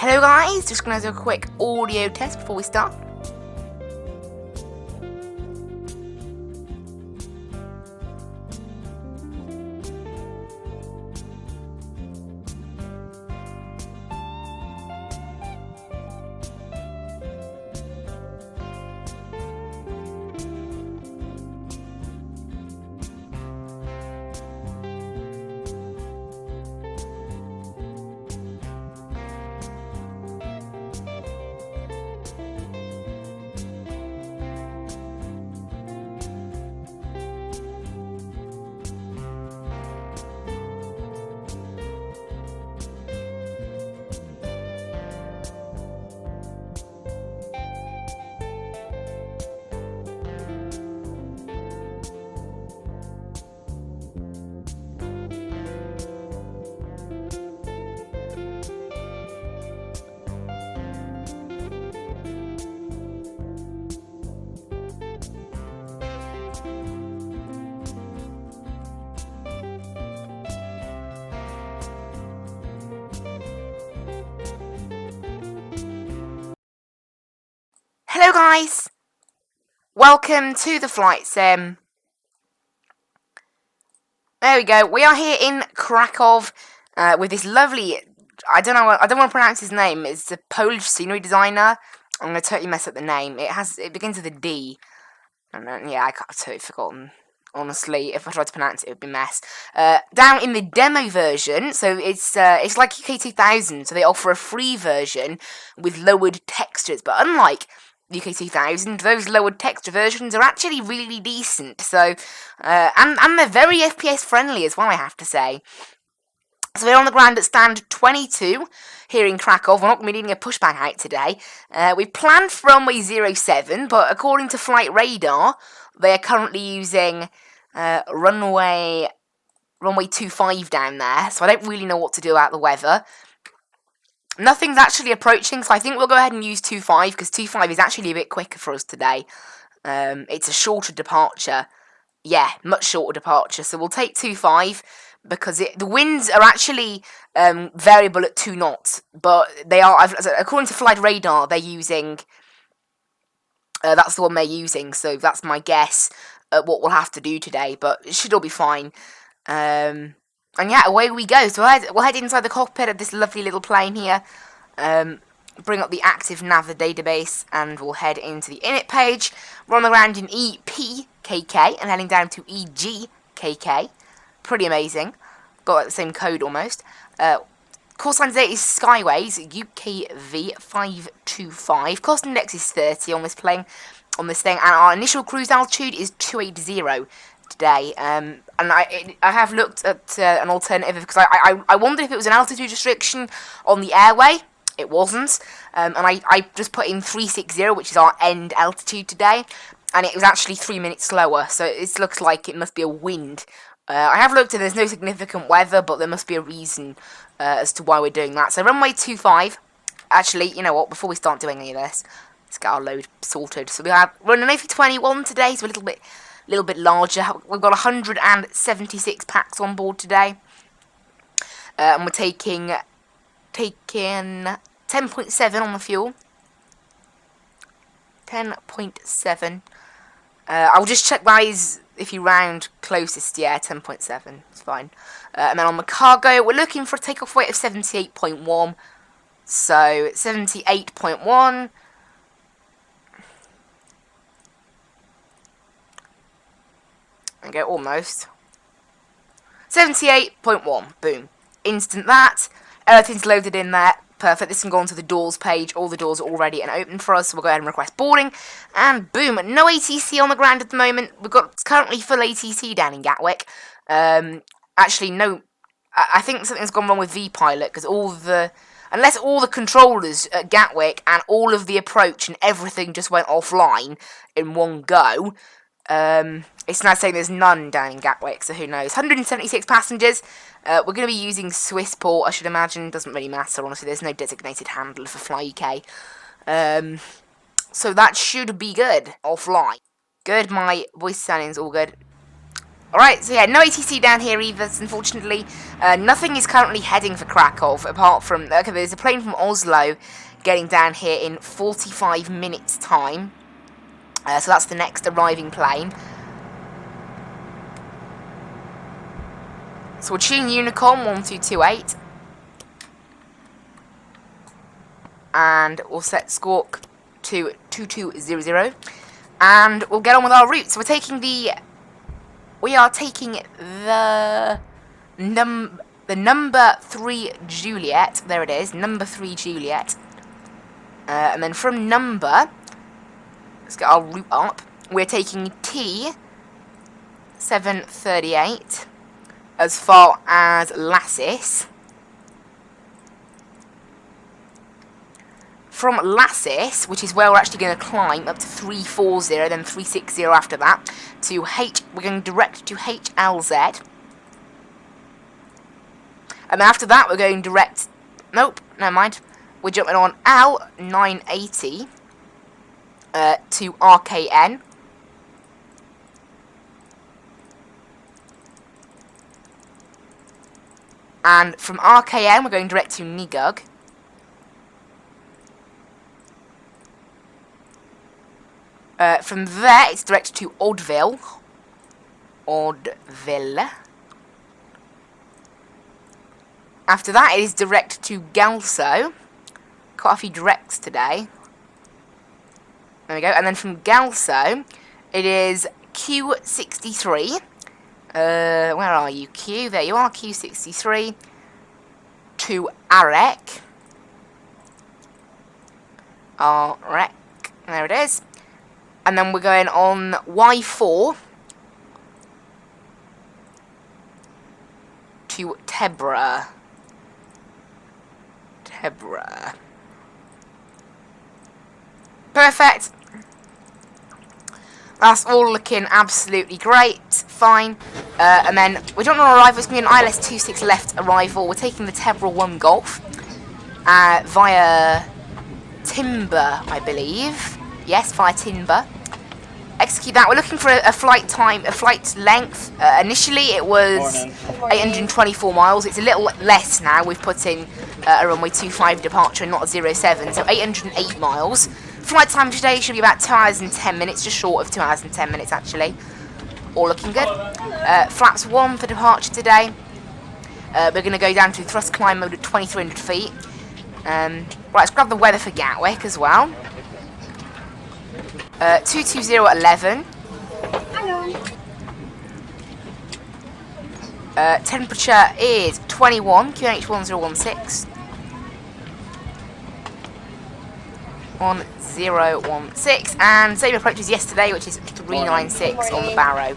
Hello guys, just going to do a quick audio test before we start. Hello guys, welcome to the flight sim. There we go, we are here in Krakow with this lovely, I don't want to pronounce his name, it's a Polish scenery designer. I'm going to totally mess up the name. It begins with a D. And yeah, I've totally forgotten. Honestly, if I tried to pronounce it, it would be a mess. Down in the demo version, so it's like UK2000, so they offer a free version with lowered textures, but unlike UK2000, those lowered texture versions are actually really decent. So, and they're very FPS friendly as well, I have to say. So we're on the ground at stand 22 here in Krakow. We're not going to be needing a pushback out today. We planned for runway 07, but according to flight radar, they are currently using runway 25 down there. So I don't really know what to do about the weather. Nothing's actually approaching, so I think we'll go ahead and use 25, because 25 is actually a bit quicker for us today. It's a shorter departure. Yeah, much shorter departure. So we'll take 25, because the winds are actually variable at 2 knots. But they are, according to flight radar, they're using... that's the one they're using, so that's my guess at what we'll have to do today. But it should all be fine. And yeah, away we go. So we'll head inside the cockpit of this lovely little plane here, bring up the active nav database, and we'll head into the init page. We're on the ground in EPKK and heading down to EGKK. Pretty amazing. Got the same code almost. Course line today is Skyways UKV525. Cost index is 30 on this thing, and our initial cruise altitude is 280 today. And I have looked at an alternative, because I wondered if it was an altitude restriction on the airway. It wasn't, and I just put in 360, which is our end altitude today, and it was actually 3 minutes slower, so it looks like it must be a wind. I have looked and there's no significant weather, but there must be a reason as to why we're doing that. So runway 25, actually, you know what, before we start doing any of this, let's get our load sorted. So we're on an A321 today, so a little bit larger. We've got 176 packs on board today, and we're taking 10.7 on the fuel. 10.7. I'll just check, guys, if you round closest. Yeah, 10.7. It's fine. And then on the cargo, we're looking for a takeoff weight of 78.1. So 78.1. There we go, almost. 78.1. Boom. Instant that. Everything's loaded in there. Perfect. This can go onto the doors page. All the doors are all ready and open for us, so we'll go ahead and request boarding. And boom, no ATC on the ground at the moment. We've got currently full ATC down in Gatwick. Actually, no. I think something's gone wrong with VPilot, because unless all the controllers at Gatwick and all of the approach and everything just went offline in one go, it's now saying there's none down in Gatwick, so who knows. 176 passengers. We're going to be using Swissport, I should imagine. Doesn't really matter, honestly. There's no designated handler for Fly UK. So that should be good. Offline. Good, my voice sounding's all good. Alright, so yeah, no ATC down here either, unfortunately. Nothing is currently heading for Krakow, apart from... Okay, there's a plane from Oslo getting down here in 45 minutes' time. So that's the next arriving plane. So we're tuning Unicorn 1228. And we'll set Squawk to 2200. And we'll get on with our route. So we're taking the... We are taking the number 3 Juliet. There it is, number 3 Juliet. And then from number, let's get our route up. We're taking T738 as far as Lassis. From Lassis, which is where we're actually going to climb up to 340, then 360 after that, to we're going direct to HLZ. And then after that, we're going direct, nope, never mind, we're jumping on L980 to RKN. And from RKN, we're going direct to Nigug. From there, it's direct to Oddville. After that, it is direct to Galso. Quite a few directs today. There we go. And then from Galso, it is Q63. Where are you, Q? There you are, Q63. To Arek. Arek. There it is. And then we're going on Y4 to Tebra. Perfect. That's all looking absolutely great. Fine. And then we don't know our arrival. It's going to be an ILS-26 left arrival. We're taking the Tebra 1 Golf via Timber, I believe. Yes, via Timber. Execute that. We're looking for a flight length. Initially, it was 824 miles. It's a little less now. We've put in a runway 25 departure, not a 07, so 808 miles. Flight time today should be about 2 hours and 10 minutes, just short of 2 hours and 10 minutes, actually. All looking good. Flaps 1 for departure today. We're going to go down to thrust climb mode at 2,300 feet. Right, let's grab the weather for Gatwick as well. 22011. Temperature is 21, QNH1016. 1016, and same approach as yesterday, which is 396 on the Barrow.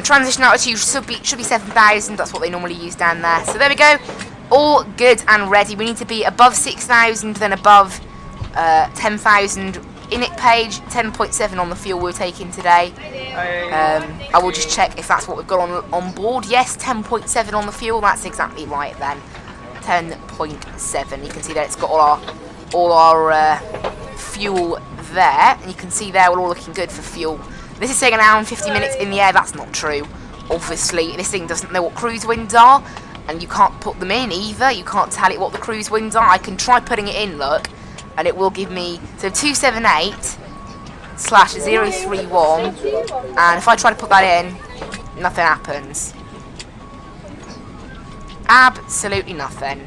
Transition altitude should be 7,000. That's what they normally use down there. So there we go, all good and ready. We need to be above 6,000, then above 10,000. Init page 10.7 on the fuel we're taking today. I will just check if that's what we've got on board. Yes, 10.7 on the fuel. That's exactly right then. 10.7. You can see there it's got all our fuel there, and you can see there we're all looking good for fuel. This is saying an hour and 50 minutes in the air. That's not true. Obviously, this thing doesn't know what cruise winds are, and you can't put them in either. You can't tell it what the cruise winds are. I can try putting it in, look. And it will give me, so 278/031, and if I try to put that in, nothing happens. Absolutely nothing.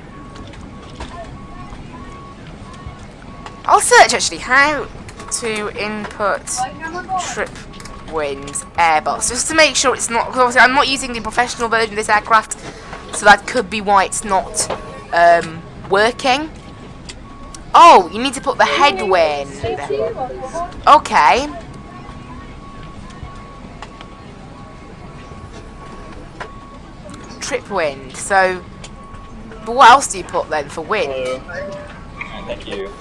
I'll search actually how to input trip winds Airbus, just to make sure it's not, because obviously I'm not using the professional version of this aircraft, so that could be why it's not working. Oh, you need to put the headwind. Okay. Trip wind. So, but what else do you put then for wind? Hello. Thank you.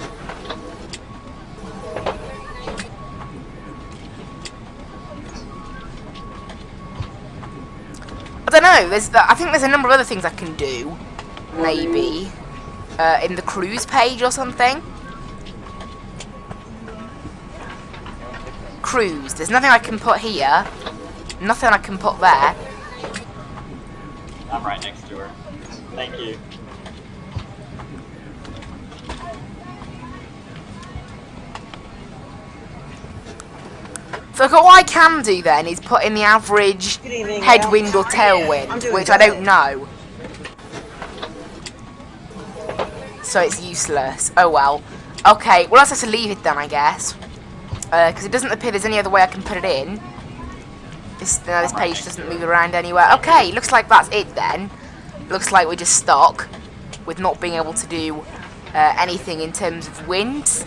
I don't know. I think there's a number of other things I can do. Maybe. In the cruise page or something. Cruise. There's nothing I can put here. Nothing I can put there. I'm right next to her. Thank you. So what I can do then is put in the average headwind or tailwind, which I don't know. So it's useless. Oh well. Okay, well, I'll just have to leave it then, I guess. Because it doesn't appear there's any other way I can put it in. This page doesn't move around anywhere. Okay, looks like that's it then. Looks like we're just stuck with not being able to do anything in terms of wind.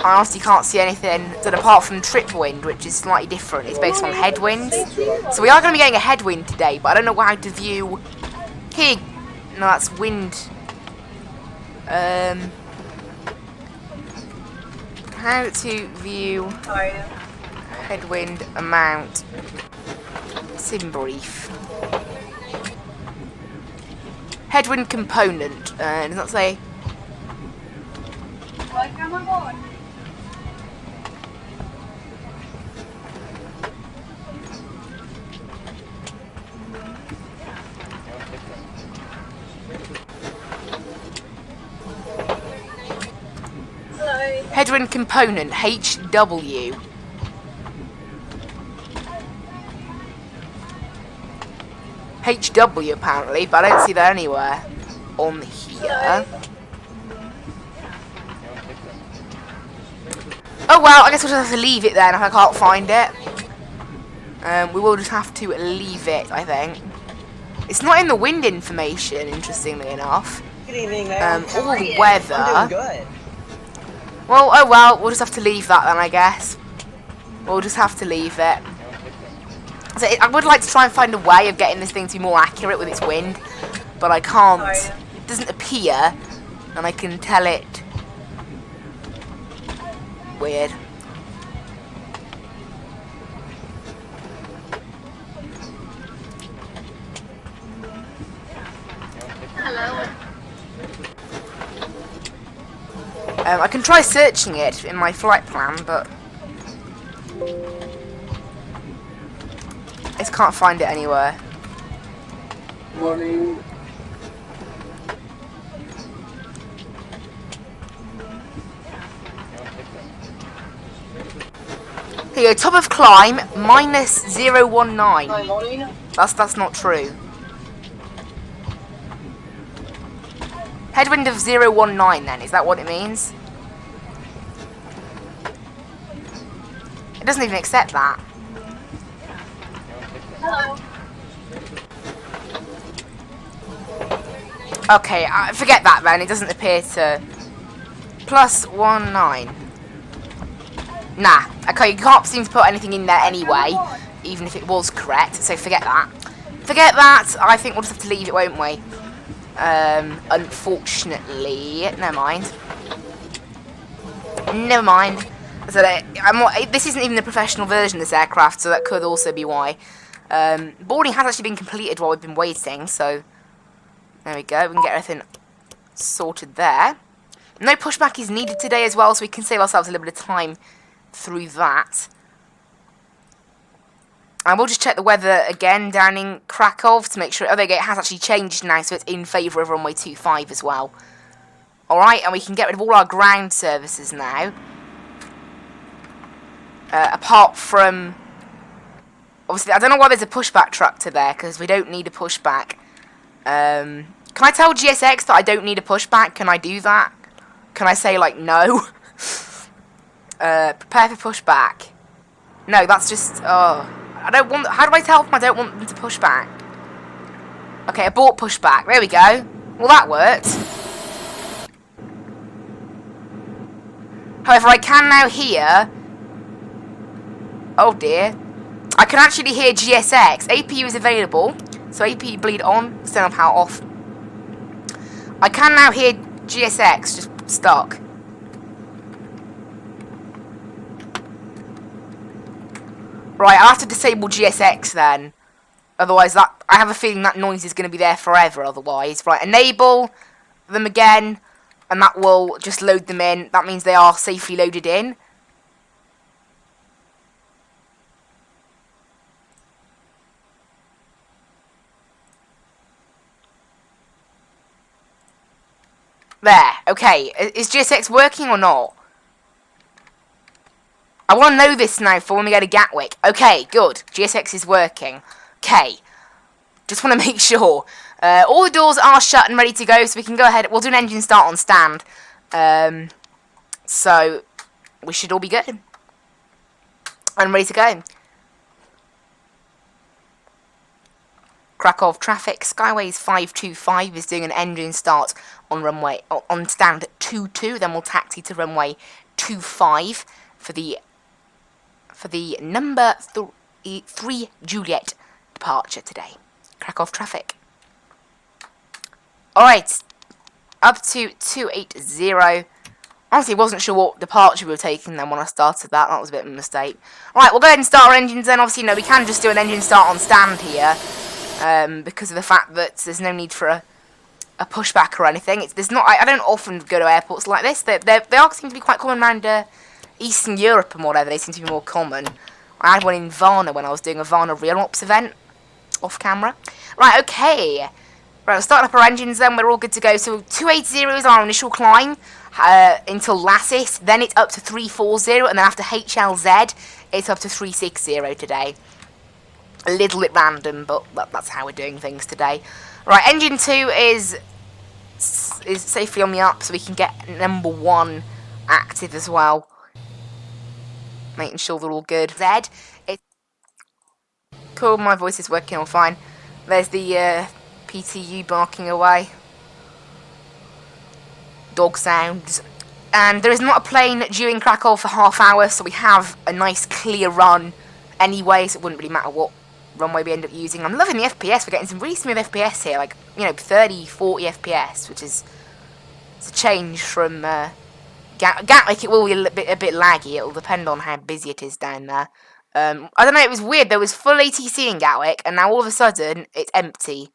I honestly can't see anything that apart from trip wind, which is slightly different. It's based on headwinds. So we are going to be getting a headwind today, but I don't know how to view... Here, no, that's wind. How to view headwind amount. Sim brief. Headwind component. Does that say? Headwind component, HW. HW apparently, but I don't see that anywhere on here. Oh well, I guess we'll just have to leave it then if I can't find it. We will just have to leave it, I think. It's not in the wind information, interestingly enough. Good evening, All the weather. I'm doing good. Well, oh well, we'll just have to leave that then, I guess. We'll just have to leave it. So I would like to try and find a way of getting this thing to be more accurate with its wind, but I can't. It doesn't appear, and I can tell it. Weird. Hello. I can try searching it in my flight plan, but I just can't find it anywhere. Morning. Here you go, top of climb, minus 019. Hi, morning. That's not true. Headwind of 019 then, is that what it means? It doesn't even accept that. Hello. Okay, forget that then, it doesn't appear to... Plus 19. Nah, okay, you can't seem to put anything in there anyway, even if it was correct, so forget that. Forget that, I think we'll just have to leave it, won't we? Unfortunately, never mind. Never mind. So this isn't even the professional version of this aircraft, so that could also be why. Boarding has actually been completed while we've been waiting, so there we go. We can get everything sorted there. No pushback is needed today as well, so we can save ourselves a little bit of time through that. And we'll just check the weather again down in Krakow to make sure. Oh, there you go. It has actually changed now, so it's in favour of runway 25 as well. Alright, and we can get rid of all our ground services now. Apart from... Obviously, I don't know why there's a pushback tractor there, because we don't need a pushback. Can I tell GSX that I don't need a pushback? Can I do that? Can I say, like, no? Prepare for pushback. No, that's just... Oh... I don't want... How do I tell them I don't want them to push back? Okay, abort pushback. There we go. Well, that worked. However, I can now hear... Oh, dear. I can actually hear GSX. APU is available. So APU bleed on. External power off. I can now hear GSX just stuck. Right, I'll have to disable GSX then. Otherwise, I have a feeling that noise is going to be there forever otherwise. Right, enable them again, and that will just load them in. That means they are safely loaded in. There. Okay. Is GSX working or not? I want to know this now for when we go to Gatwick. Okay, good. GSX is working. Okay. Just want to make sure. All the doors are shut and ready to go, so we can go ahead. We'll do an engine start on stand. So, we should all be good. And ready to go. Krakow traffic. Skyways 525 is doing an engine start on runway on stand 22. Then we'll taxi to runway 25 for the number 3 Juliet departure today. Krakow traffic. Alright, up to 280. Honestly, wasn't sure what departure we were taking then when I started that. That was a bit of a mistake. Alright, we'll go ahead and start our engines then. Obviously, no, we can just do an engine start on stand here. Because of the fact that there's no need for a pushback or anything. I don't often go to airports like this. They seem to be quite common around Eastern Europe and whatever. They seem to be more common. I had one in Varna when I was doing a Varna real ops event. Off camera. Right, okay. Right, we're starting up our engines then. We're all good to go. So 280 is our initial climb until Lassis. Then it's up to 340. And then after HLZ, it's up to 360 today. A little bit random, but that's how we're doing things today. Right, engine 2 is safely on the up, so we can get number 1 active as well. Making sure they're all good. Z, it's cool, my voice is working all fine. There's the PTU barking away. Dog sounds. And there is not a plane due in Krakow for half hour, so we have a nice clear run anyway, so it wouldn't really matter what runway we end up using. I'm loving the FPS. We're getting some really smooth FPS here, like, you know, 30, 40 FPS, which is it's a change from Gatwick. It will be a bit laggy. It'll depend on how busy it is down there. I don't know, it was weird. There was full ATC in Gatwick, and now all of a sudden, it's empty.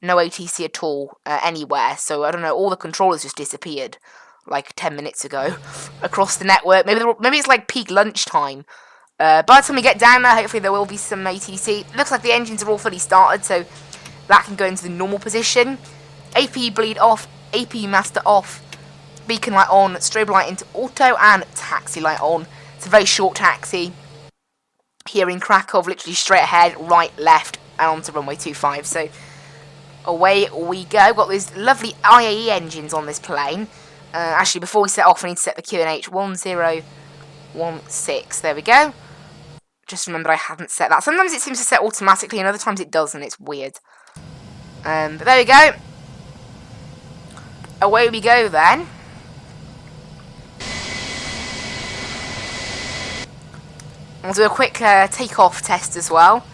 No ATC at all anywhere. So, I don't know, all the controllers just disappeared, like 10 minutes ago, across the network. Maybe it's like peak lunchtime. By the time we get down there, hopefully there will be some ATC. Looks like the engines are all fully started, so that can go into the normal position. AP bleed off, AP master off, beacon light on, strobe light into auto, and taxi light on. It's a very short taxi here in Krakow, literally straight ahead, right, left, and onto runway 25. So away we go. Got these lovely IAE engines on this plane. Actually, before we set off, we need to set the QNH 1016. There we go. Just remember I hadn't set that. Sometimes it seems to set automatically, and other times it doesn't. It's weird. But there we go. Away we go then. We'll do a quick takeoff test as well.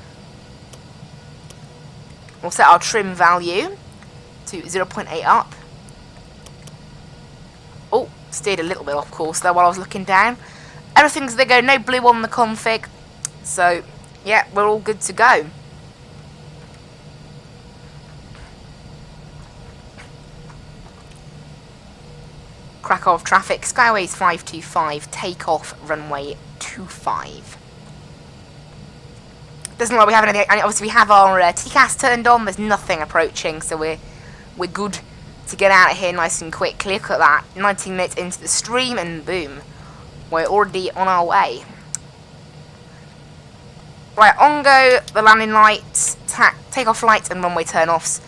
We'll set our trim value to 0.8 up. Oh, steered a little bit off course there while I was looking down. Everything's there, go, no blue on the config. So, yeah, we're all good to go. Krakow traffic, Skyways 525, takeoff runway 25. Doesn't look like we have anything. Obviously, we have our TCAS turned on. There's nothing approaching, so we're good to get out of here nice and quickly. Look at that, 19 minutes into the stream, and boom, we're already on our way. Right, on go the landing lights, takeoff lights, and runway turn-offs.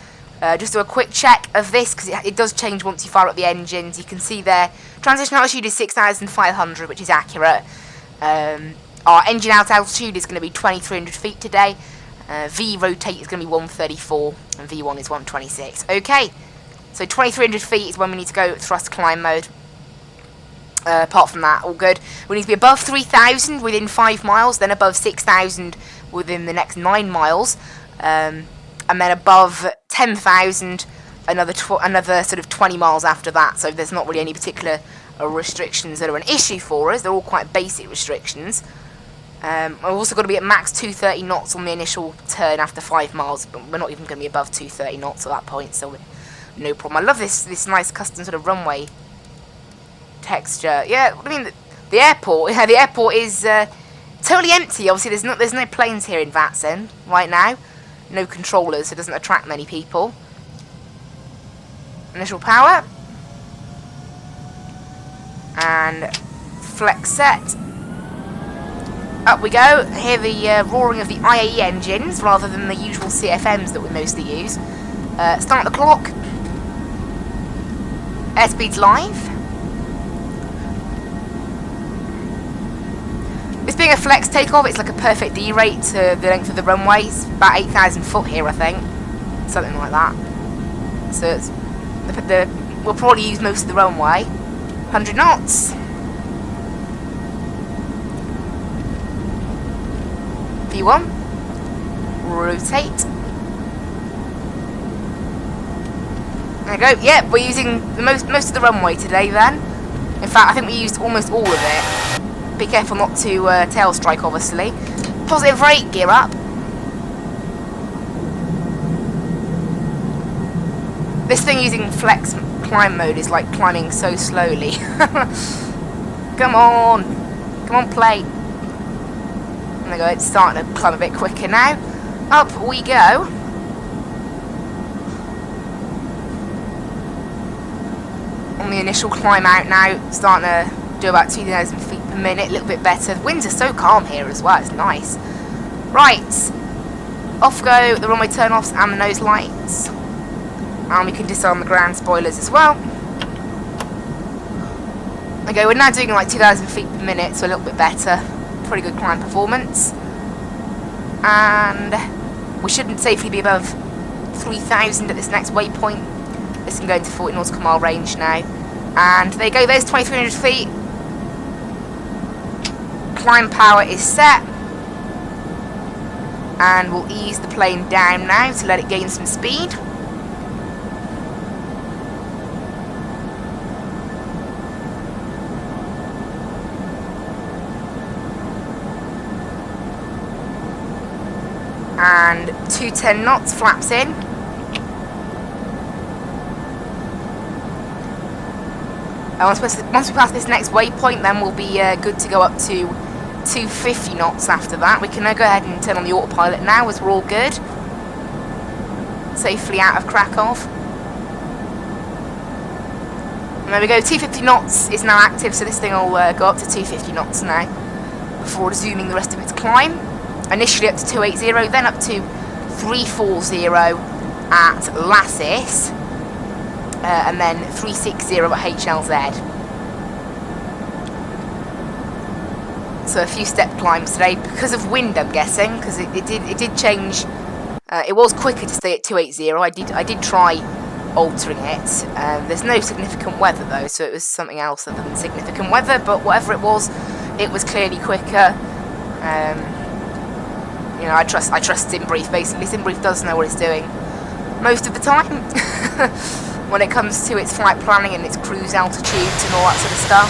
Just do a quick check of this, because it does change once you fire up the engines. You can see there, transition altitude is 6,500, which is accurate. Our engine out altitude is going to be 2,300 feet today. V rotate is going to be 134, and V1 is 126. Okay, so 2,300 feet is when we need to go thrust climb mode. Apart from that, all good. We need to be above 3,000 within 5 miles, then above 6,000 within the next 9 miles, and then above 10,000 another sort of 20 miles after that. So there's not really any particular restrictions that are an issue for us. They're all quite basic restrictions. We've also got to be at max 230 knots on the initial turn after 5 miles, but we're not even going to be above 230 knots at that point, so no problem. I love this nice custom sort of runway texture. Yeah, I mean the airport. Yeah, the airport is totally empty. Obviously, there's no planes here in Vatsim right now. No controllers, so it doesn't attract many people. Initial power. And flex set. Up we go. Hear the roaring of the IAE engines rather than the usual CFMs that we mostly use. Start the clock. Airspeed's live. This being a flex takeoff, it's like a perfect D-rate to the length of the runway. It's about 8,000 foot here, I think. Something like that. So it's we'll probably use most of the runway. 100 knots. V1. Rotate. There we go. Yep, we're using the most of the runway today then. In fact, I think we used almost all of it. Be careful not to tail strike, obviously. Positive rate, gear up. This thing using flex climb mode is like climbing so slowly. Come on. Come on, play. There we go, it's starting to climb a bit quicker now. Up we go. On the initial climb out now, starting to do about 2,000 feet per minute, a little bit better. The winds are so calm here as well, it's nice. Right, off go the runway turn-offs and the nose lights. And we can disarm the ground spoilers as well. Okay, we're now doing like 2,000 feet per minute, so a little bit better. Pretty good climb performance. And we shouldn't safely be above 3,000 at this next waypoint. This can go into 40 nautical mile range now. And there you go, there's 2,300 feet. Climb power is set. And we'll ease the plane down now to let it gain some speed. And 210 knots, flaps in. And once we pass this next waypoint, then we'll be good to go up to 250 knots after that. We can now go ahead and turn on the autopilot now as we're all good. Safely out of Krakow. And there we go, 250 knots is now active, so this thing will go up to 250 knots now before resuming the rest of its climb. Initially up to 280, then up to 340 at Lassis, and then 360 at HLZ. So a few step climbs today because of wind, I'm guessing, because it did change. It was quicker to stay at 280. I did try altering it. There's no significant weather though, so it was something else other than significant weather. But whatever it was clearly quicker. You know, I trust SimBrief, basically. SimBrief does know what it's doing most of the time when it comes to its flight planning and its cruise altitudes and all that sort of stuff.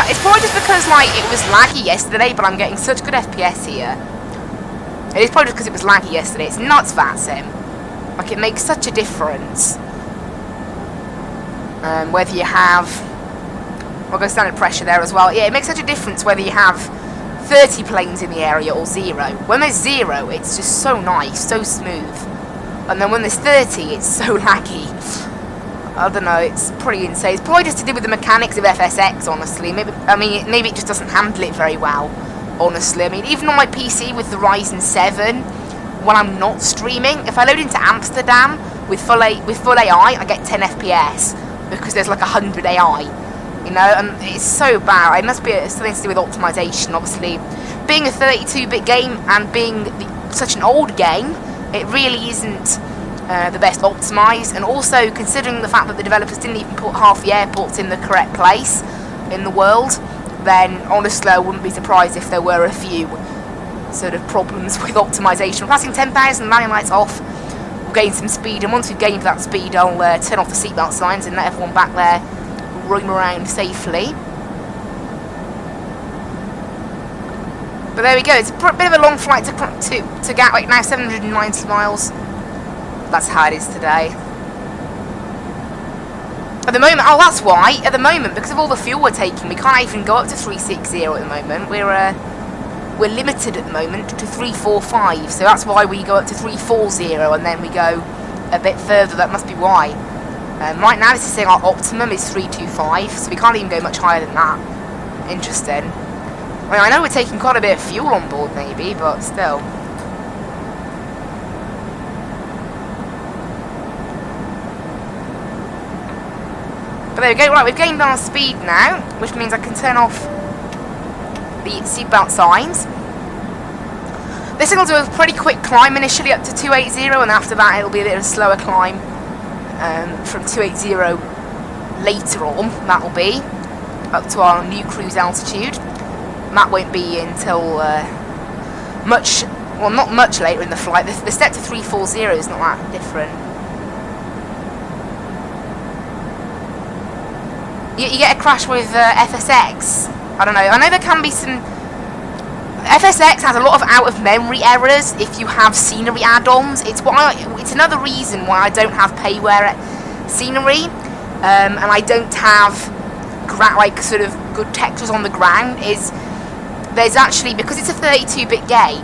It's probably just because, like, it was laggy yesterday, but I'm getting such good FPS here. It is probably just because it was laggy yesterday. It's nuts, Vatsim. Like, it makes such a difference. Whether you have... I'll go standard pressure there as well. Yeah, it makes such a difference whether you have 30 planes in the area or 0. When there's 0, it's just so nice, so smooth. And then when there's 30, it's so laggy. I don't know, it's pretty insane. It's probably just to do with the mechanics of FSX, honestly. Maybe it just doesn't handle it very well, honestly. I mean, even on my PC with the Ryzen 7, when I'm not streaming, if I load into Amsterdam with full AI, I get 10 FPS because there's like 100 AI. You know, and it's so bad. It must be something to do with optimization, obviously. Being a 32-bit game and being such an old game, it really isn't the best optimized. And also, considering the fact that the developers didn't even put half the airports in the correct place in the world, then honestly, I wouldn't be surprised if there were a few sort of problems with optimization. We're passing 10,000, landing lights off. We'll gain some speed, and once we've gained that speed, I'll turn off the seatbelt signs and let everyone back there roam around safely. But there we go, it's a bit of a long flight to Gatwick now, 790 miles. That's how it is today. At the moment, oh that's why, at the moment, because of all the fuel we're taking, we can't even go up to 360 at the moment. We're limited at the moment to 345, so that's why we go up to 340 and then we go a bit further. That must be why. Right now this is saying our optimum is 325, so we can't even go much higher than that. Interesting. I mean, I know we're taking quite a bit of fuel on board maybe, but still. But there we go, right, we've gained our speed now, which means I can turn off the seatbelt signs. This thing will do a pretty quick climb initially up to 280, and after that it'll be a bit of a slower climb from 280 later on, that'll be, up to our new cruise altitude. And that won't be until much, well not much later in the flight. The step to 340 is not that different. You get a crash with FSX. I don't know. I know there can be some. FSX has a lot of out-of-memory errors if you have scenery add-ons. It's another reason why I don't have payware scenery, and I don't have sort of good textures on the ground. Is there's actually, because it's a 32-bit game,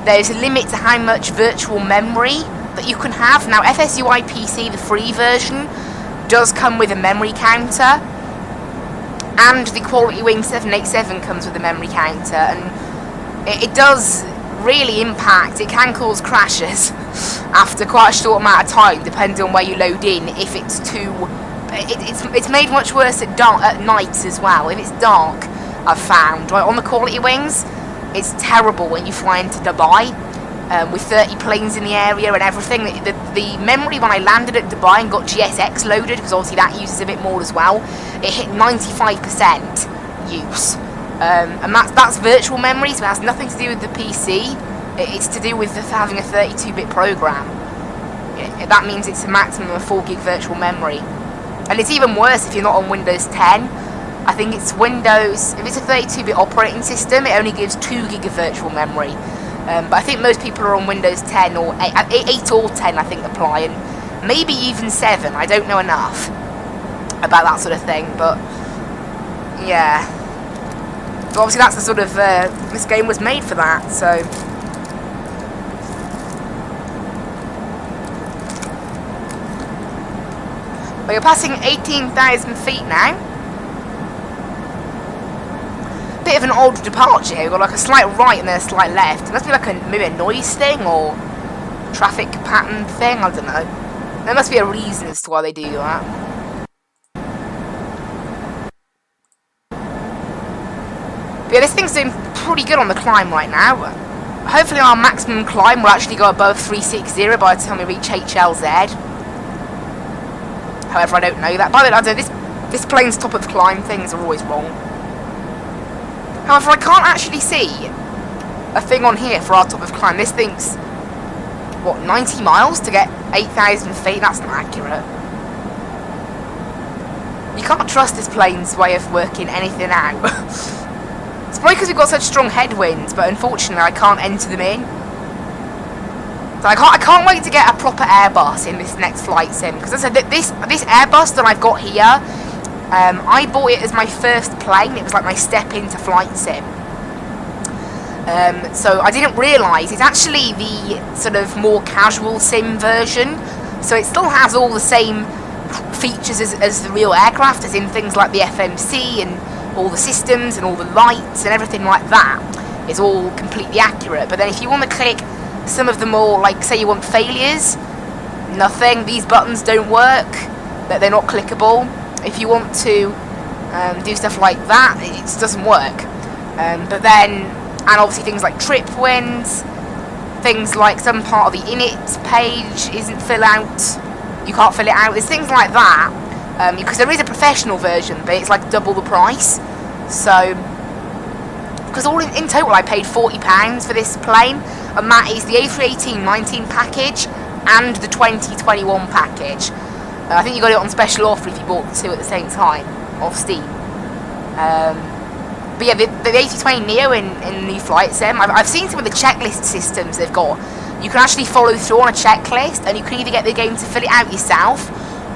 there's a limit to how much virtual memory that you can have. Now, FSUI PC, the free version, does come with a memory counter. And the Quality Wing 787 comes with a memory counter, and it does really impact. It can cause crashes after quite a short amount of time, depending on where you load in. If it's too, it's made much worse at night as well. If it's dark, I've found right on the Quality Wings, it's terrible when you fly into Dubai. With 30 planes in the area and everything. The memory when I landed at Dubai and got GSX loaded, because obviously that uses a bit more as well, it hit 95% use. And that's virtual memory, so it has nothing to do with the PC. It's to do with having a 32-bit program. That means it's a maximum of 4 gig virtual memory. And it's even worse if you're not on Windows 10. I think it's Windows, if it's a 32-bit operating system, it only gives 2 gig of virtual memory. But I think most people are on Windows 10 or 8 or 10, I think, apply, and maybe even 7. I don't know enough about that sort of thing, but yeah. So obviously that's the sort of, this game was made for that, so. But you're passing 18,000 feet now. Bit of an odd departure here. We've got like a slight right and then a slight left. It must be like maybe a noise thing or traffic pattern thing. I don't know. There must be a reason as to why they do that. But yeah, this thing's doing pretty good on the climb right now. Hopefully our maximum climb will actually go above 360 by the time we reach HLZ. However, I don't know that. By the way, I don't know, this plane's top of the climb things are always wrong. However, I can't actually see a thing on here for our top of climb. This thing's, what, 90 miles to get 8,000 feet? That's not accurate. You can't trust this plane's way of working anything out. It's probably because we've got such strong headwinds, but unfortunately I can't enter them in. So I can't wait to get a proper Airbus in this next flight sim. Because as I said, this Airbus that I've got here, I bought it as my first plane. It was like my step into flight sim. So I didn't realise it's actually the sort of more casual sim version. So it still has all the same features as the real aircraft, as in things like the FMC and all the systems and all the lights and everything like that is all completely accurate. But then if you want to click some of the more, like say you want failures, nothing. These buttons don't work. They're not clickable. If you want to do stuff like that, it just doesn't work. But then, and obviously things like trip wins, things like some part of the init page isn't fill out. You can't fill it out. There's things like that. Because there is a professional version, but it's like double the price. So, because all in total I paid £40 for this plane, and that is the A318-19 package and the 2021 package. I think you got it on special offer if you bought the two at the same time, off Steam. But yeah, the A320neo in the new flight sim, I've seen some of the checklist systems they've got. You can actually follow through on a checklist, and you can either get the game to fill it out yourself,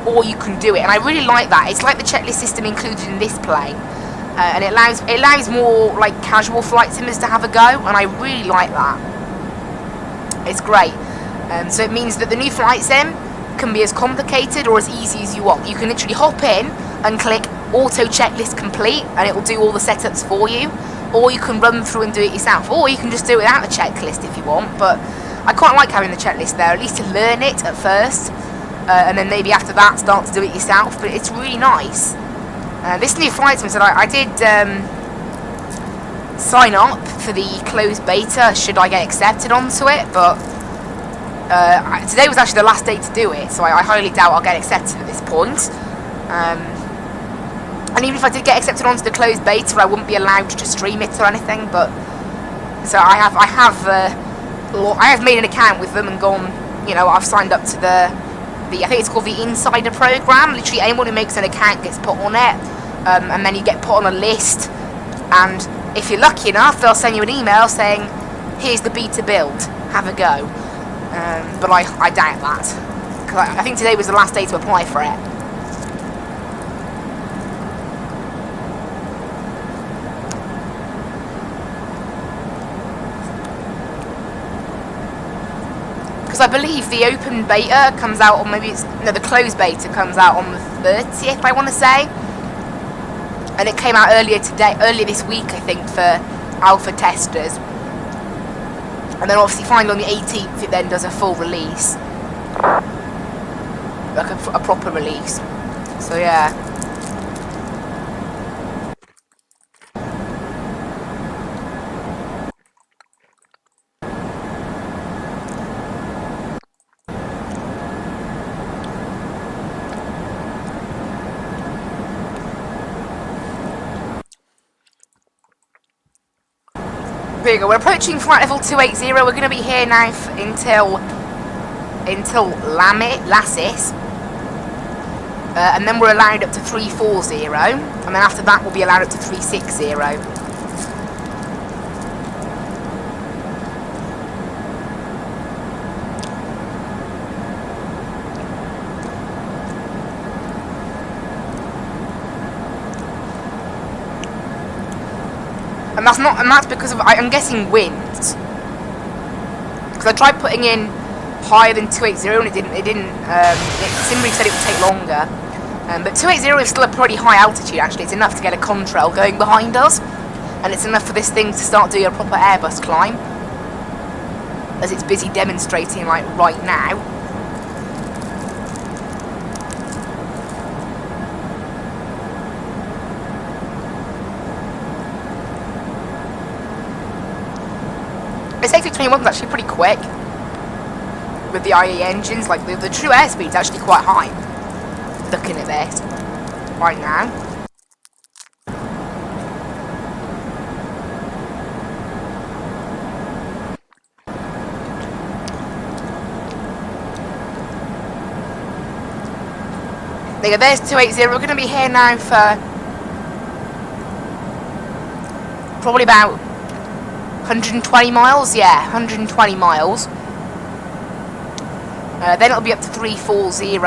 or you can do it. And I really like that. It's like the checklist system included in this plane, and it allows more like casual flight simmers to have a go, and I really like that. It's great. So it means that the new flight sim can be as complicated or as easy as you want. You can literally hop in and click auto checklist complete and it will do all the setups for you, or you can run through and do it yourself, or you can just do it without a checklist if you want. But I quite like having the checklist there, at least to learn it at first, and then maybe after that start to do it yourself. But it's really nice. This new flight sim, so I did sign up for the closed beta should I get accepted onto it, but today was actually the last day to do it, so I highly doubt I'll get accepted at this point. And even if I did get accepted onto the closed beta, I wouldn't be allowed to stream it or anything. But so I have made an account with them and gone. You know, I've signed up to the I think it's called the Insider Program. Literally, anyone who makes an account gets put on it, and then you get put on a list. And if you're lucky enough, they'll send you an email saying, "Here's the beta build. Have a go." But I doubt that, because I think today was the last day to apply for it. Because I believe the open beta comes out on the closed beta comes out on the 30th, I want to say. And it came out earlier this week, I think, for alpha testers. And then obviously finally on the 18th it then does a full release. Like a proper release. So yeah. There you go, we're approaching flight level 280, we're going to be here now until Lassis, and then we're allowed up to 340, and then after that we'll be allowed up to 360. And that's because of, I'm guessing, winds. Because I tried putting in higher than 280 and it didn't, Simri said it would take longer. But 280 is still a pretty high altitude actually. It's enough to get a contrail going behind us. And it's enough for this thing to start doing a proper Airbus climb. As it's busy demonstrating like right now. This A321 is actually pretty quick with the IE engines. Like the true airspeed is actually quite high. Looking at this right now. There you go, there's 280. We're going to be here now for probably about 120 miles, yeah, 120 miles. Then it'll be up to 340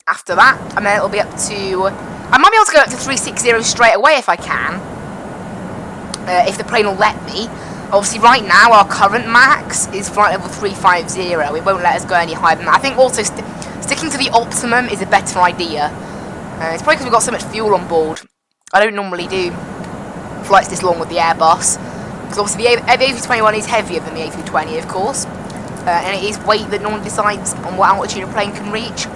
after that, and then it'll be up to... I might be able to go up to 360 straight away if I can. If the plane will let me. Obviously right now our current max is flight level 350. It won't let us go any higher than that. I think also sticking to the optimum is a better idea. It's probably because we've got so much fuel on board. I don't normally do flights this long with the Airbus. Because obviously the A321 is heavier than the A320, of course. And it is weight that normally decides on what altitude a plane can reach.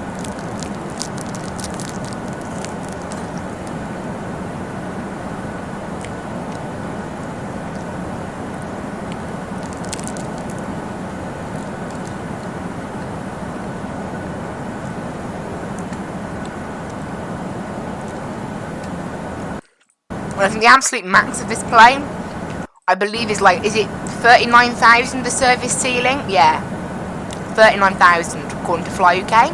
I think the absolute max of this plane, I believe, is like, is it 39,000 the service ceiling? Yeah, 39,000 according to Fly UK.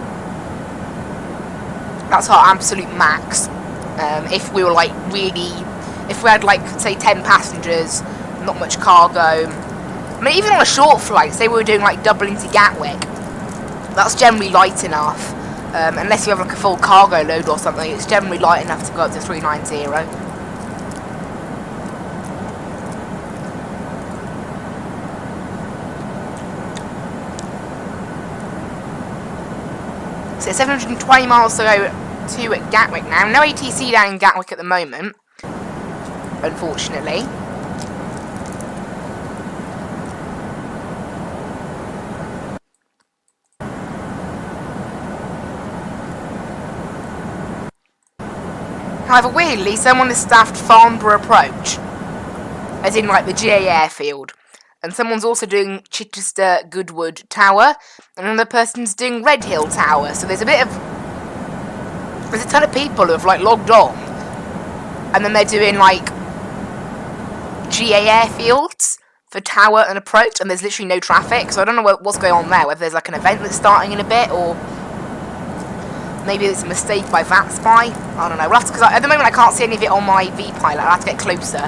That's our absolute max. If we were like really, if we had like say 10 passengers, not much cargo. I mean, even on a short flight, say we were doing like Dublin to Gatwick, that's generally light enough. Unless you have like a full cargo load or something, it's generally light enough to go up to 390. So 720 miles to go to Gatwick now. No ATC down in Gatwick at the moment, unfortunately. However, weirdly, someone has staffed Farnborough Approach, as in like the GA airfield. And someone's also doing Chichester Goodwood Tower, and another person's doing Red Hill Tower. So there's a ton of people who have like logged on, and then they're doing like GA airfields for Tower and Approach, and there's literally no traffic. So I don't know what's going on there. Whether there's like an event that's starting in a bit, or maybe it's a mistake by Vatsim. I don't know. We'll have to, because at the moment I can't see any of it on my V-Pilot. I'll have to get closer.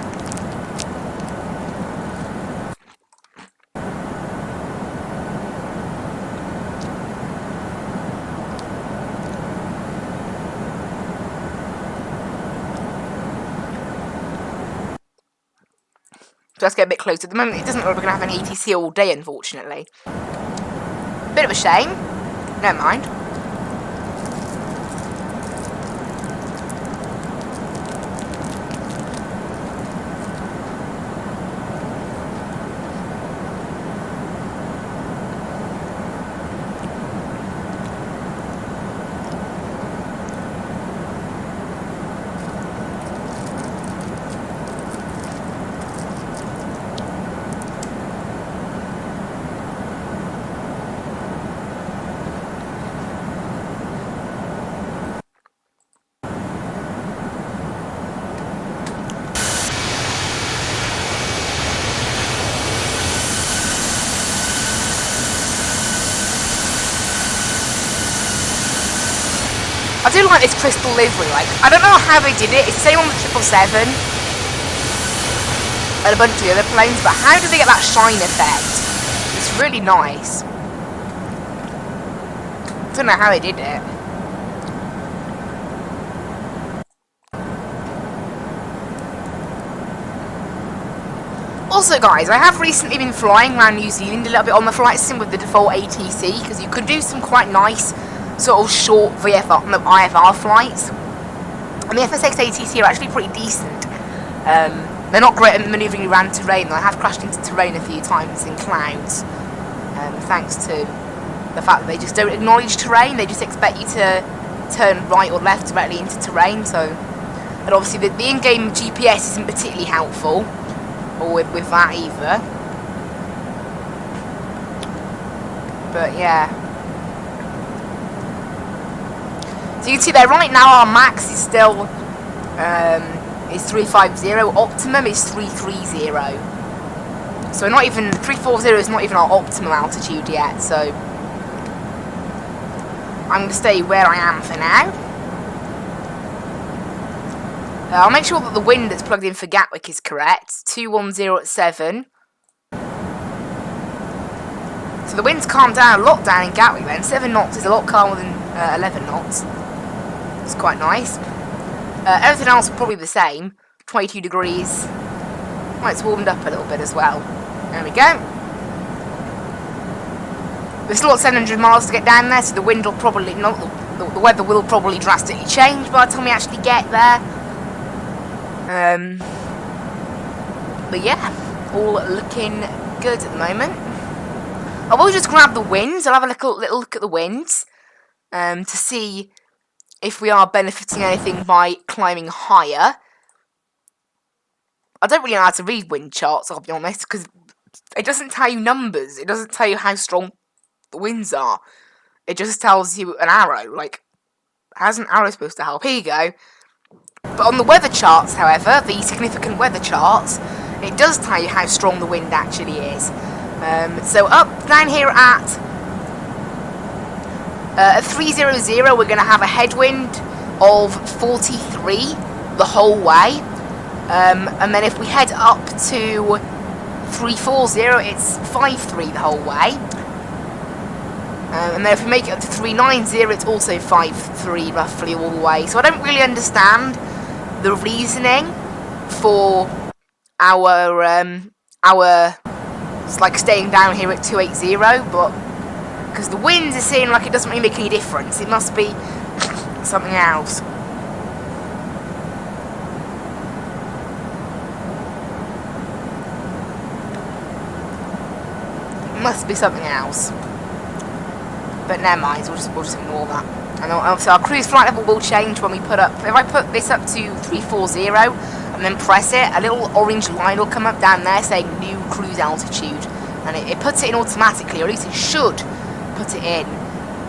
So let's get a bit closer. At the moment, it doesn't look like we're going to have an ATC all day, unfortunately. Bit of a shame. Never mind. I do like this crystal livery. Like, I don't know how they did it. It's the same on the 777 and a bunch of the other planes, but how did they get that shine effect? It's really nice. I don't know how they did it. Also, guys, I have recently been flying around New Zealand a little bit on the flight sim with the default ATC, because you could do some quite nice sort of short IFR flights. And the FSX ATC are actually pretty decent. They're not great at manoeuvring around terrain, though I have crashed into terrain a few times in clouds. Thanks to the fact that they just don't acknowledge terrain, they just expect you to turn right or left directly into terrain. So, and obviously the in-game GPS isn't particularly helpful, or with that either. But yeah. So you can see there, right now our max is still is 350, optimum is 330. So not even, 340 is not even our optimum altitude yet, so I'm going to stay where I am for now. I'll make sure that the wind that's plugged in for Gatwick is correct, 210 at 7. So the wind's calmed down a lot down in Gatwick then, 7 knots is a lot calmer than 11 knots. It's quite nice. Everything else probably the same. 22 degrees. Well, it's warmed up a little bit as well. There we go. There's still 700 miles to get down there, so the wind will probably not. The weather will probably drastically change by the time we actually get there. But yeah, all looking good at the moment. I will just grab the winds. I'll have a little look at the winds to see if we are benefiting anything by climbing higher. I don't really know how to read wind charts, I'll be honest, because it doesn't tell you numbers. It doesn't tell you how strong the winds are. It just tells you an arrow. Like, how's an arrow supposed to help? Here you go. But on the weather charts, however, the significant weather charts, it does tell you how strong the wind actually is. So down here at 300, we're going to have a headwind of 43 the whole way. And then if we head up to 340, it's 53 the whole way. And then if we make it up to 390, it's also 53 roughly all the way. So I don't really understand the reasoning for our it's like staying down here at 280, but because the wind is seeming like it doesn't really make any difference. It must be something else. It must be something else. But never mind, we'll just ignore that. And obviously our cruise flight level will change when we put up, if I put this up to 340 and then press it, a little orange line will come up down there saying new cruise altitude. And it puts it in automatically, or at least it should put it in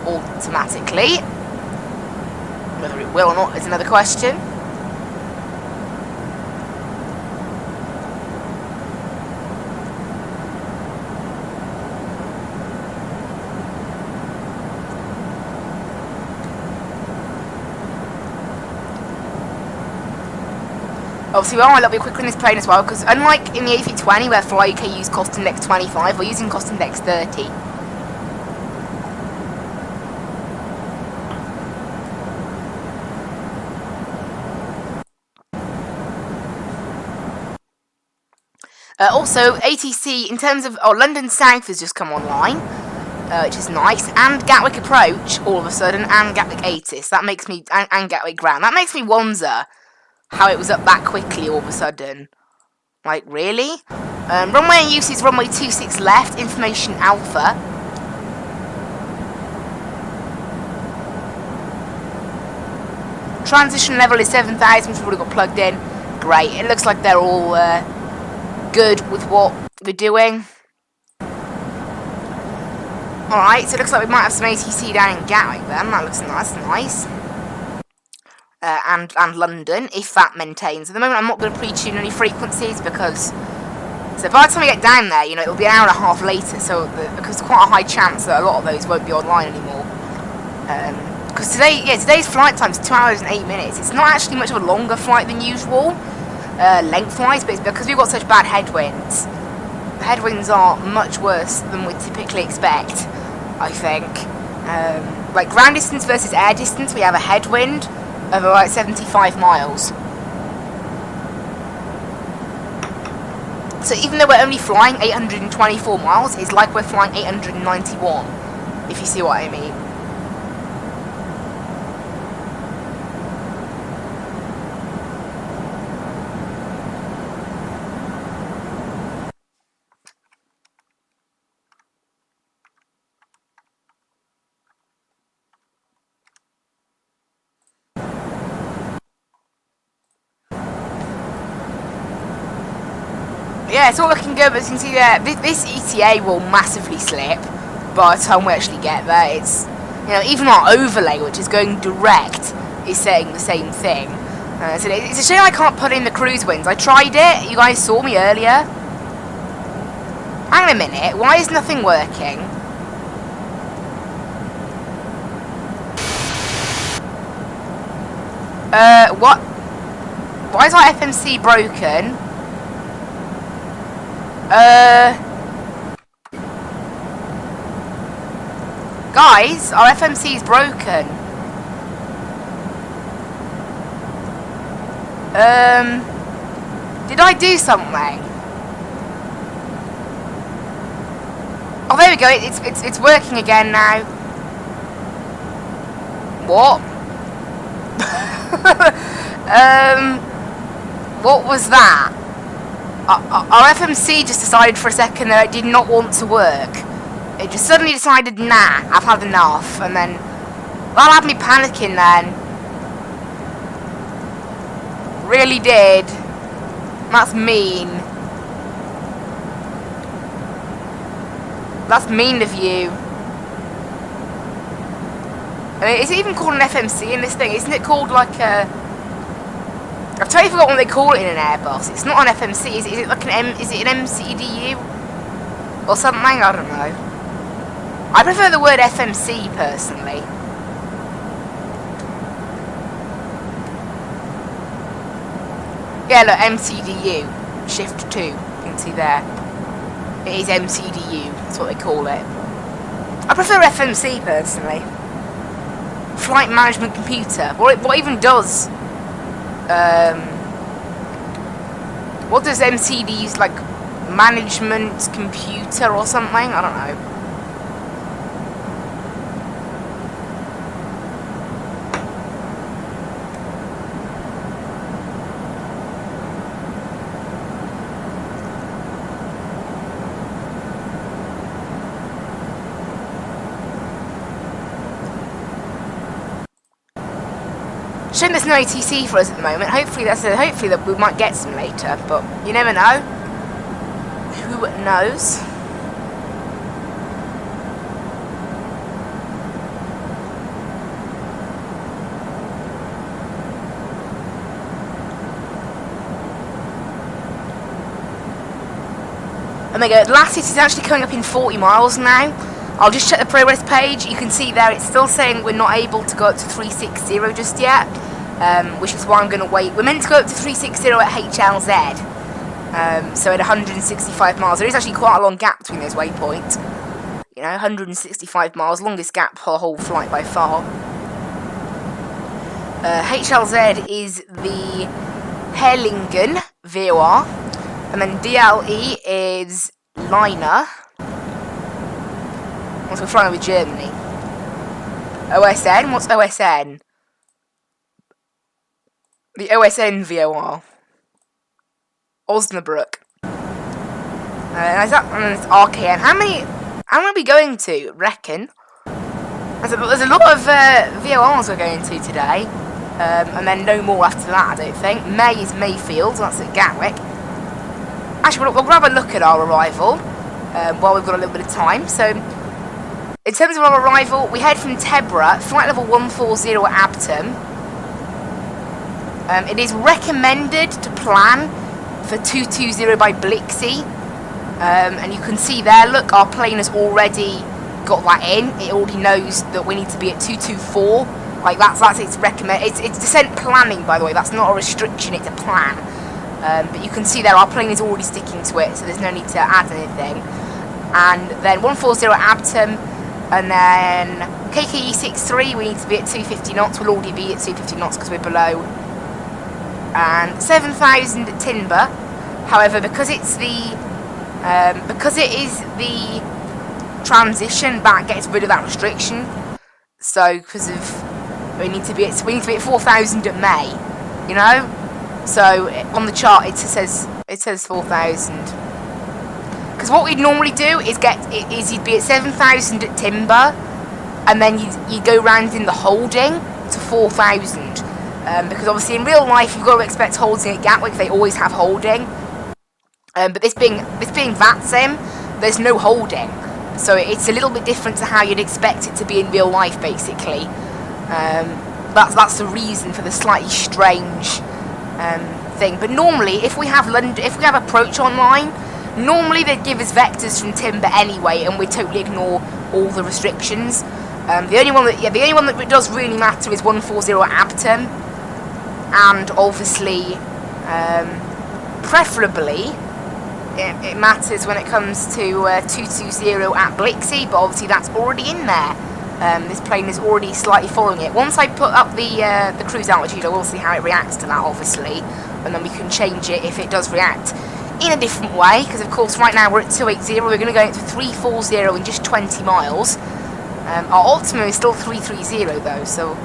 automatically. Whether it will or not is another question. Obviously, we are a little bit quicker in this plane as well, because unlike in the A320 where Fly UK used cost index 25, we're using cost index 30. Also, ATC, in terms of, London South has just come online, which is nice, and Gatwick Approach, all of a sudden, and Gatwick ATIS, that makes me, and Gatwick Ground, that makes me wonder how it was up that quickly all of a sudden. Like, really? Runway in use is runway 26 left, information alpha. Transition level is 7,000, which we've already got plugged in. Great, it looks like they're all good with what we're doing. Alright, so it looks like we might have some ATC down in Gatwick then, that looks nice. And London, if that maintains. At the moment, I'm not going to pre-tune any frequencies because, so by the time we get down there, you know, it'll be an hour and a half later. So because there's quite a high chance that a lot of those won't be online anymore. Because today's flight time's 2 hours and 8 minutes. It's not actually much of a longer flight than usual, lengthwise, but it's because we've got such bad headwinds. The headwinds are much worse than we typically expect, I think. Like ground distance versus air distance, we have a headwind of about 75 miles. So even though we're only flying 824 miles, it's like we're flying 891, if you see what I mean. Yeah, it's all looking good, but as you can see there, this ETA will massively slip by the time we actually get there. It's, you know, even our overlay, which is going direct, is saying the same thing. So it's a shame I can't put in the cruise winds. I tried it, you guys saw me earlier. Hang on a minute, why is nothing working? What? Why is our FMC broken? Guys, our FMC is broken. Did I do something? Oh, there we go. It's working again now. What? What was that? Our FMC just decided for a second that it did not want to work. It just suddenly decided, nah, I've had enough, and then that had me panicking then. Really did. That's mean. That's mean of you. I mean, is it even called an FMC in this thing? Isn't it called like a... I've totally forgotten what they call it in an Airbus. It's not an FMC. Is it like is it an MCDU? Or something? I don't know. I prefer the word FMC, personally. Yeah, look, MCDU. Shift 2. You can see there. It is MCDU. That's what they call it. I prefer FMC, personally. Flight Management Computer. What even does... what does MCD use, like, management computer or something? I don't know. Shame there's no ATC for us at the moment. Hopefully hopefully that we might get some later, but you never know. Who knows? Oh my god, last hit is actually coming up in 40 miles now. I'll just check the progress page. You can see there it's still saying we're not able to go up to 360 just yet, which is why I'm going to wait. We're meant to go up to 360 at HLZ, so at 165 miles. There is actually quite a long gap between those waypoints. You know, 165 miles, longest gap for the whole flight by far. HLZ is the Herlingen VOR, and then DLE is Liner. Once we're flying over Germany. OSN? What's OSN? The OSN VOR. Osnabrück. And it's RKN. How many are we going to, reckon? There's a lot of VORs we're going to today. And then no more after that, I don't think. May is Mayfield, that's at Gatwick. Actually, we'll grab a look at our arrival while we've got a little bit of time. So, in terms of our arrival, we head from Tebra, flight level 140 at Abtum. It is recommended to plan for 220 by Blixie. And you can see there, look, our plane has already got that in. It already knows that we need to be at 224. Like, that's its recommend. It's descent planning, by the way. That's not a restriction, it's a plan. But you can see there, our plane is already sticking to it, so there's no need to add anything. And then 140 at Abtum, and then KKE 63, we need to be at 250 knots. We'll already be at 250 knots because we're below. And 7,000 at Timber. However, because it is the transition, that gets rid of that restriction. So, because of we need to be at 4,000 at May, you know. So on the chart it says 4,000. Because what we'd normally do is you'd be at 7,000 at Timber, and then you go round in the holding to 4,000. Because obviously in real life you've got to expect holding at Gatwick. They always have holding. But this being Vatsim, there's no holding. So it's a little bit different to how you'd expect it to be in real life, basically. That's the reason for the slightly strange thing. But normally, if we have approach online, normally they'd give us vectors from Timber anyway, and we totally ignore all the restrictions. The only one that does really matter is 140 at Abtum, and obviously, preferably, it matters when it comes to 220 at Blixie, but obviously that's already in there. This plane is already slightly following it. Once I put up the cruise altitude, I will see how it reacts to that, obviously, and then we can change it if it does react in a different way, because of course right now we're at 280, we're going to go into 340 in just 20 miles. Our optimum is still 330 though, so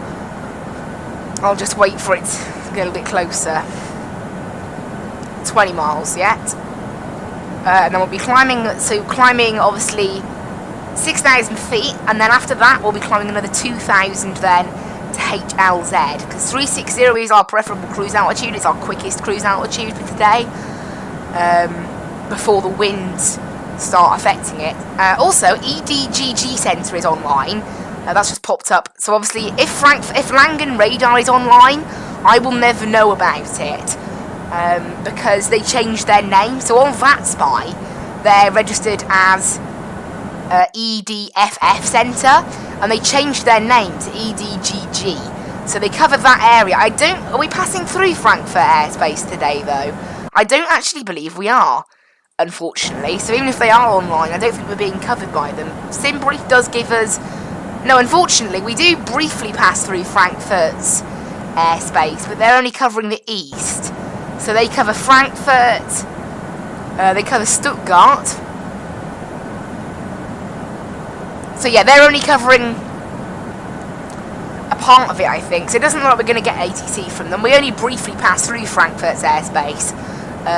I'll just wait for it to get a bit closer. 20 miles yet. And then we'll be climbing obviously 6,000 feet, and then after that we'll be climbing another 2,000 then to HLZ, because 360 is our preferable cruise altitude. It's our quickest cruise altitude for today, before the winds start affecting it. Also, EDGG Centre is online. That's just popped up. So obviously, if Langen Radar is online, I will never know about it, because they changed their name. So on VatSpy, they're registered as EDFF Centre, and they changed their name to EDGG. So they cover that area. Are we passing through Frankfurt airspace today, though? I don't actually believe we are, unfortunately. So even if they are online, I don't think we're being covered by them. SimBrief does give us... No, unfortunately, we do briefly pass through Frankfurt's airspace, but they're only covering the east. So they cover Frankfurt, they cover Stuttgart. So yeah, they're only covering a part of it, I think. So it doesn't look like we're going to get ATC from them. We only briefly pass through Frankfurt's airspace.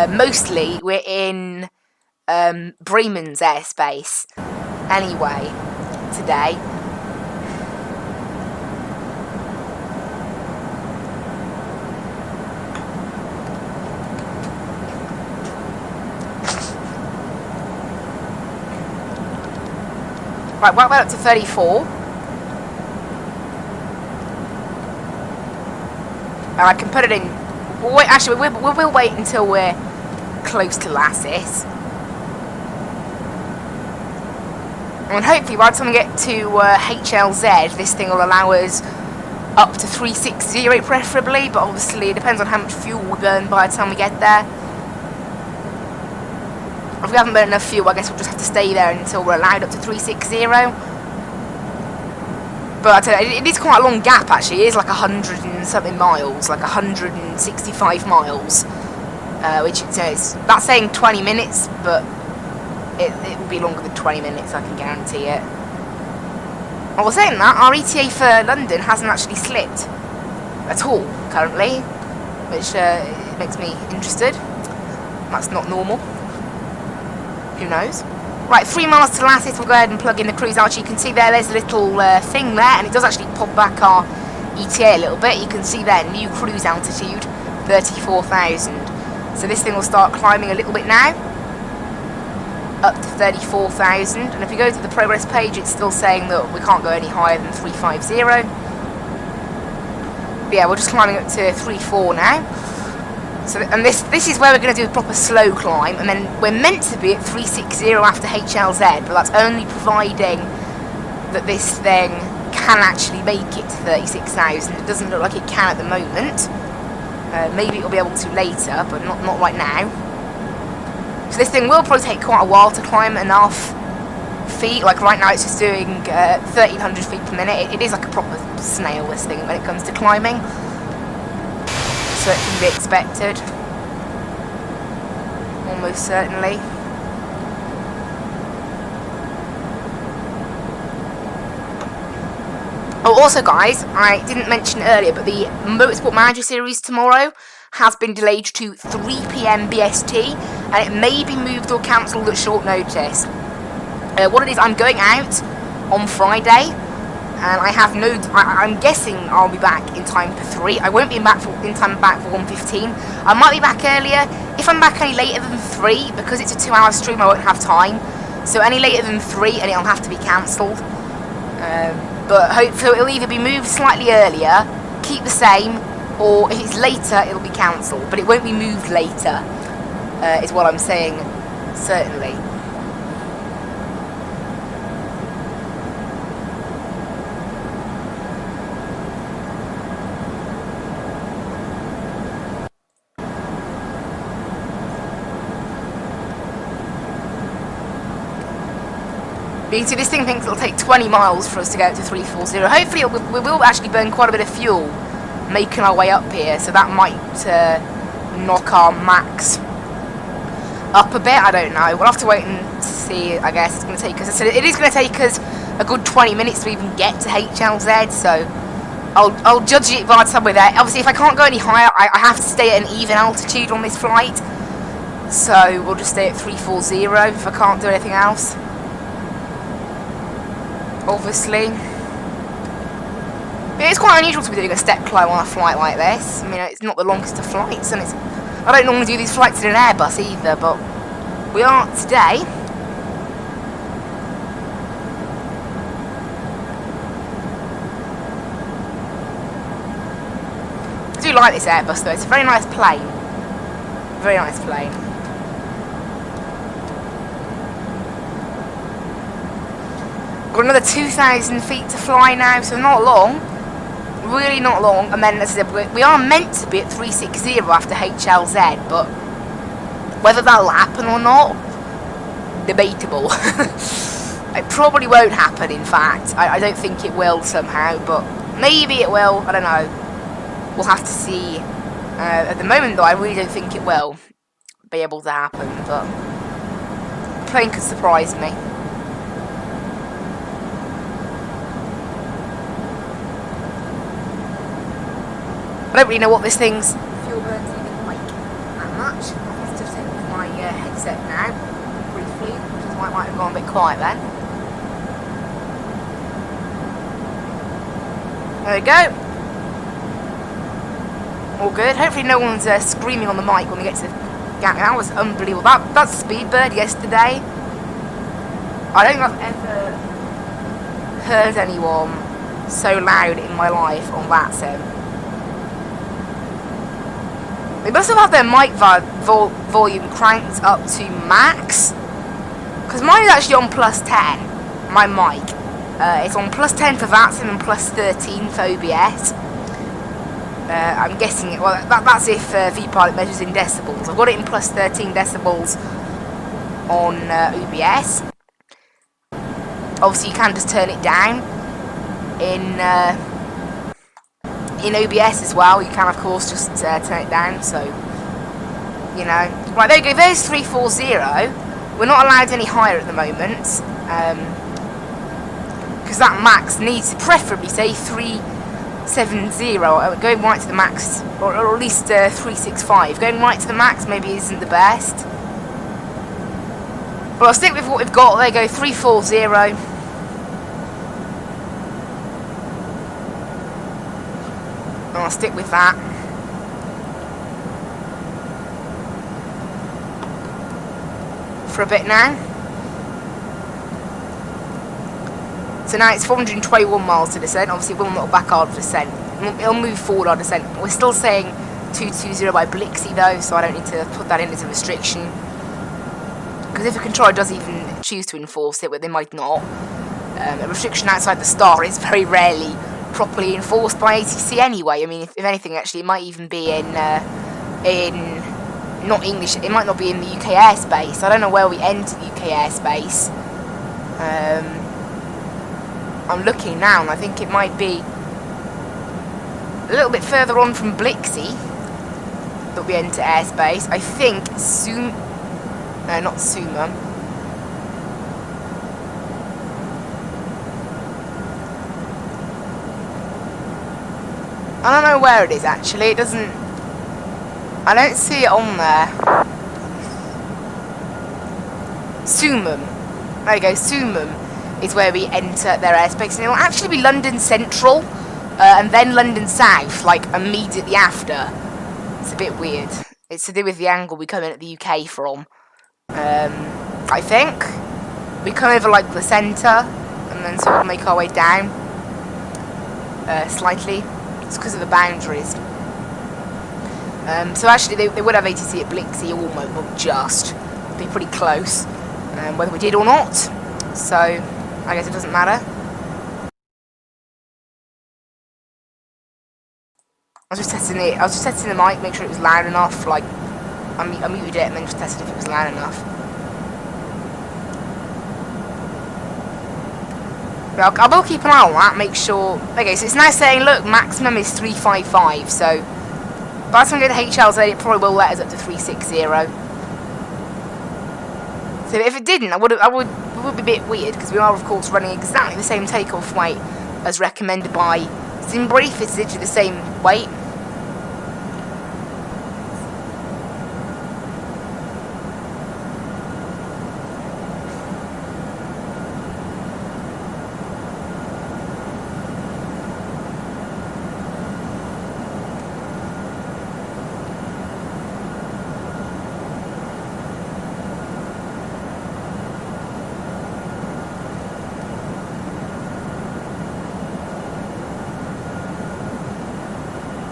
Mostly, we're in Bremen's airspace anyway today. Right, well, we're up to 34. And I can put it in. Wait, actually, we'll wait until we're close to Lassis. And hopefully by the time we get to HLZ, this thing will allow us up to 360 preferably, but obviously it depends on how much fuel we burn by the time we get there. If we haven't burned enough fuel, I guess we'll just have to stay there until we're allowed up to 360. But I tell you, it is quite a long gap actually. It is like 100 and something miles, like 165 miles, which is that's saying 20 minutes, but it will be longer than 20 minutes, I can guarantee it. Well, saying that, our ETA for London hasn't actually slipped at all currently, which makes me interested. That's not normal. Who knows? Right, 3 miles to Lassis. We'll go ahead and plug in the cruise out. You can see there's a little thing there, and it does actually pop back our ETA a little bit. You can see there, new cruise altitude, 34,000. So this thing will start climbing a little bit now, up to 34,000. And if we go to the progress page, it's still saying that we can't go any higher than 350. But yeah, we're just climbing up to 34 now. So, and this is where we're going to do a proper slow climb, and then we're meant to be at 360 after HLZ, but that's only providing that this thing can actually make it to 36,000. It doesn't look like it can at the moment. Maybe it'll be able to later, but not right now. So this thing will probably take quite a while to climb enough feet. Like right now it's just doing 1,300 feet per minute. It is like a proper snail, this thing, when it comes to climbing. So it can be expected. Almost certainly. Oh, also guys, I didn't mention earlier, but the Motorsport Manager Series tomorrow has been delayed to 3 PM BST, and it may be moved or cancelled at short notice. What it is, I'm going out on Friday, and I have no... I'm guessing I'll be back in time for 3. I won't be in time back for 1:15. I might be back earlier. If I'm back any later than 3, because it's a 2-hour stream, I won't have time. So any later than 3, and it'll have to be cancelled. But hopefully it'll either be moved slightly earlier, keep the same, or if it's later, it'll be cancelled. But it won't be moved later, is what I'm saying, certainly. You see, this thing thinks it'll take 20 miles for us to get up to 340. Hopefully we will actually burn quite a bit of fuel making our way up here, so that might knock our max up a bit. I don't know. We'll have to wait and see. I guess it's going to take us... it is going to take us a good 20 minutes to even get to HLZ, so I'll judge it by the time we're there. Obviously, if I can't go any higher, I have to stay at an even altitude on this flight, so we'll just stay at 340 if I can't do anything else. Obviously. It's quite unusual to be doing a step climb on a flight like this. I mean, it's not the longest of flights, and I don't normally do these flights in an Airbus either, but we are today. I do like this Airbus though, it's a very nice plane. Very nice plane. Got another 2,000 feet to fly now, so not long. Really not long. And then, as I said, we are meant to be at 360 after HLZ, but whether that'll happen or not, debatable. It probably won't happen, in fact. I don't think it will somehow, but maybe it will. I don't know. We'll have to see. At the moment, though, I really don't think it will be able to happen, but the plane could surprise me. I don't really know what this thing's fuel burn's even like that much. I'll have to take off my headset now, briefly, which is why it might have gone a bit quiet then. There we go. All good. Hopefully no one's screaming on the mic when we get to Gatwick. That was unbelievable. That's Speedbird yesterday. I don't think I've ever heard anyone so loud in my life on Vatsim. They must have had their mic volume cranked up to max, because mine is actually on +10, my mic. It's on +10 for Vatsim and +13 for OBS. I'm guessing it, well, that's if VPilot measures in decibels. I've got it in +13 decibels on OBS. Obviously you can just turn it down in OBS as well. You can of course just turn it down, so you know. Right, there you go, there's 340. We're not allowed any higher at the moment, because that max needs to preferably say 370, going right to the max, or at least 365. Going right to the max maybe isn't the best. But I'll stick with what we've got. There you go, 340. And I'll stick with that. For a bit now. So now it's 421 miles to descent. Obviously it will not back our descent. It'll move forward our descent. We're still saying 220 by Blixie though, so I don't need to put that in as a restriction. Because if a controller does even choose to enforce it, but they might not, a restriction outside the star is very rarely properly enforced by ATC anyway. I mean, if anything, actually, it might even be in not English. It might not be in the UK airspace. I don't know where we enter the UK airspace. I'm looking now, and I think it might be a little bit further on from Blixie that we enter airspace. I think not Suma. I don't know where it is actually. It doesn't. I don't see it on there. Sumum. There you go. Sumum is where we enter their airspace, and it will actually be London Central, and then London South, like immediately after. It's a bit weird. It's to do with the angle we come in at the UK from. I think we come over like the centre, and then sort of make our way down slightly. It's because of the boundaries. So actually they would have ATC at Blixie almost, not just. Be pretty close, whether we did or not. So I guess it doesn't matter. I was just testing it. I was just testing the mic, make sure it was loud enough. Like I muted it and then just tested if it was loud enough. But I will keep an eye on that, make sure. Okay, so it's now saying, look, maximum is 355. So by the time we go to HLZ, it probably will let us up to 360. So if it didn't, it would be a bit weird, because we are of course running exactly the same takeoff weight as recommended by Simbrief. It's literally the same weight.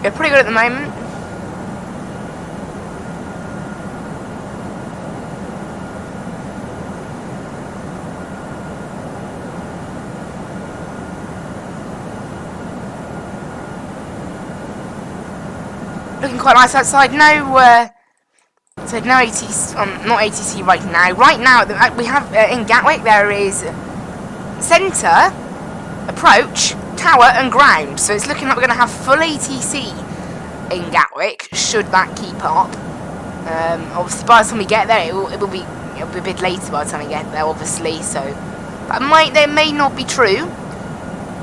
They're pretty good at the moment. Looking quite nice outside. No ATC, not ATC right now. Right now, we have in Gatwick there is centre, approach, tower and ground, so it's looking like we're going to have full ATC in Gatwick, should that keep up. Obviously by the time we get there, it'll be a bit later by the time we get there, obviously, so that may not be true,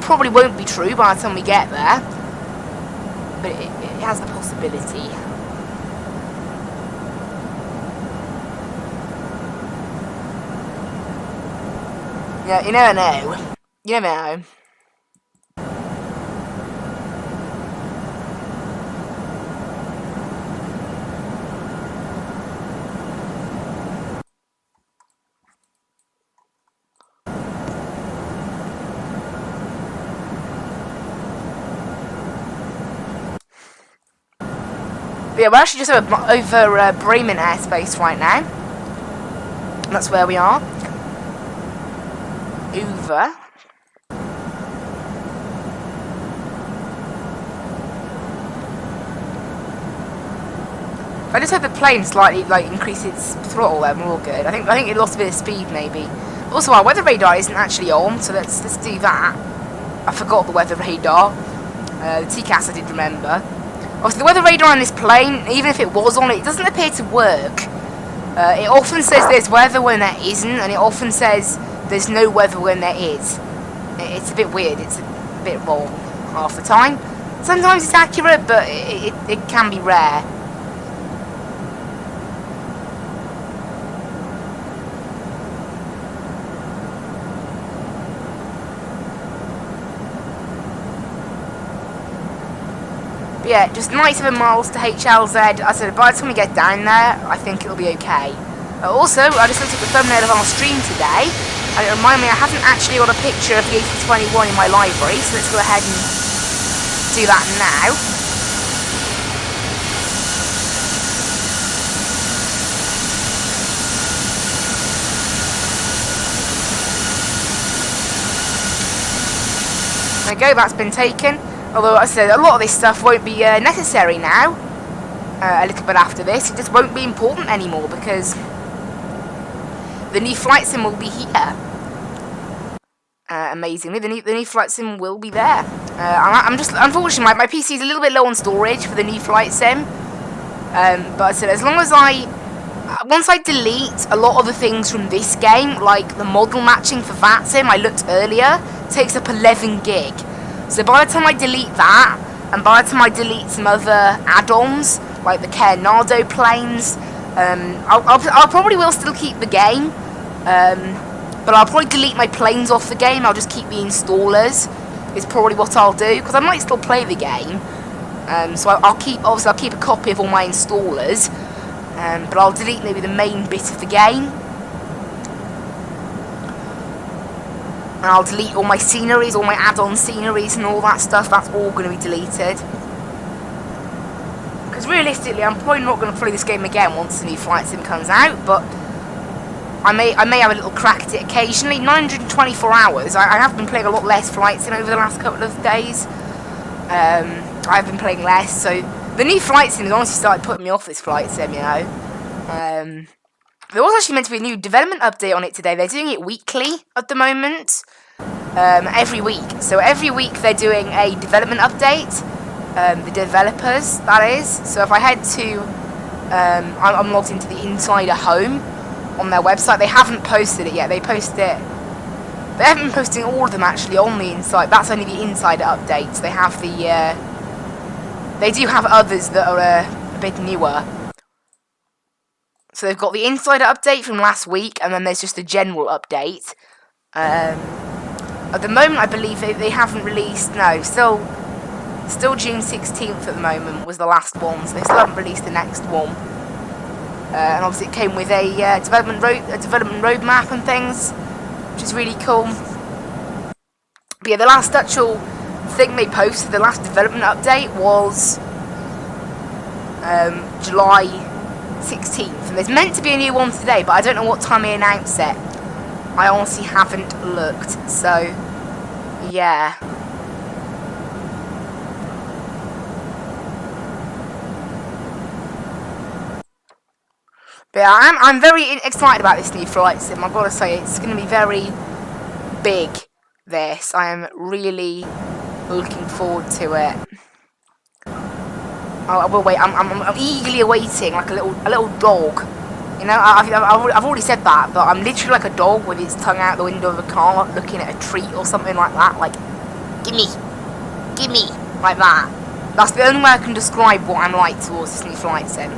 probably won't be true by the time we get there, but it has the possibility. Yeah, you never know. You never know. But yeah, we're actually just over Bremen airspace right now. That's where we are. Over. I just hope the plane slightly increase its throttle there. We're all good. I think it lost a bit of speed maybe. Also, our weather radar isn't actually on, so let's do that. I forgot the weather radar. The TCAS I did remember. Obviously, the weather radar on this plane, even if it was on, it doesn't appear to work. It often says there's weather when there isn't, and it often says there's no weather when there is. It's a bit weird. It's a bit wrong half the time. Sometimes it's accurate, but it can be rare. But yeah, just 97 miles to HLZ. I said, by the time we get down there, I think it'll be okay. Also, I just looked at the thumbnail of our stream today, and it reminded me I haven't actually got a picture of the A321 in my library, so let's go ahead and do that now. There we go, that's been taken. Although, I said, a lot of this stuff won't be necessary now. A little bit after this. It just won't be important anymore because the new flight sim will be here. Amazingly, the new flight sim will be there. I'm just, unfortunately, my PC is a little bit low on storage for the new flight sim. But I said, as long as once I delete a lot of the things from this game, like the model matching for Vatsim, I looked earlier, takes up 11 gig. So by the time I delete that, and by the time I delete some other add-ons, like the Nardo planes, I'll probably will still keep the game, but I'll probably delete my planes off the game. I'll just keep the installers, is probably what I'll do, because I might still play the game. So I'll keep a copy of all my installers, but I'll delete maybe the main bit of the game. And I'll delete all my sceneries, all my add-on sceneries and all that stuff. That's all going to be deleted. Because realistically, I'm probably not going to play this game again once the new flight sim comes out. But I may have a little crack at it occasionally. 924 hours. I have been playing a lot less flight sim over the last couple of days. I've been playing less. So the new flight sim has honestly started putting me off this flight sim, you know. There was actually meant to be a new development update on it today. They're doing it weekly at the moment. Every week. So every week they're doing a development update. The developers, that is. So if I head to... I'm logged into the Insider Home on their website. They haven't posted it yet. They posted it... They haven't been posting all of them actually on the Inside. That's only the Insider updates. They have the... They do have others that are a bit newer. So they've got the Insider update from last week, and then there's just a general update. At the moment, I believe they haven't released... No, still June 16th at the moment was the last one, so they still haven't released the next one. And obviously it came with a development roadmap and things, which is really cool. But yeah, the last actual thing they posted, the last development update was July 16th, and there's meant to be a new one today, but I don't know what time they announced it. I honestly haven't looked, so yeah. But yeah, I'm very excited about this new flight sim. I've got to say, it's going to be very big. This, I am really looking forward to it. Oh, well, wait, I'm eagerly awaiting, like a little dog. You know, I've already said that, but I'm literally like a dog with its tongue out the window of a car, looking at a treat or something like that. Like, gimme, like that. That's the only way I can describe what I'm like towards this new flight sim.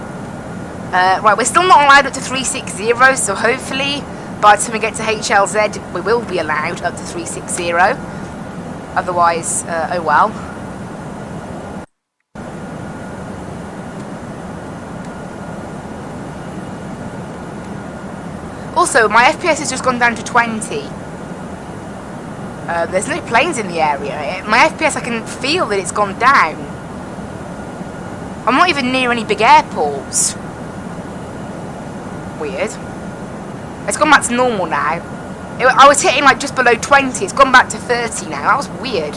Right, we're still not allowed up to 360, so hopefully by the time we get to HLZ, we will be allowed up to 360. Otherwise, oh well. Also, my FPS has just gone down to 20. There's no planes in the area. My FPS, I can feel that it's gone down. I'm not even near any big airports. Weird. It's gone back to normal now. I was hitting like just below 20. It's gone back to 30 now. That was weird.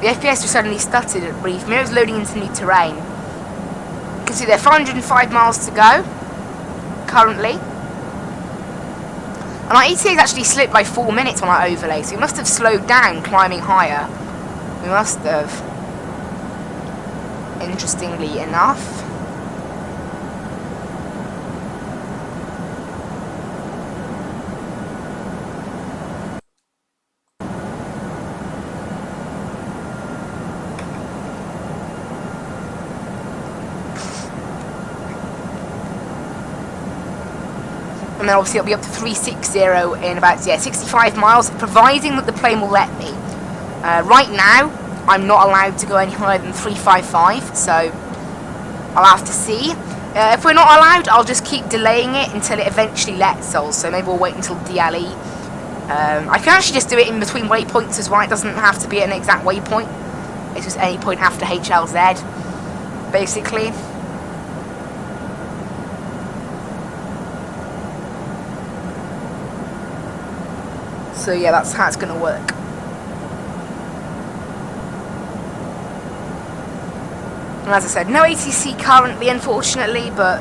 The FPS just suddenly stuttered at brief. Maybe it was loading into new terrain. You can see there 405 miles to go currently. And our ETA actually slipped by 4 minutes on our overlay, so we must have slowed down climbing higher. We must have. Interestingly enough. And then obviously it'll be up to 360 in about 65 miles, providing that the plane will let me. Right now, I'm not allowed to go any higher than 355, so I'll have to see. If we're not allowed, I'll just keep delaying it until it eventually lets us, so maybe we'll wait until DLE. I can actually just do it in between waypoints as well. It doesn't have to be an exact waypoint. It's just any point after HLZ, basically. So yeah, that's how it's going to work. And as I said, no ATC currently, unfortunately, but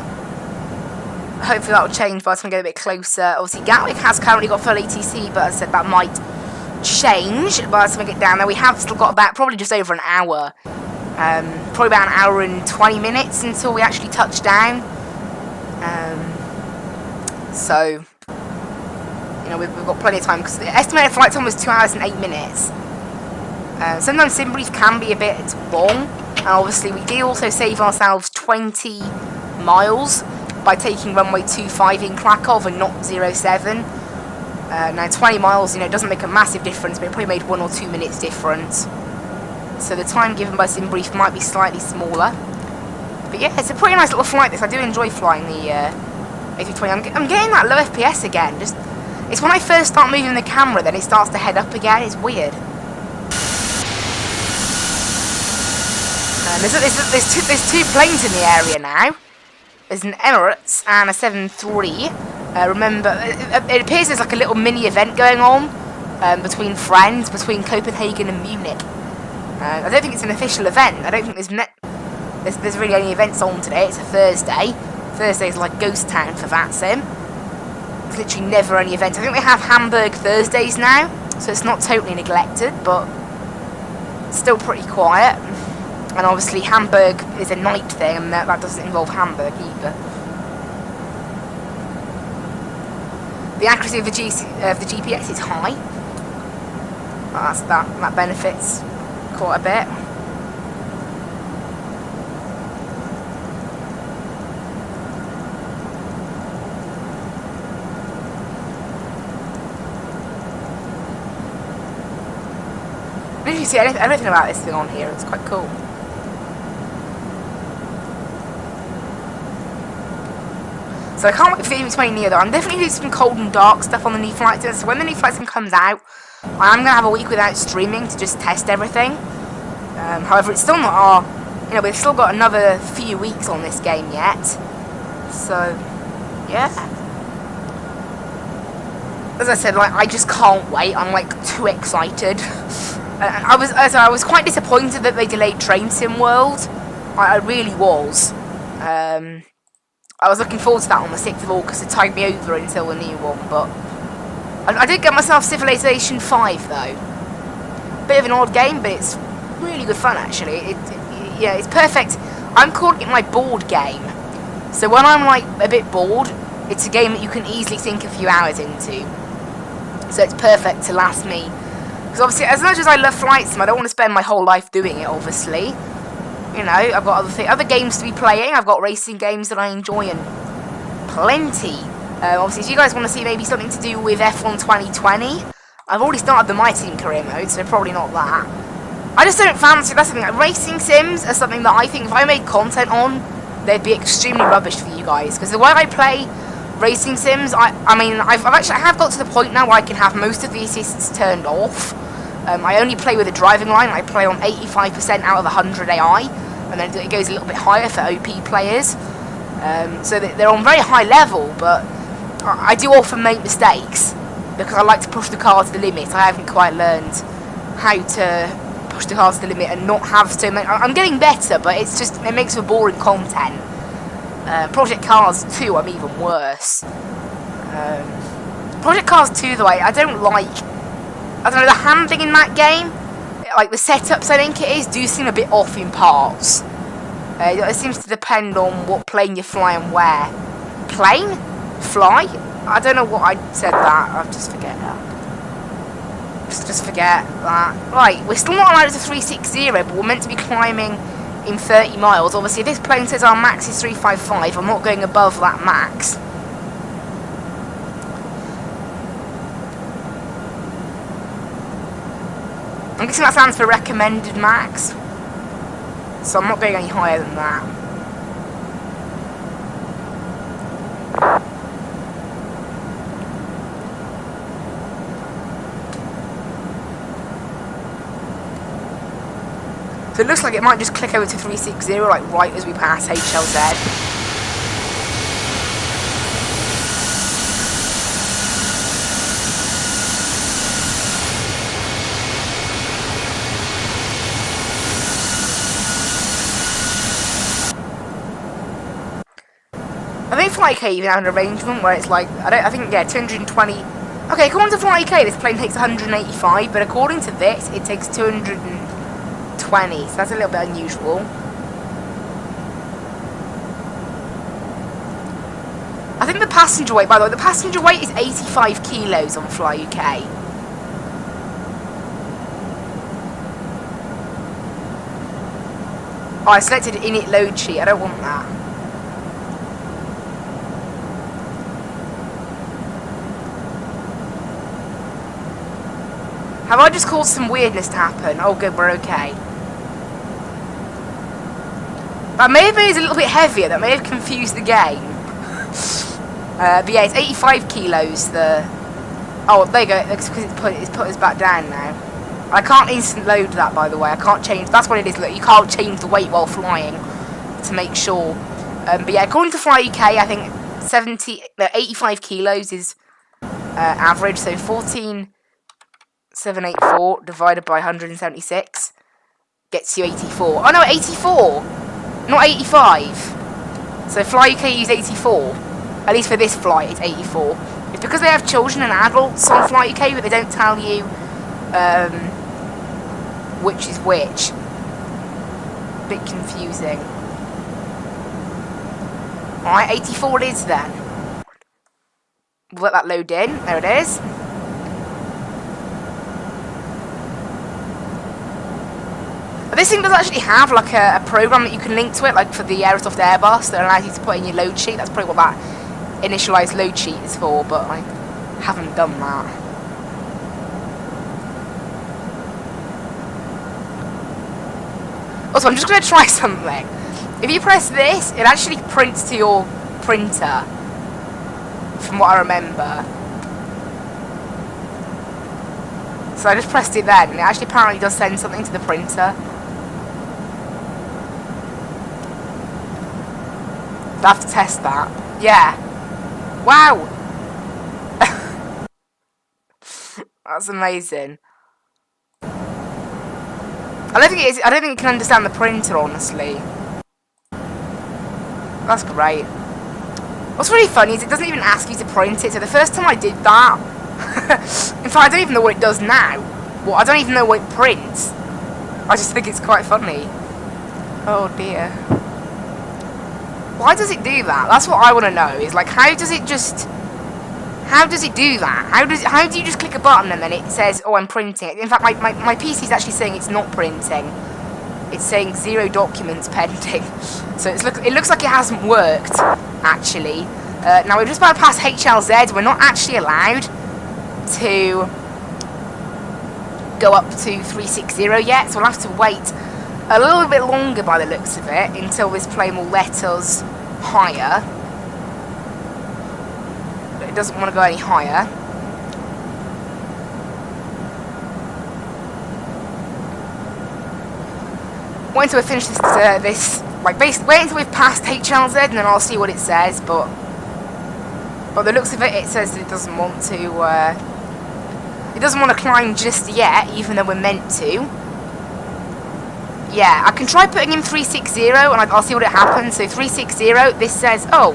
hopefully that will change by the time we get a bit closer. Obviously, Gatwick has currently got full ATC, but as I said, that might change by the time we get down there. We have still got about probably just over an hour. Probably about an hour and 20 minutes until we actually touch down. So, you know, we've got plenty of time, because the estimated flight time was 2 hours and 8 minutes. Sometimes sim brief can be a bit long, and obviously we did also save ourselves 20 miles by taking runway 25 in Krakow and not 07. Now 20 miles, you know, doesn't make a massive difference, but it probably made 1 or 2 minutes difference. So the time given by sim brief might be slightly smaller. But yeah, it's a pretty nice little flight this. I do enjoy flying the A321. I'm getting that low FPS again. It's when I first start moving the camera, then it starts to head up again. It's weird. There's two planes in the area now. There's an Emirates and a 73. Remember, it appears there's like a little mini event going on between friends, between Copenhagen and Munich. I don't think it's an official event. I don't think there's really any events on today. It's a Thursday. Thursday's like ghost town for Vatsim. There's literally never any events. I think they have Hamburg Thursdays now, so it's not totally neglected, but still pretty quiet. And obviously Hamburg is a night thing, and that doesn't involve Hamburg either. The accuracy of the GPS is high. That benefits quite a bit. Did you see anything about this thing on here? It's quite cool. So I can't wait for the A320 Neo though. I'm definitely doing some cold and dark stuff on the new flight sim. So when the new flight sim comes out, I am going to have a week without streaming to just test everything. However, it's still not our... You know, we've still got another few weeks on this game yet. So, yeah. As I said, like, I just can't wait. I'm, like, too excited. I was quite disappointed that they delayed Train Sim World. I really was. I was looking forward to that on the 6th of August to tide me over until the new one, but I did get myself Civilization 5 though. Bit of an odd game, but it's really good fun actually. Yeah, it's perfect. I'm calling it my bored game. So when I'm like a bit bored, it's a game that you can easily sink a few hours into. So it's perfect to last me. Because obviously, as much as I love flight sim, I don't want to spend my whole life doing it, obviously. You know, I've got other games to be playing. I've got racing games that I enjoy and plenty. Obviously, if you guys want to see maybe something to do with F1 2020, I've already started the My Team career mode, so probably not that. I just don't fancy, that's something like racing sims are something that I think if I made content on, they'd be extremely rubbish for you guys. Because the way I play racing sims, I have got to the point now where I can have most of the assists turned off. I only play with a driving line. I play on 85% out of 100 AI. and then it goes a little bit higher for OP players. So they're on very high level, but I do often make mistakes because I like to push the car to the limit. I haven't quite learned how to push the car to the limit and not have so many. I'm getting better, but it's just, it makes for boring content. Project Cars 2, I'm even worse. Project Cars 2, though, I don't like. I don't know, the handling in that game, like the setups I think it is, do seem a bit off in parts. It seems to depend on what plane you fly and where. Plane? Fly? I don't know what I said that. I'll just forget that. Just forget that. Right, we're still not allowed to 360, but we're meant to be climbing in 30 miles. Obviously, if this plane says our max is 355, I'm not going above that max. I'm guessing that stands for recommended max. So I'm not going any higher than that. So it looks like it might just click over to 360, like right as we pass HLZ. I think FlyK even have an arrangement where it's like, I think, yeah, 220. Okay, according to FlyK, this plane takes 185, but according to this, it takes 220, so that's a little bit unusual. I think the passenger weight, by the way, the passenger weight is 85 kilos on FlyUK. Oh, I selected init load sheet, I don't want that. Have I just caused some weirdness to happen? Oh good, we're okay. That may have been a little bit heavier, that may have confused the game. But yeah, it's 85 kilos, oh, there you go, it's because it's put us back down now. I can't instant load that, by the way, I can't change, that's what it is, look, you can't change the weight while flying to make sure. But yeah, according to FlyUK, I think 85 kilos is average, so 14,784 divided by 176 gets you 84. Oh no, 84! Not 85. So FlyUK use 84. At least for this flight, it's 84. It's because they have children and adults on FlyUK, but they don't tell you which is which. Bit confusing. Alright, 84 it is then. We'll let that load in. There it is. This thing does actually have like a program that you can link to it, like for the Aerosoft Airbus, that allows you to put in your load sheet. That's probably what that initialized load sheet is for, but I haven't done that. Also, I'm just going to try something. If you press this, it actually prints to your printer, from what I remember. So I just pressed it then, and it actually apparently does send something to the printer. I have to test that. Yeah. Wow. That's amazing. I don't think it can understand the printer, honestly. That's great. What's really funny is it doesn't even ask you to print it. So the first time I did that, in fact, I don't even know what it does now. Well, I don't even know what it prints. I just think it's quite funny. Oh dear. Why does it do that? That's what I want to know. Is like, how does it do that? How do you just click a button and then it says, oh, I'm printing it? In fact, my PC is actually saying it's not printing. It's saying 0 documents pending. So it looks like it hasn't worked, actually. Now, we're just about to pass HLZ. We're not actually allowed to go up to 360 yet, so we'll have to wait a little bit longer by the looks of it until this plane will let us higher. But it doesn't want to go any higher. wait until we finish basically wait until we've passed HLZ and then I'll see what it says, but by the looks of it, it says that it doesn't want to climb just yet, even though we're meant to. Yeah, I can try putting in 360 and I'll see what it happens. So 360, this says, oh,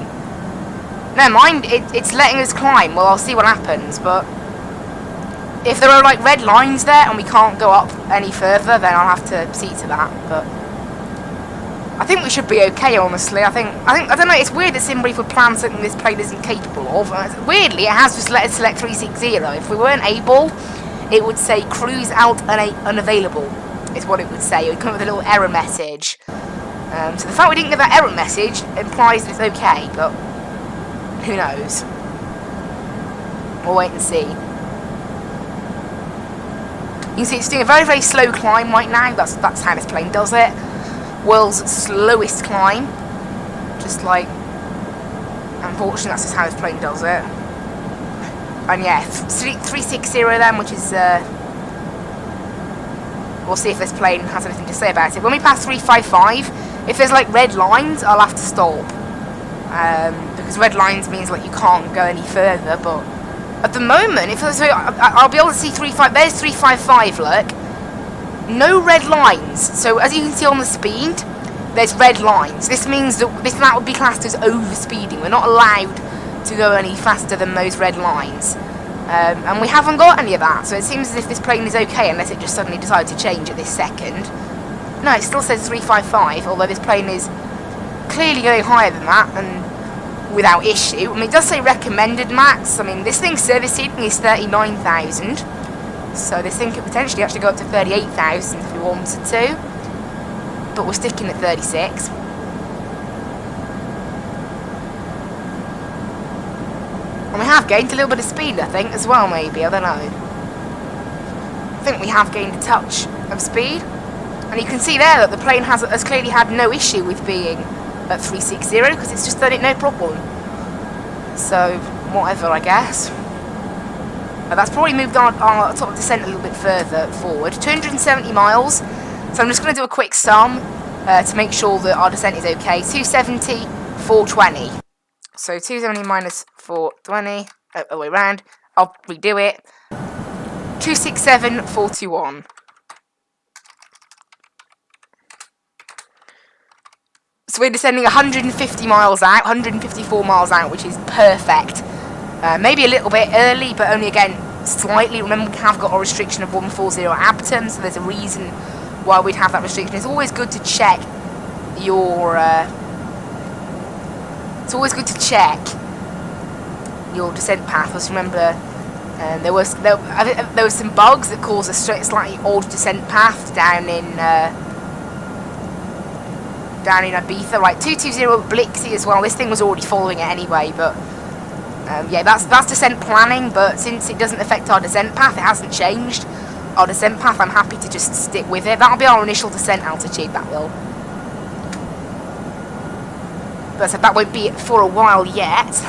never mind, it's letting us climb. Well, I'll see what happens, but if there are like red lines there and we can't go up any further, then I'll have to see to that. But I think we should be okay, honestly. I don't know, it's weird that SimBrief would plan something this plane isn't capable of. Weirdly, it has just let us select 360. If we weren't able, it would say cruise out unavailable. Is what it would say. It would come up with a little error message. So the fact we didn't get that error message implies that it's okay, but who knows? We'll wait and see. You can see it's doing a very, very slow climb right now. That's how this plane does it. World's slowest climb. Just like, unfortunately, that's just how this plane does it. And yeah, 360 then, which is we'll see if this plane has anything to say about it. When we pass 355, if there's like red lines, I'll have to stop. Because red lines means like you can't go any further, but at the moment, I'll be able to see 35. There's 355, look. No red lines. So as you can see on the speed, there's red lines. This means that would be classed as overspeeding. We're not allowed to go any faster than those red lines. And we haven't got any of that, so it seems as if this plane is okay, unless it just suddenly decided to change at this second. No, it still says 355, although this plane is clearly going higher than that, and without issue. I mean, it does say recommended max. I mean, this thing's service seating is 39,000, so this thing could potentially actually go up to 38,000 if we wanted to, but we're sticking at 36. And we have gained a little bit of speed, I think, as well, maybe. I don't know. I think we have gained a touch of speed. And you can see there that the plane has clearly had no issue with being at 360, because it's just done it no problem. So, whatever, I guess. But that's probably moved our top of descent a little bit further forward. 270 miles. So I'm just going to do a quick sum to make sure that our descent is okay. 270, 420. So 270 minus 420, other way around. I'll redo it. 267, 421. So we're descending 150 miles out, 154 miles out, which is perfect. Maybe a little bit early, but only again slightly. Remember, we have got a restriction of 140 Abtom, so there's a reason why we'd have that restriction. It's always good to check your. It's always good to check your descent path. Because remember, there was some bugs that caused a slightly odd descent path down in Ibiza. Right, 220 Blixie as well. This thing was already following it anyway, but yeah, that's descent planning. But since it doesn't affect our descent path, it hasn't changed our descent path. I'm happy to just stick with it. That'll be our initial descent altitude. That will. But that won't be for a while yet. So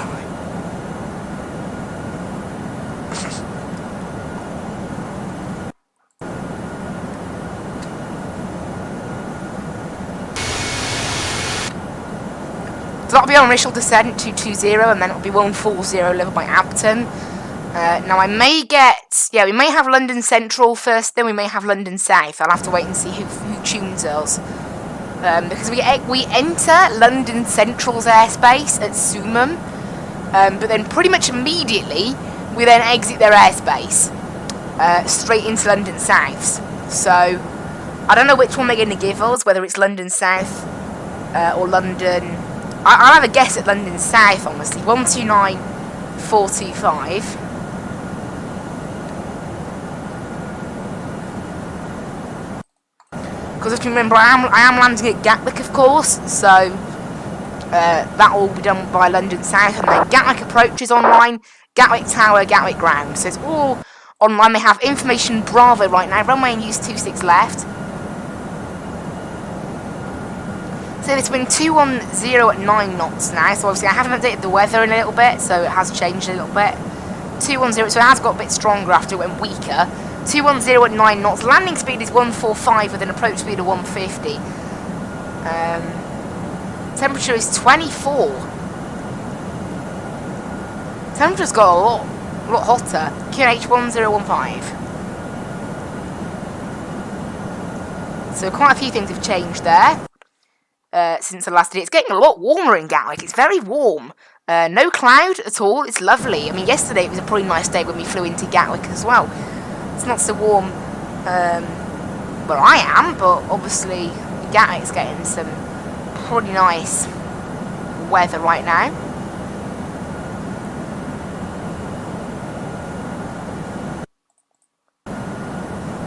that'll be our initial descent, 220, and then it'll be 140 level by Abtom. Now I may we may have London Central first, then we may have London South. I'll have to wait and see who tunes us. Because we enter London Central's airspace at Sumum, but then pretty much immediately we then exit their airspace straight into London South's. So I don't know which one they're going to give us, whether it's London South or London. I'll have a guess at London South, honestly. 129425. Because if you remember, I am landing at Gatwick, of course, so that will be done by London South, and then Gatwick approach is online, Gatwick Tower, Gatwick Ground, so it's all online. They have information Bravo right now, runway and use 26 left. So it's been 210 at 9 knots now, so obviously I haven't updated the weather in a little bit, so it has changed a little bit. 210, so it has got a bit stronger after it went weaker. 210 at 9 knots. Landing speed is 145 with an approach speed of 150. Temperature is 24. Temperature's got a lot hotter. QH1015. So quite a few things have changed there since I last did it. It's getting a lot warmer in Gatwick. It's very warm. No cloud at all. It's lovely. I mean, yesterday it was a pretty nice day when we flew into Gatwick as well. It's not so warm where I am, but obviously Gatwick's getting some pretty nice weather right now.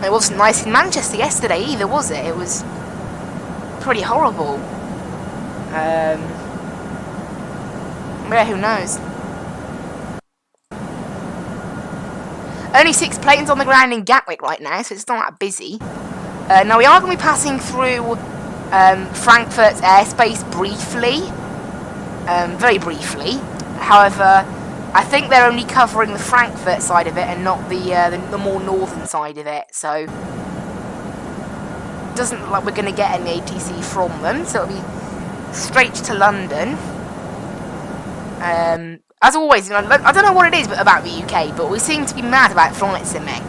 It wasn't nice in Manchester yesterday either, was it? It was pretty horrible. Yeah, who knows? Only 6 planes on the ground in Gatwick right now, so it's not that busy. Now we are going to be passing through Frankfurt's airspace briefly. Very briefly. However, I think they're only covering the Frankfurt side of it and not the more northern side of it, so it doesn't look like we're going to get any ATC from them, so it'll be straight to London. As always, you know, I don't know what it is about the UK, but we seem to be mad about flight simming.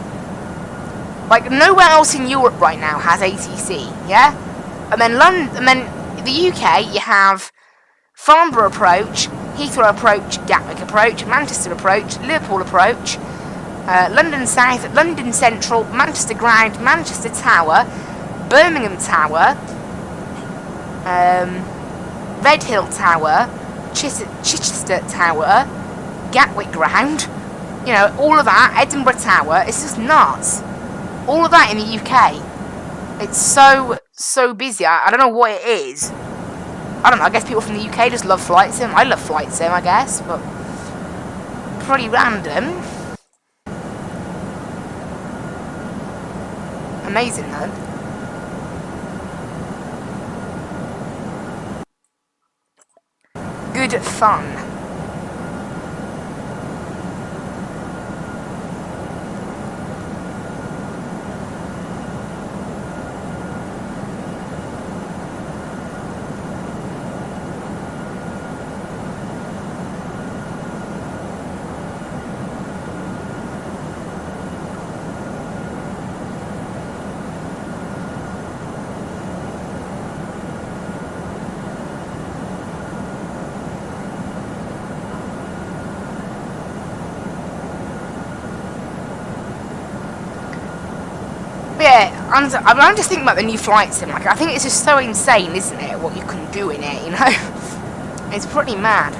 Like, nowhere else in Europe right now has ATC, yeah? And then the UK, you have Farnborough approach, Heathrow approach, Gatwick approach, Manchester approach, Liverpool approach, London South, London Central, Manchester Ground, Manchester Tower, Birmingham Tower, Redhill Tower, Chichester Tower, Gatwick Ground, you know, all of that, Edinburgh Tower. It's just nuts. All of that in the UK. It's so busy. I don't know what it is. I don't know, I guess people from the UK just love flight sim. I love flight sim, I guess, but pretty random. Amazing though. Good fun. Yeah, I'm just thinking about the new flight sim. Like, I think it's just so insane, isn't it? What you can do in it, you know? It's pretty mad.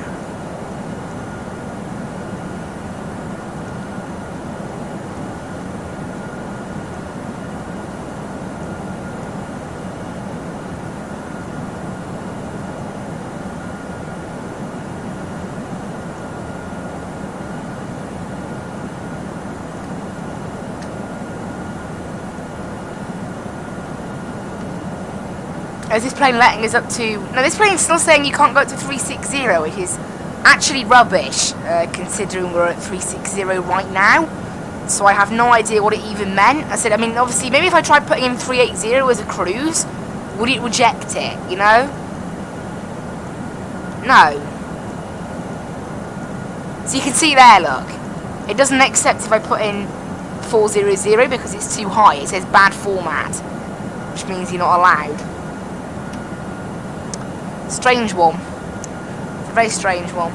Is this plane letting us up to... No, this plane's still saying you can't go up to 360, which is actually rubbish, considering we're at 360 right now. So I have no idea what it even meant. I said, I mean, obviously, maybe if I tried putting in 380 as a cruise, would it reject it, you know? No. So you can see there, look. It doesn't accept if I put in 400 because it's too high. It says bad format, which means you're not allowed. Strange one. It's a very strange one.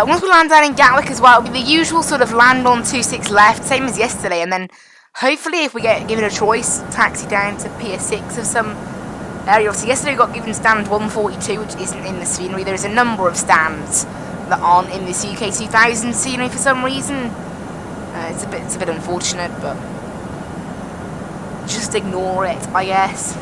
Once we land down in Gatwick as well, it'll be the usual sort of land on 26 left, same as yesterday, and then hopefully if we get given a choice, taxi down to Pier 6 of area. So yesterday we got given stand 142, which isn't in the scenery. There's a number of stands that aren't in this UK 2000 scenery for some reason. It's a bit unfortunate, but just ignore it, I guess.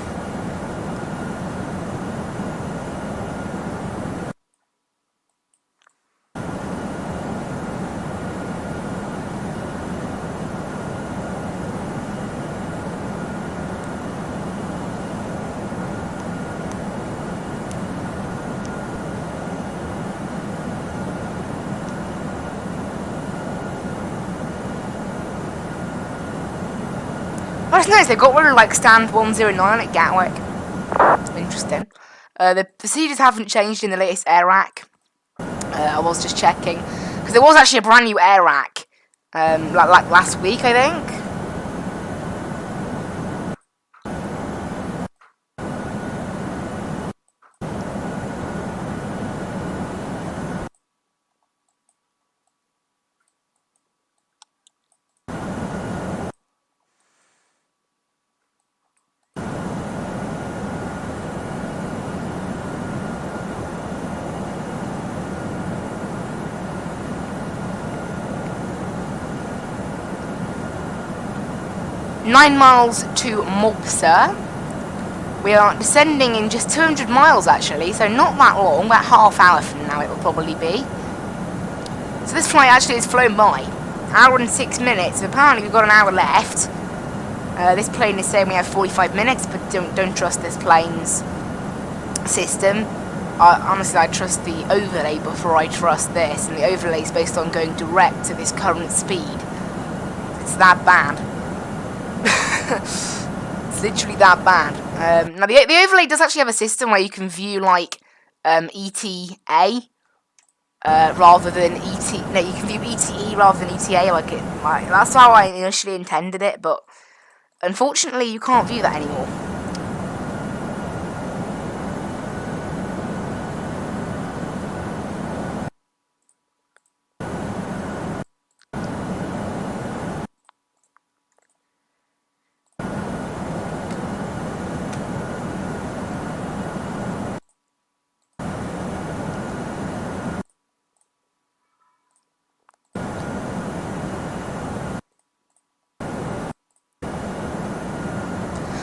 I just noticed they got rid of like stand 109 at Gatwick. Interesting. The procedures haven't changed in the latest air rack. I was just checking because there was actually a brand new air rack, like last week, I think. Nine miles to Mopsa. We are descending in just 200 miles actually, so not that long, about half hour from now it will probably be. So this flight actually has flown by. Hour and 6 minutes, apparently we've got an hour left. This plane is saying we have 45 minutes, but don't trust this plane's system. Honestly, I trust the overlay before I trust this, and the overlay is based on going direct to this current speed. It's that bad. It's literally that bad. Now the overlay does actually have a system where you can view like ETA rather than ET. No, you can view ETE rather than ETA. Like that's how I initially intended it, but unfortunately you can't view that anymore.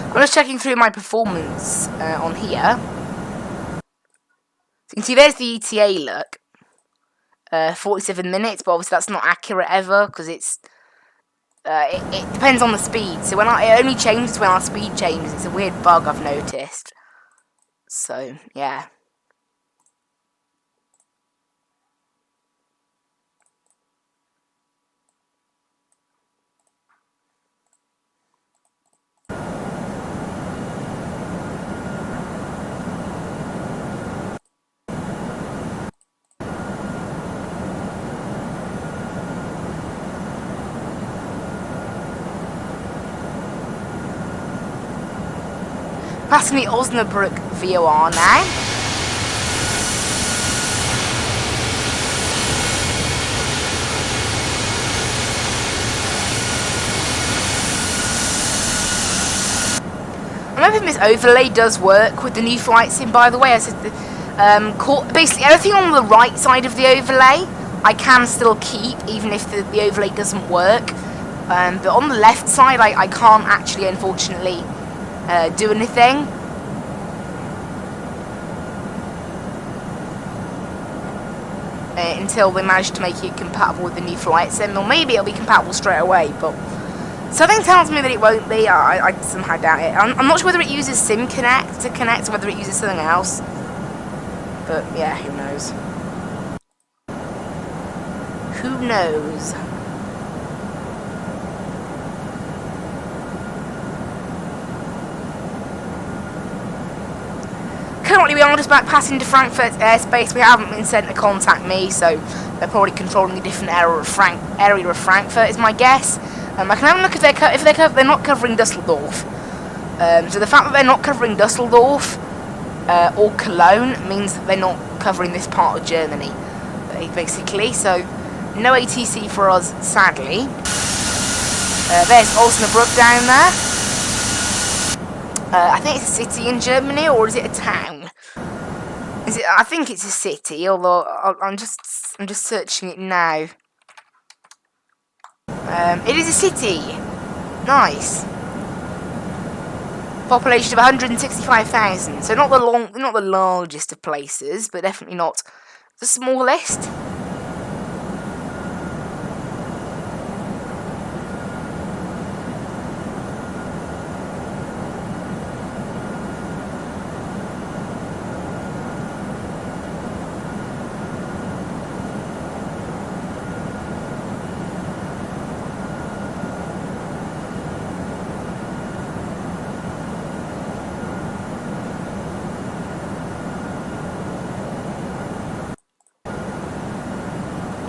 I'm just checking through my performance on here. So you can see there's the ETA look. 47 minutes, but obviously that's not accurate ever because it's it depends on the speed. So it only changes when our speed changes. It's a weird bug I've noticed. So yeah. Passing the Osnabrück VOR now. I'm hoping this overlay does work with the new flight sim, by the way. I said basically everything on the right side of the overlay I can still keep, even if the overlay doesn't work. But on the left side I can't actually, unfortunately, do anything. Until they manage to make it compatible with the new flight sim, or maybe it'll be compatible straight away, but something tells me that it won't be. I somehow doubt it. I'm not sure whether it uses Sim Connect to connect or whether it uses something else, but yeah, who knows. Who knows? Currently we are just back passing to Frankfurt airspace. We haven't been sent to contact me, so they're probably controlling a different area of Frankfurt is my guess. I can have a look if they're not covering Dusseldorf. So the fact that they're not covering Dusseldorf or Cologne means that they're not covering this part of Germany, basically. So no ATC for us, sadly. There's Osnabrück down there. I think it's a city in Germany, or is it a town? Is it? I think it's a city, although I'm just searching it now. It is a city. Nice. Population of 165,000. So not the largest of places, but definitely not the smallest.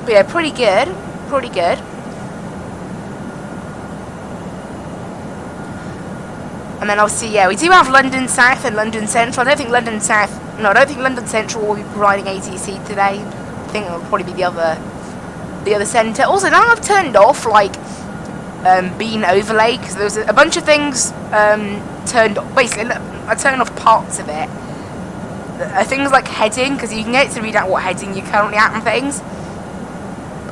But yeah, pretty good. Pretty good. And then obviously, yeah, we do have London South and London Central. I don't think London Central will be providing ATC today. I think it'll probably be the other centre. Also, now I've turned off like bean overlay, because there was a bunch of things turned off. Basically, I turned off parts of it. Things like heading, because you can get it to read out what heading you're currently at and things.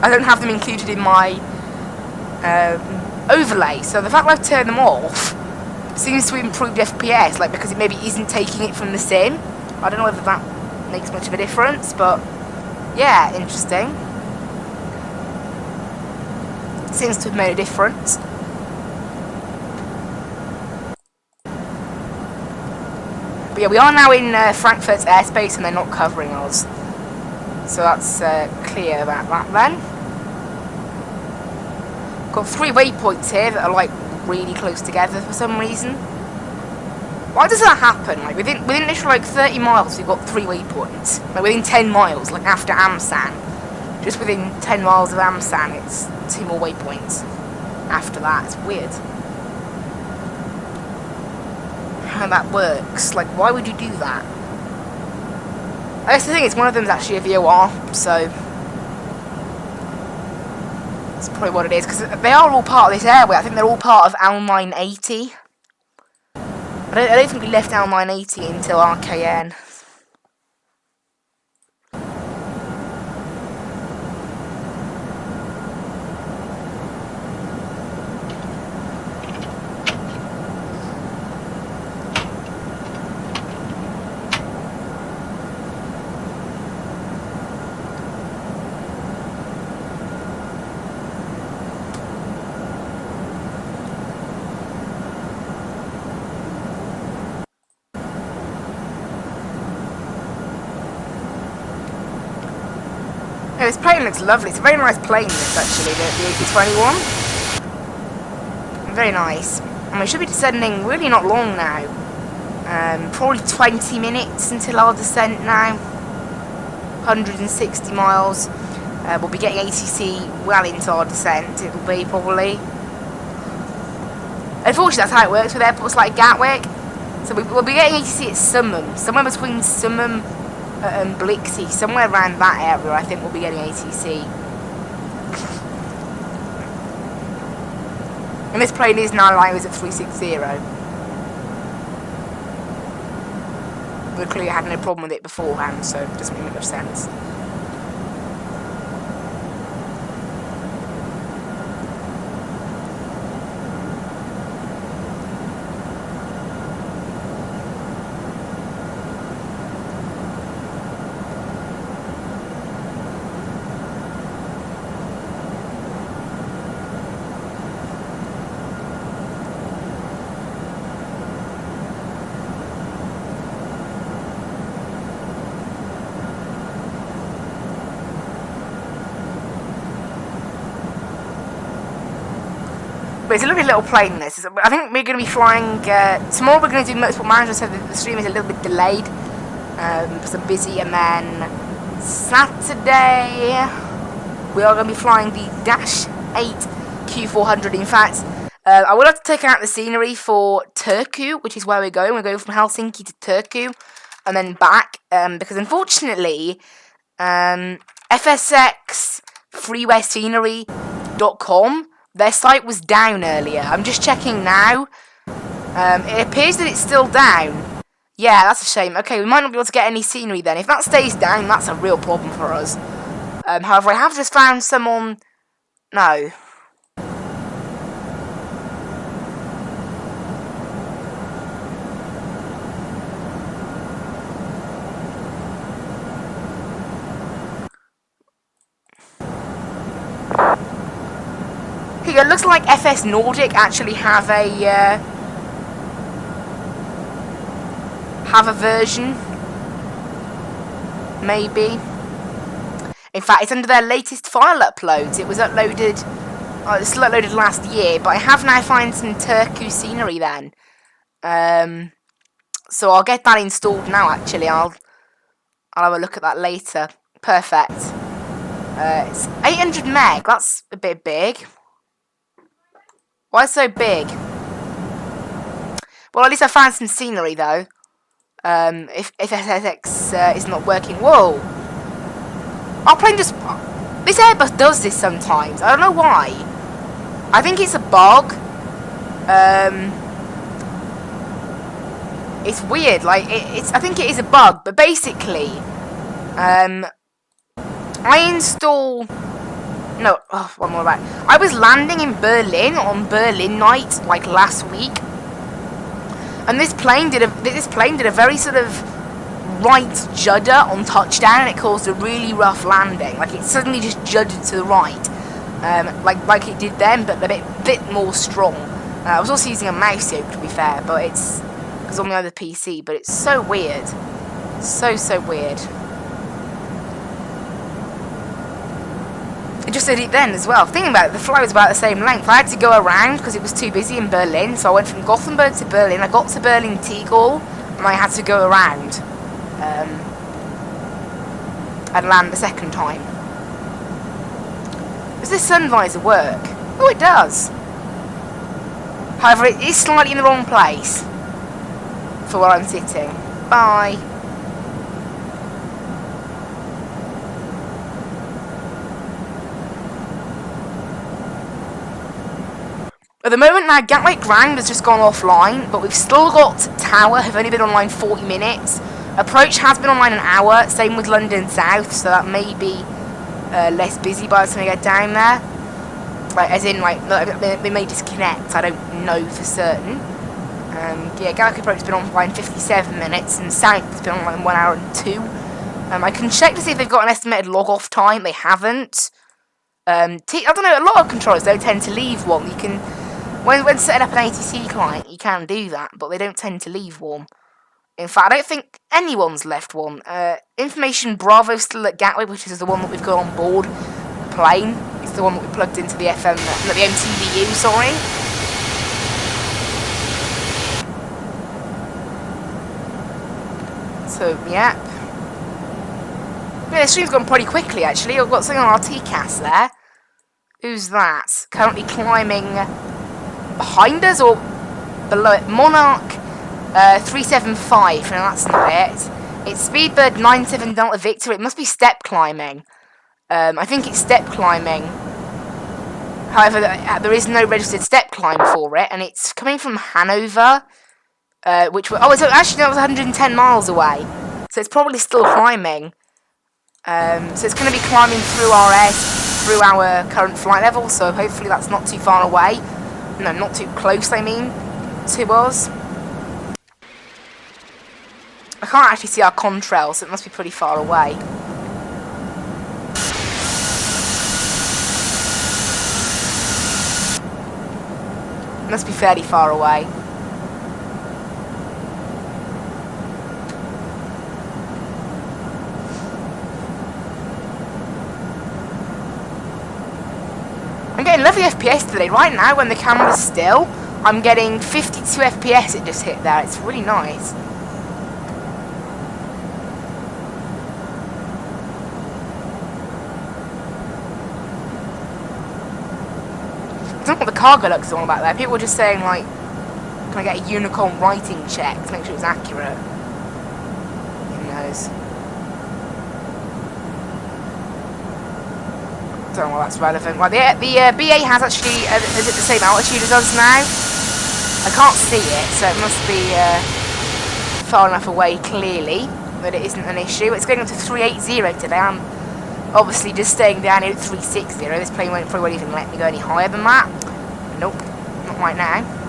I don't have them included in my overlay, so the fact that I've turned them off seems to improve FPS, like because it maybe isn't taking it from the sim. I don't know whether that makes much of a difference, but yeah, interesting. Seems to have made a difference. But yeah, we are now in Frankfurt's airspace and they're not covering us. So that's clear about that then. Got 3 waypoints here that are like really close together for some reason. Why does that happen? Like within literally like 30 miles we've got 3 waypoints. Like within 10 miles, like after Amsan. Just within 10 miles of Amsan it's 2 more waypoints. After that, it's weird. How that works. Like why would you do that? I guess the thing is one of them is actually a VOR, so that's probably what it is, because they are all part of this airway. I think they're all part of L980. I don't think we left L980 until RKN. This plane looks lovely. It's a very nice plane, this actually, the A321. Very nice. And we should be descending really not long now. Probably 20 minutes until our descent now. 160 miles. We'll be getting ATC well into our descent, it'll be probably. Unfortunately, that's how it works with airports like Gatwick. So we'll be getting ATC at Summum. Somewhere between Summum and Blixie, somewhere around that area, I think we'll be getting ATC. And this plane is now allowing us at 360. We clearly had no problem with it beforehand, so it doesn't make much sense. But it's a lovely little plane, this. I think we're going to be flying... tomorrow we're going to do motorsport management, so the stream is a little bit delayed. Because I'm busy. And then Saturday we are going to be flying the Dash 8 Q400. In fact, I will have to take out the scenery for Turku, which is where we're going. We're going from Helsinki to Turku and then back. Because unfortunately, FSX freewarescenery.com, their site was down earlier. I'm just checking now. It appears that it's still down. Yeah, that's a shame. Okay, we might not be able to get any scenery then. If that stays down, that's a real problem for us. However, I have just found someone... No. Here, it looks like FS Nordic actually have a version. Maybe. In fact, it's under their latest file uploads. It was uploaded... Oh, it's still uploaded last year, but I have now found some Turku scenery then. So I'll get that installed now, actually. I'll have a look at that later. Perfect. It's 800 meg. That's a bit big. Why so big? Well, at least I found some scenery, though. If FSX is not working... Whoa! Our plane just... This Airbus does this sometimes. I don't know why. I think it's a bug. It's weird. Like, I think it is a bug. But basically... I install... No, one more back. I was landing in Berlin on Berlin night, like last week, and this plane did a very sort of right judder on touchdown, and it caused a really rough landing. Like, it suddenly just juddered to the right, like it did then, but a bit more strong. I was also using a mouse yoke, to be fair, but it's on my other PC. But it's so weird, so weird. It just did it then as well. Thinking about it, the flight was about the same length. I had to go around because it was too busy in Berlin. So I went from Gothenburg to Berlin. I got to Berlin Tegel, and I had to go around and land the second time. Does this sun visor work? Oh, it does. However, it is slightly in the wrong place for where I'm sitting. Bye. At the moment now, Gatwick Ground has just gone offline, but we've still got Tower, have only been online 40 minutes. Approach has been online an hour, same with London South, so that may be less busy by the time we get down there. Like, as in, like, they may disconnect, I don't know for certain. Yeah, Gatwick Approach has been online 57 minutes, and South has been online 1 hour and 2. I can check to see if they've got an estimated log-off time. They haven't. I don't know, a lot of controllers don't tend to leave one. You can... When setting up an ATC client, you can do that, but they don't tend to leave one. In fact, I don't think anyone's left one. Information Bravo still at Gatwick, which is the one that we've got on board the plane. It's the one that we plugged into the MTBU, sorry. So, yeah. Yeah, the stream's gone pretty quickly, actually. I've got something on our TCAS there. Who's that? Currently climbing... behind us or below it? Monarch 375, no, that's not it. It's Speedbird 97 Delta Victor. It must be step climbing. I think it's step climbing. However, there is no registered step climb for it, and it's coming from Hanover, which was, oh, so actually that was 110 miles away, so it's probably still climbing. So it's going to be climbing through our current flight level, so hopefully that's not too far away. No, not too close, I mean, to us. I can't actually see our contrail, so it must be pretty far away. It must be fairly far away. I'm getting lovely FPS today. Right now, when the camera's still, I'm getting 52 FPS. It just hit there. It's really nice. I don't know what the cargo looks all about there. People were just saying, like, can I get a unicorn writing check to make sure it's accurate? Who knows? I don't know why that's relevant. Well, the BA has actually, is it the same altitude as us now? I can't see it, so it must be far enough away clearly that it isn't an issue. It's going up to 380 today. I'm obviously just staying down here at 360. This plane probably won't even let me go any higher than that. Nope, not right now.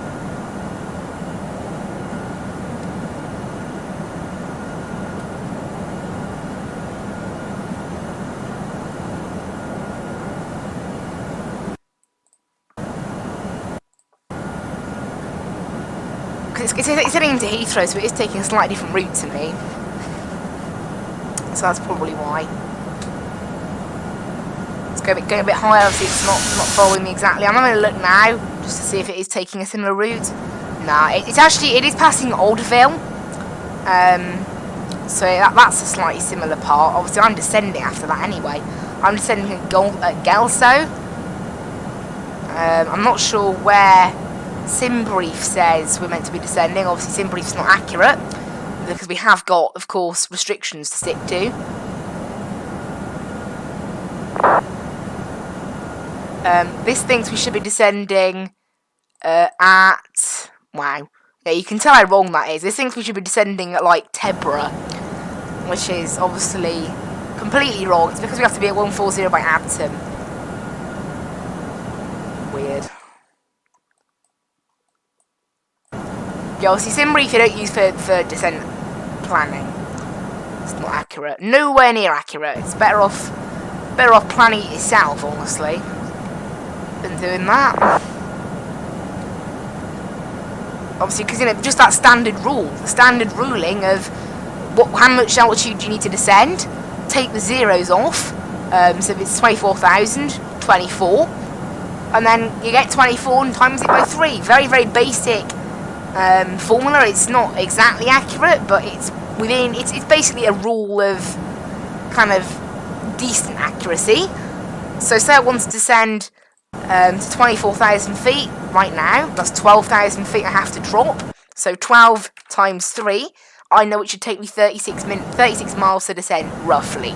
It's heading into Heathrow, so it is taking a slightly different route to me. So that's probably why. Let's go a bit higher. Obviously, it's not following me exactly. I'm going to look now just to see if it is taking a similar route. Nah, it is passing Oldville. So that's a slightly similar part. Obviously, I'm descending after that anyway. I'm descending at Gelso. I'm not sure where SimBrief says we're meant to be descending. Obviously, SimBrief's not accurate because we have got, of course, restrictions to stick to. This thinks we should be descending at... Wow. Yeah, you can tell how wrong that is. This thinks we should be descending at, like, Tebra, which is obviously completely wrong. It's because we have to be at 140 by Abtom. Weird. Yeah, obviously, SimBrief you don't use for descent planning. It's not accurate. Nowhere near accurate. It's better off planning it yourself, honestly, than doing that. Obviously, because, you know, just that standard rule, the standard ruling of how much altitude you need to descend, take the zeros off. So if it's 24,000, 24, and then you get 24 and times it by 3. Very, very basic formula. It's not exactly accurate, but it's within. It's basically a rule of kind of decent accuracy. So say I want to descend to 24,000 feet right now. That's 12,000 feet I have to drop. So 12 times 3. I know it should take me 36 miles to descend, roughly.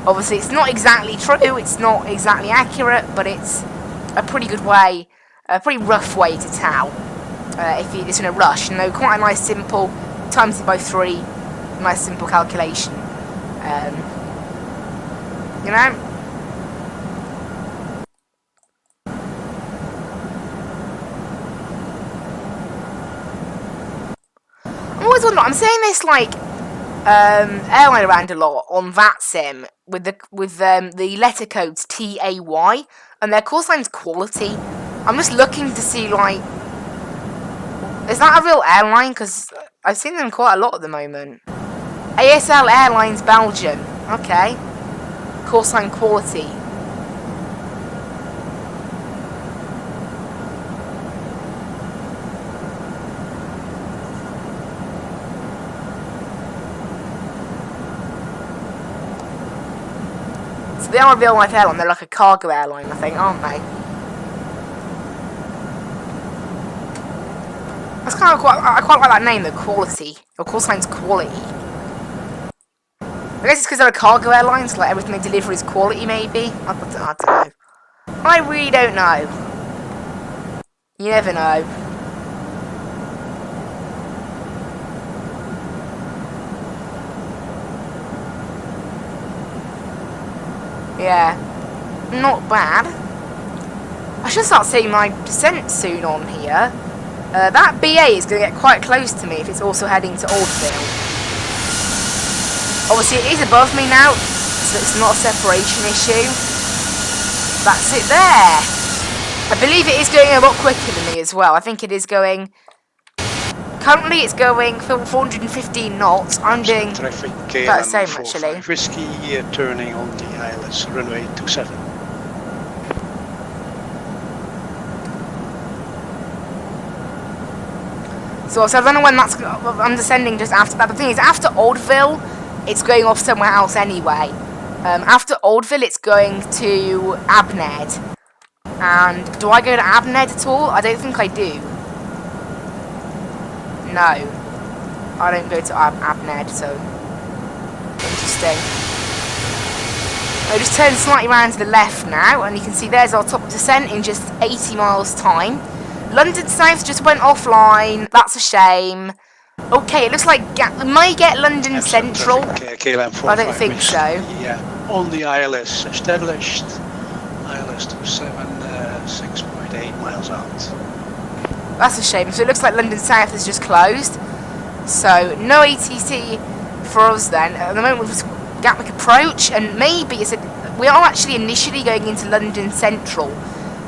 Obviously, it's not exactly true. It's not exactly accurate, but it's a pretty good way, a pretty rough way to tell if you're just in a rush. You know, quite a nice simple, times it by 3, nice simple calculation. You know? I'm always wondering, I'm saying this like airline around a lot on Vatsim with the letter codes TAY and their call sign's quality. I'm just looking to see, like, is that a real airline? Because I've seen them quite a lot at the moment. ASL Airlines Belgium. Okay. Call sign quality. So they are a real life airline. They're like a cargo airline, I think, aren't they? That's kind of I quite like that name, though. Quality. Or call sign's quality. I guess it's because they're a cargo airline, so like everything they deliver is quality, maybe? I don't know. I really don't know. You never know. Yeah. Not bad. I should start seeing my descent soon on here. That BA is going to get quite close to me if it's also heading to Oldville. Obviously, it is above me now, so it's not a separation issue. That's it there. I believe it is going a lot quicker than me as well. I think it is going... Currently, it's going 415 knots. I'm doing traffic about the same, actually. Whiskey turning on the ILS runway 27. So I don't know when that's... I'm descending just after that. The thing is, after Oldville, it's going off somewhere else anyway. After Oldville, it's going to Abned. And do I go to Abned at all? I don't think I do. No. I don't go to Abned, so... Interesting. I just turn slightly around to the left now, and you can see there's our top descent in just 80 miles time. London South just went offline. That's a shame. Okay, it looks like we might get London Central. KLM I don't think so. Yeah, on the ILS established. ILS 27, 6.8 miles out. That's a shame. So it looks like London South is just closed. So no ATC for us then. At the moment we've Gatwick approach, and maybe we are actually initially going into London Central.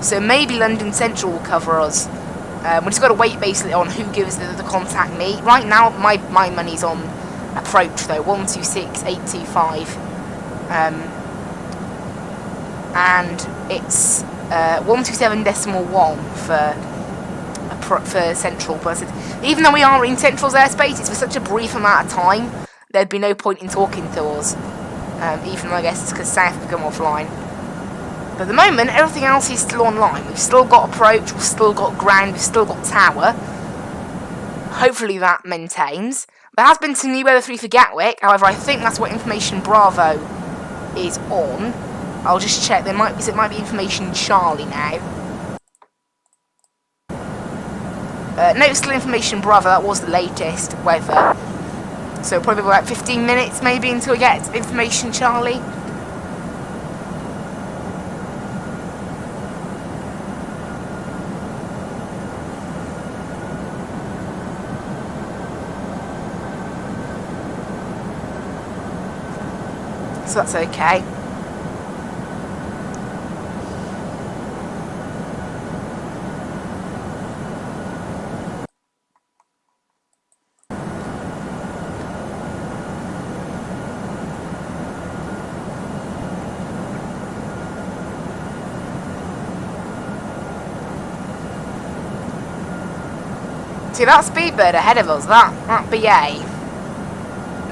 So maybe London Central will cover us. We just got to wait basically on who gives the contact me. Right now, my money's on approach though, 126,825, and it's 127.1 for Central. But even though we are in Central's airspace, it's for such a brief amount of time. There'd be no point in talking to us. Even though I guess it's because South have come offline. But at the moment, everything else is still online. We've still got approach, we've still got ground, we've still got tower. Hopefully that maintains. There has been some new weather 3 for Gatwick. However, I think that's what information Bravo is on. I'll just check. It might be information Charlie now. No, it's still information Bravo. That was the latest weather. So probably about 15 minutes maybe until we get information Charlie. So that's okay. See that speedbird ahead of us, that BA.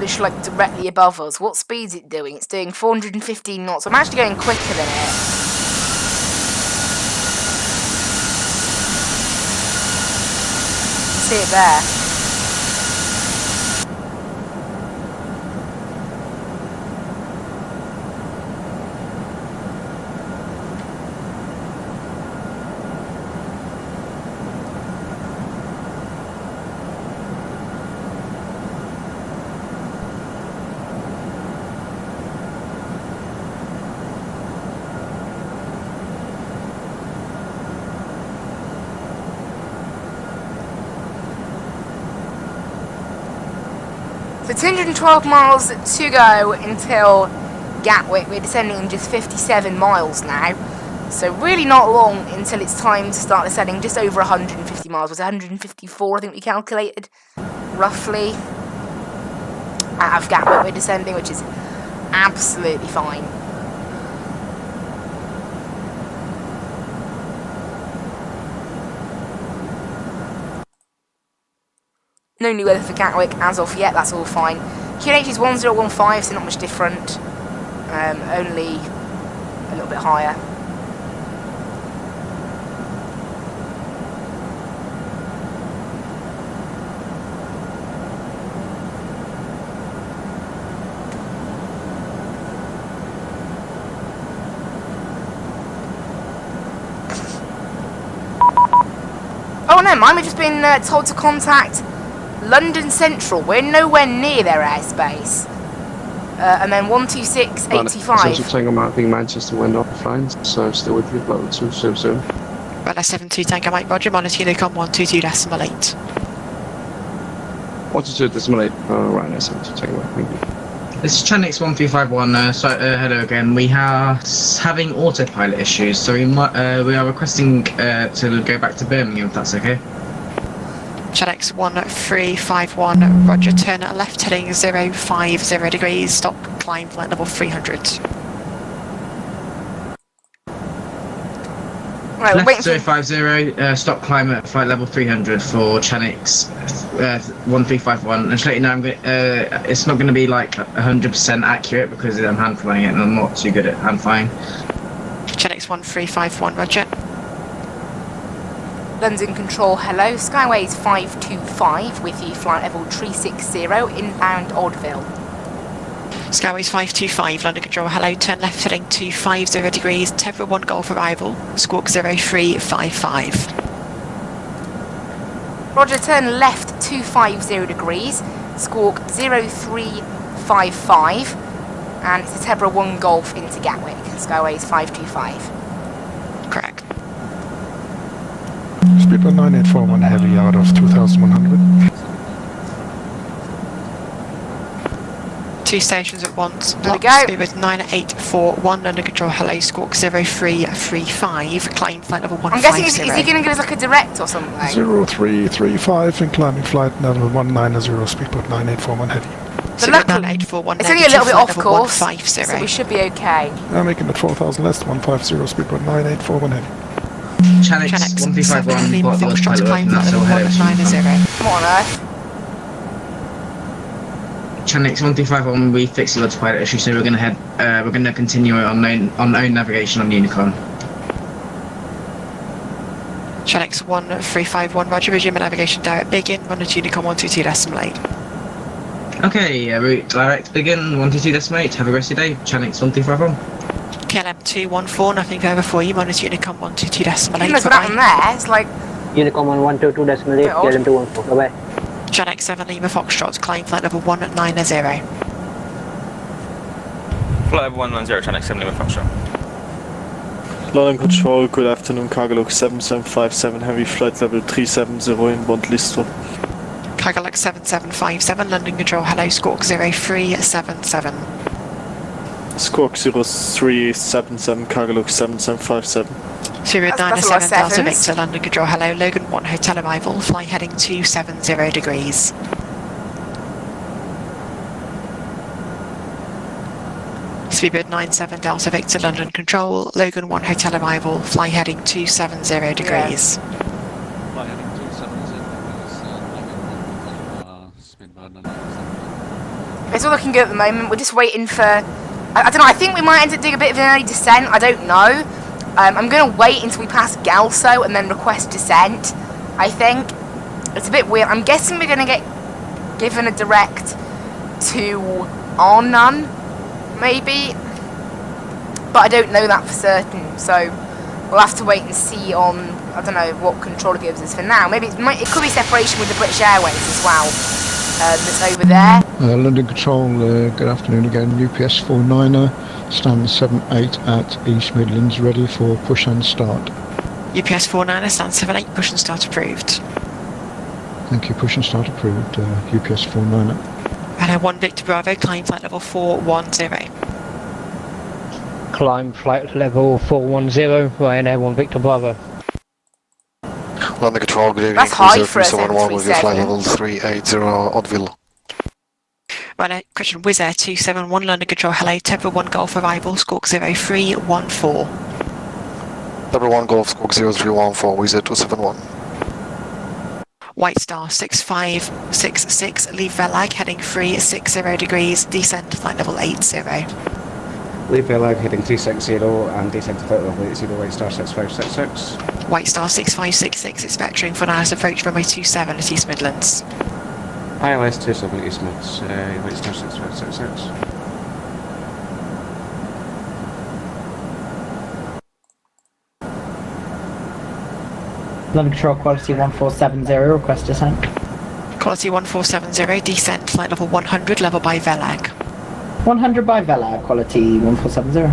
Literally like directly above us. What speed's it doing? It's doing 415 knots. I'm actually going quicker than it. See it there. So 212 miles to go until Gatwick. We're descending in just 57 miles now. So really not long until it's time to start descending. Just over 150 miles. It was 154 I think we calculated. Roughly. Out of Gatwick we're descending, which is absolutely fine. No new weather for Gatwick as of yet, that's all fine. QNH is 1015, so not much different. Only a little bit higher. Oh, no, mine. We've just been told to contact London Central. We're nowhere near their airspace. And then 126.85. Essential Tango Mike being Manchester went offline, so still with you, but too soon. Runner 72 Tango Mike, Roger, monitor Unicom 122.8. 122.8, right now, 72 Tango Mike, thank you. This is Chanix 1351. Hello again. We are having autopilot issues, so we are requesting to go back to Birmingham, if that's okay. Chanix 1351, Roger, turn left heading 050 degrees, stop, climb flight level 300. Right, we're Left waiting 050, stop climb at flight level 300 for Chanix 1351. And just let you know, it's not going to be like 100% accurate because I'm hand flying it and I'm not too good at hand flying. Chanix 1351, Roger. London Control, hello. Skyways 525 with you, flight level 360, inbound Oddville. Skyways 525, London Control, hello, turn left heading 250 degrees, Tevra 1 Golf arrival, squawk 0355. Roger, turn left 250 degrees, squawk 0355, and it's a Tebra 1 Golf into Gatwick, Skyways 525. Correct. Speedbird 9841 heavy out of 2100. 2 stations at once. There we go. Speedbird 9841 under control. Hello, squawk 0335. Climb flight level 150. I'm guessing is he going to give us like a direct or something? 0335 and climbing flight level 190, speedbird 9841 heavy. But luckily, it's only a little bit off course, so we should be okay. I'm making it 4000 less, 150, speedbird 9841 heavy. Channix 1351, Lima got the Foxtrot to climb pilot, flight level 190. Come on, Earth. Channix 1351, we fixed the autopilot issue, so we're gonna continue on own navigation on Unicorn. Channix 1351, Roger, resume navigation direct begin, run to Unicorn 122.8. Okay, route direct begin, 122.8, have a rest of your day, Channix 1351. KLM 214, nothing further for you, monitor Unicorn 122.8. Even though for that one there, it's like... Unicorn 122.8, KLM 214, bye-bye. Channix 7 Lima Foxtrot, climb flight level 190. Flight level 190, Channix 7 Lima Foxtrot. London Control, good afternoon, Cargolux 7757, heavy flight level 370 inbound Listo. Cargolux 7757, London Control, hello, squawk 0377. Squawk 0377, Cargolux 7757. Spirit That's a lot of 97 Delta sevens. Victor, London Control, hello, Logan 1 hotel arrival, fly heading 270 degrees. Speedbird 97 Delta Victor, London Control, Logan 1 hotel arrival, fly heading 270 degrees. Fly heading 270 speedbird 97. It's all looking good at the moment. We're just waiting for... I don't know, I think we might end up doing a bit of an early descent. I don't know. I'm going to wait until we pass Galso and then request descent, I think. It's a bit weird. I'm guessing we're going to get given a direct to Arnhem, maybe. But I don't know that for certain, so we'll have to wait and see on, I don't know, what control it gives us for now. Maybe it could be separation with the British Airways as well. That's over there. London Control, good afternoon again. UPS 49er, stand 78 at East Midlands, ready for push and start. UPS 49er, stand 78, push and start approved. Thank you, push and start approved, UPS 49er. Hello, 1 Victor Bravo, climb flight level 410. Climb flight level 410, Ryanair 1 Victor Bravo. London Control, good evening. That's high for a 371 with your flight 737. level 380 Oddville. Right, question Wizz Air 271, London Control, hello, Tebra 1 Golf arrival, squawk 0314. Number 1 Golf Squawk 0314, Wizz Air 271. White Star 6566, leave Velag, heading 360 degrees, descent to flight level 80. Leave Velag heading 360 and descent to flight level 80, White Star 6566. White Star 6566, it's vectoring for an ILS approach runway 27 at East Midlands. ILS 27 East Mids, White Star 6566. London Control, quality 1470, request descent. Quality 1470, descent flight level 100, level by Velag. 100 by Vela, quality 1470.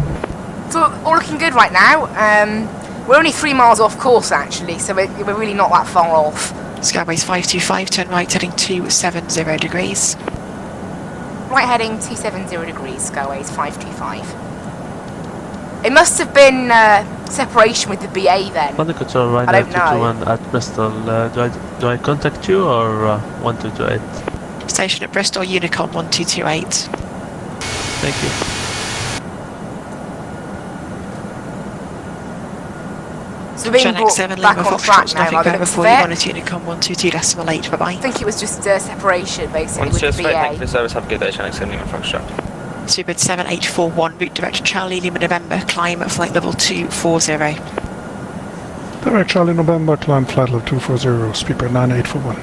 So all looking good right now. We're only 3 miles off course actually, so we're really not that far off. Skyways 525, turn right heading 270 degrees. Right heading 270 degrees, Skyways 525. It must have been separation with the BA then. London Control, right I don't know. 221 at Bristol. Do I contact you or 1228? Station at Bristol, Unicorn 1228. Thank you. So we're being brought 7 back Lima on track Foxtrot, now nothing by the further looks for of you, it. monitor Unicorn 122.8, bye-bye. I think it was just separation basically with the Thank you for BA. the service. Have a good day, Channix 7 Lima Foxtrot. Speedbird 7841, route director Charlie Lima November, climb at flight level 240. Direct Charlie November, climb flight level 240, speedbird 9841.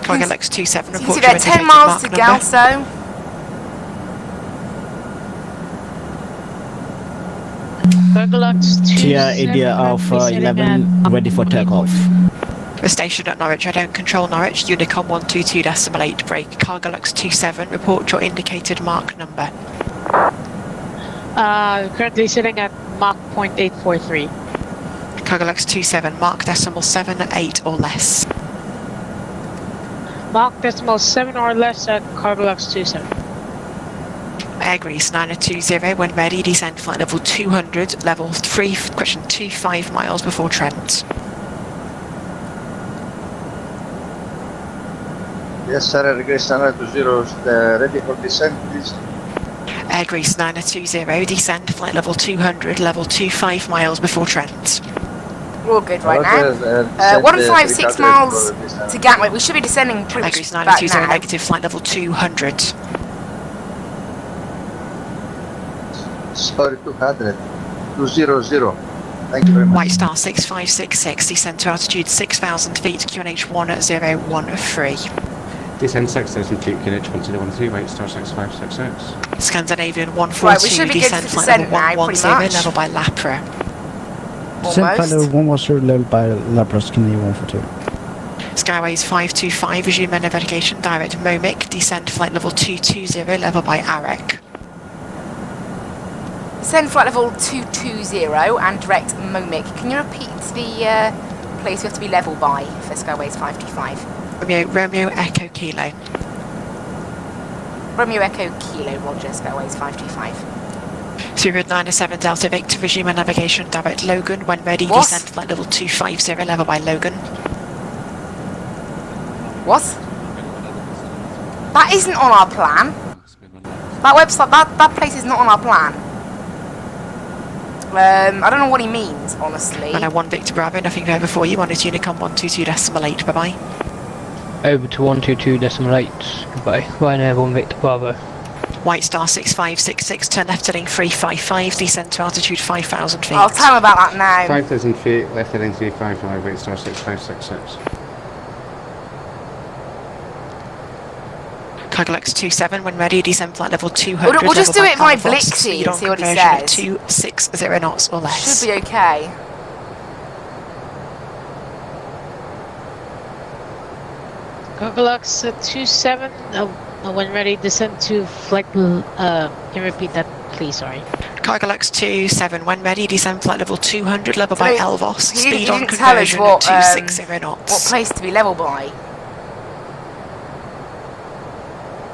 Cargo Lex 27, So you can report see your they're 10 indicated miles mark to number. Galso. Tia India Alpha 11, ready for takeoff. We're stationed at Norwich. I don't control Norwich. Unicom 122.8, break. Cargolux 27, report your indicated mark number. Currently sitting at Mach 0.843. Cargolux 27, mark decimal 7, 8 or less. Mach decimal 7 or less at Cargolux 27. Air Greece 920, when ready, descend flight level 200, level 3, question 25 miles before Trent. Yes, sir, Air Greece 920, ready for descent, please. Air Greece 920, descend flight level 200, level 25 miles before Trent. We're all good right now. 156 miles to Gatwick. We should be descending pretty much about 920 now. negative, flight level 200. Sorry, 200. 200. Thank you very much. White Star 6566, descend to altitude 6,000 feet, QNH 1013. Descend 6,000 feet, QNH 1013, White Star 6566. Scandinavian 142, Right, we should be good descend to flight descend level now, pretty 110, much. level by Lapra. Descent flight level 110, level by Labras, Kennedy 142. Skyways 525, resume navigation, direct Momik, descend flight level 220, level by Arak. Descend flight level 220 and direct Momik. Can you repeat the place we have to be level by for Skyways 525? Romeo Echo Kilo. Romeo Echo Kilo, Roger, Skyways 525. 0907 Delta Victor, resume navigation, direct Logan, when ready, What? descend flight level 250, level by Logan. What? That isn't on our plan. That website, that place is not on our plan. I don't know what he means, honestly. I know 1 Victor Bravo, nothing there before you, on is Unicom 122.8, bye-bye. Over to 122.8, goodbye. Ryanair 1 Victor Bravo. White Star 6566, turn left heading 355, descend to altitude 5,000 feet. I'll tell him about that now. 5,000 feet, left heading 355, White Star 6566. Cargolux 27, when ready, descend flight level 200. We'll just do level it by Alphos, Blixie speed and on see what he conversion at says. 260 knots or less. Should be okay. Cargolux 27, when ready, descend to flight. Can you repeat that, please? Sorry. Cargolux 27, when ready, descend flight level 200, level by Elvos, He speed on didn't tell us conversion what, at 260 knots. what place to be level by.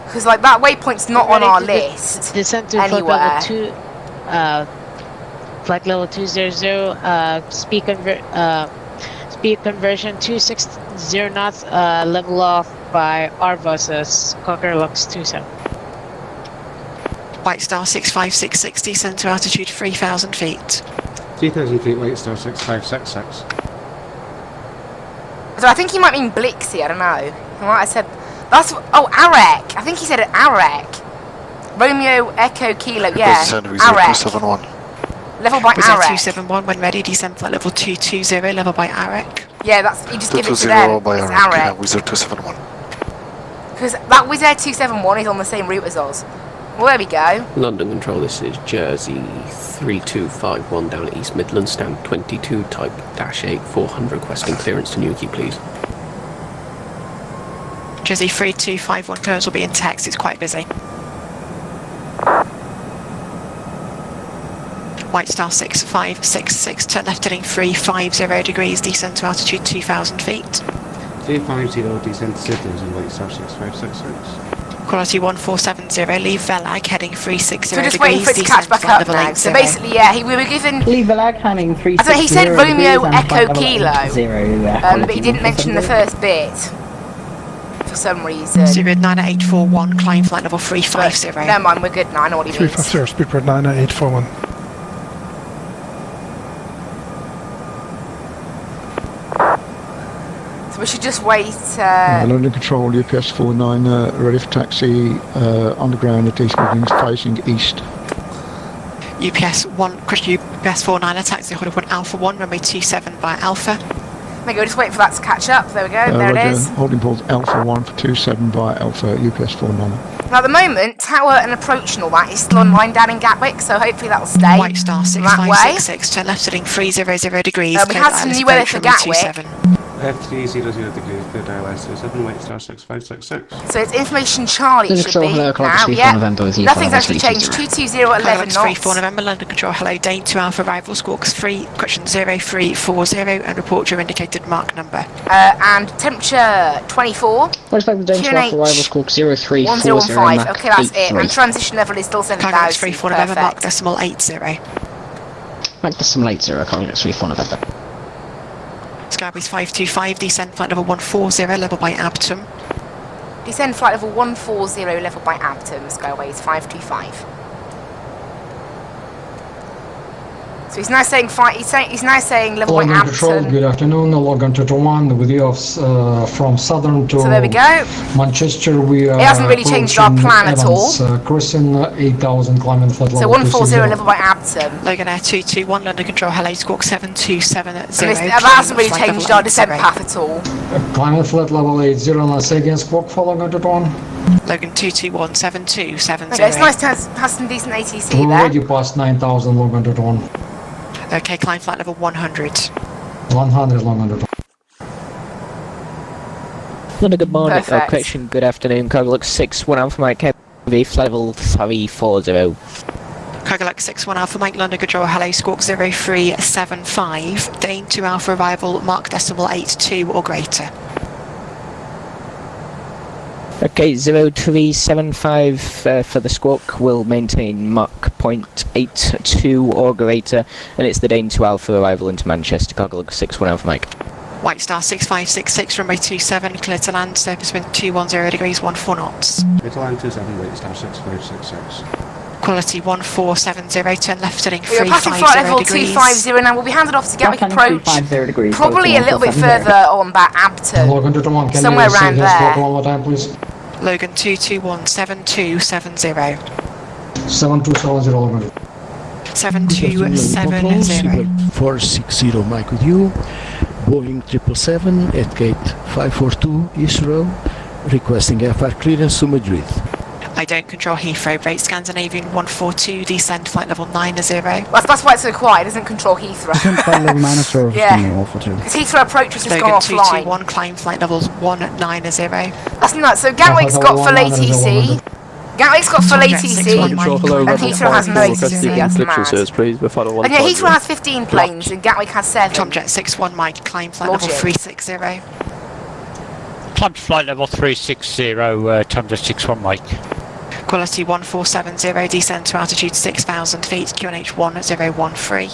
Because like that waypoint's not on our list Descend to anywhere. flight level 200, speed conversion 260 knots, level off by Arvos as Cargolux 27. White Star 6566, descend to altitude 3,000 feet. 3,000 feet, White Star 6566. So I think he might mean Blixie, I don't know. He might have said... That's... Oh, Arak! I think he said Arak. Romeo Echo Kilo, yeah. Descend with Arak. 271. Level by Present Arak. 271, when ready, descend flight level 220, level by Arak. Yeah, that's... You just give it to 220 them. by It's Arak, yeah, Arak. Wizard 271. Because that Wizz Air 271 is on the same route as us. Well, there we go. London Control, this is Jersey 3251 down at East Midlands, stand 22, type -8, 400, requesting clearance to Newquay, please. Jersey 3251 clearance will be in text, it's quite busy. White Star 6566, turn left heading 350 degrees, descend to altitude 2,000 feet. 350, descend to Sidlands and White Star 6566. Quality 1470, leave Velag heading 360 So we're just degrees, waiting for it to descend catch back flight up level now. 80. So basically, yeah, we were given... Leave Velag heading 360 I don't know, he said Romeo degrees and Echo flight level Kilo. 80 there, But he didn't mention the first bit. For some reason. 98841, climb flight level 350. But never mind, we're good now, I know what he means. 350, speedbird 98841. So we should just wait... London Control, UPS 49, ready for taxi, underground at East Midlands, facing east. UPS 1, question UPS 49, taxi Hollywood Alpha 1, runway 27 by Alpha. There we go, just wait for that to catch up. There we go, there Roger, it is. holding port Alpha 1 for 27 by Alpha UPS 49. Now at the moment, tower and approach and all that is still online down in Gatwick, so hopefully that will stay White Star that way. 6566, turn left heading 300 degrees. We had some new weather for Gatwick. F300 degrees, clear ILS 27, White Star 6566. So it's information Charlie London should Control, be hello, now, 3 yeah. November with you, Nothing's follow actually changed, 320. 220 11 3 knots. 4 November, London Control, hello, Dane 2 Alpha arrival, squawks 3, correction 0340, and report your indicated mark number. And temperature 24. What's like the Dane 2 Alpha arrival, squawk 0340, 1015, okay, that's it. 83. And transition level is still 7,000. 3 4 November, mark decimal 80. Mark decimal 80, Cargo 3 4 November. Skyways 525, descend flight level 140, level by Abtom. Descend flight level 140, level by Abtom, Skyways 525. So he's now saying he's now saying level by London Control, Abtom. good afternoon. Logan 221 with you from southern to So there we go. Manchester. We are It hasn't really changed our plan at all. Crossing 8,000 climbing flight So level 140 level by Abtom. Logan Air 221, London Control, hello, squawk 7270. That hasn't really changed our descent path at all. Climbing flight level 80, and let's say again, squawk for Logan 221. Logan 221, 7270. Okay, it's nice to have some decent ATC We're there. already past 9,000 Logan 221. Okay, climb flight level 100. 100 Logan 221. London, good morning. Perfect. Correction, good afternoon. Cargo Lux 61 Alpha Mike Heavy, flight level 340. Cargo Lux 61 Alpha Mike, London Control, hello, squawk 0375. Dane 2 Alpha arrival, mark decimal 82 or greater. Okay, 0375 for the squawk will maintain Mach 0.82 or greater, and it's the Dane 2 Alpha arrival into Manchester. Cargo Lux 61 Alpha Mike. White Star 6566, runway 27, clear to land, surface wind 210 degrees, 14 knots. Clear to land 27, White Star 6566. Quality 1470, turn left heading We're passing flight 350 level degrees. 250 now. We'll be handed off to Gatwick approach. 350 degrees. Probably a little bit further on that Abtom. Logan 221, can Somewhere you say around that squawk there. one more time, please? Logan 221, 7270. 7270 Logan. 7270. 460 Mike with you. Boeing 777 at gate 542 Heathrow, requesting FR clearance to Madrid. I don't control Heathrow, rate Scandinavian 142, descend flight level 90. That's why it's so quiet, it doesn't control Heathrow. Flight level minus or Yeah. awful too. Because Heathrow approach has just Logan gone offline. 221, climb flight levels 190. That's nuts. So Gatwick's got full ATC. Gatwick's got full ATC. And Heathrow has no ATC. That's mad. please, before the And yeah, Heathrow has 15 planes and Gatwick has 7. Tomjet 61 Mike, climb flight Logic. level 360. Climb flight level 360, Tomjet 61 Mike. Quality 1470, descend to altitude 6,000 feet, QNH 1013.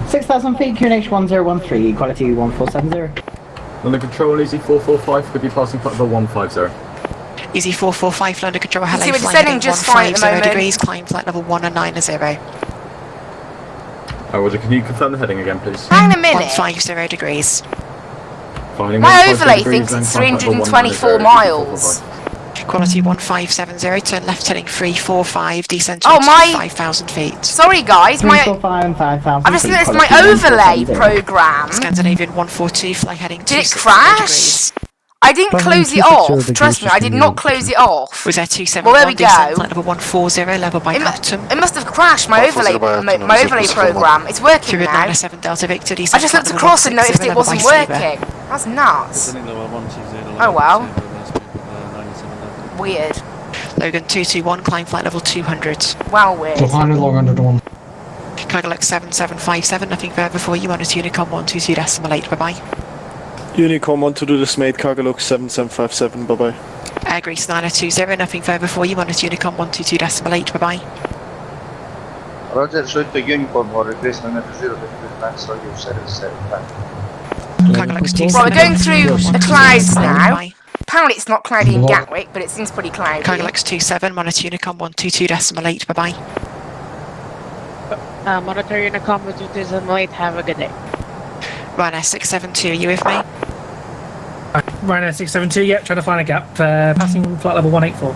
6,000 feet, QNH 1013, quality 1470. London Control, Easy 445, could be passing flight level 150. Easy 445, London Control, hello, See, we're flying descending heading just fine at the 150 moment. degrees, climb flight level 190. Oh, Roger, can you confirm the heading again, please? Hang on a minute. 150 degrees. Finding My 150 overlay degrees, thinks then it's climb flight level 324 190, miles. Quality 1570, turn left heading 345, descend to Oh, my- 5,000 feet. Sorry guys, my 345 and 5,000 I've just feet, noticed my quality overlay 1470. program. Scandinavian 142, fly heading Did it 260 crash? degrees. I didn't Probably close it 260 off. degrees Trust me, I did just not in close it off. Was there 271, Well, there we descend go. flight level 140, level by It, Abtom. it must have crashed my overlay, my overlay program. It's working now. 297 Delta Victor, I descend just flight looked level across and 160, noticed it level by wasn't Sabre. working. That's nuts. Oh well. Weird. Logan 221, climb flight level 200. Well weird. 200 Logan 221. Cargo Lux 7757, nothing further for you, monitor Unicom 122.8, bye bye. Unicom 122.8, Cargo Lux 7757, bye bye. Air Greece 9020, nothing further for you, monitor Unicom 122.8, bye bye. Roger, show it to Unicorn or request 920 so you said it said Cargo Lux Well, we're going through the clouds now. Bye. Apparently it's not cloudy in Gatwick, but it seems pretty cloudy. Cargo Lux 27, monitor Unicom 122.8, bye bye. Monitor Unicom with 228, have a good day. Ryanair 672, are you with me? Ryanair 672, yep, trying to find a gap. Passing flight level 184.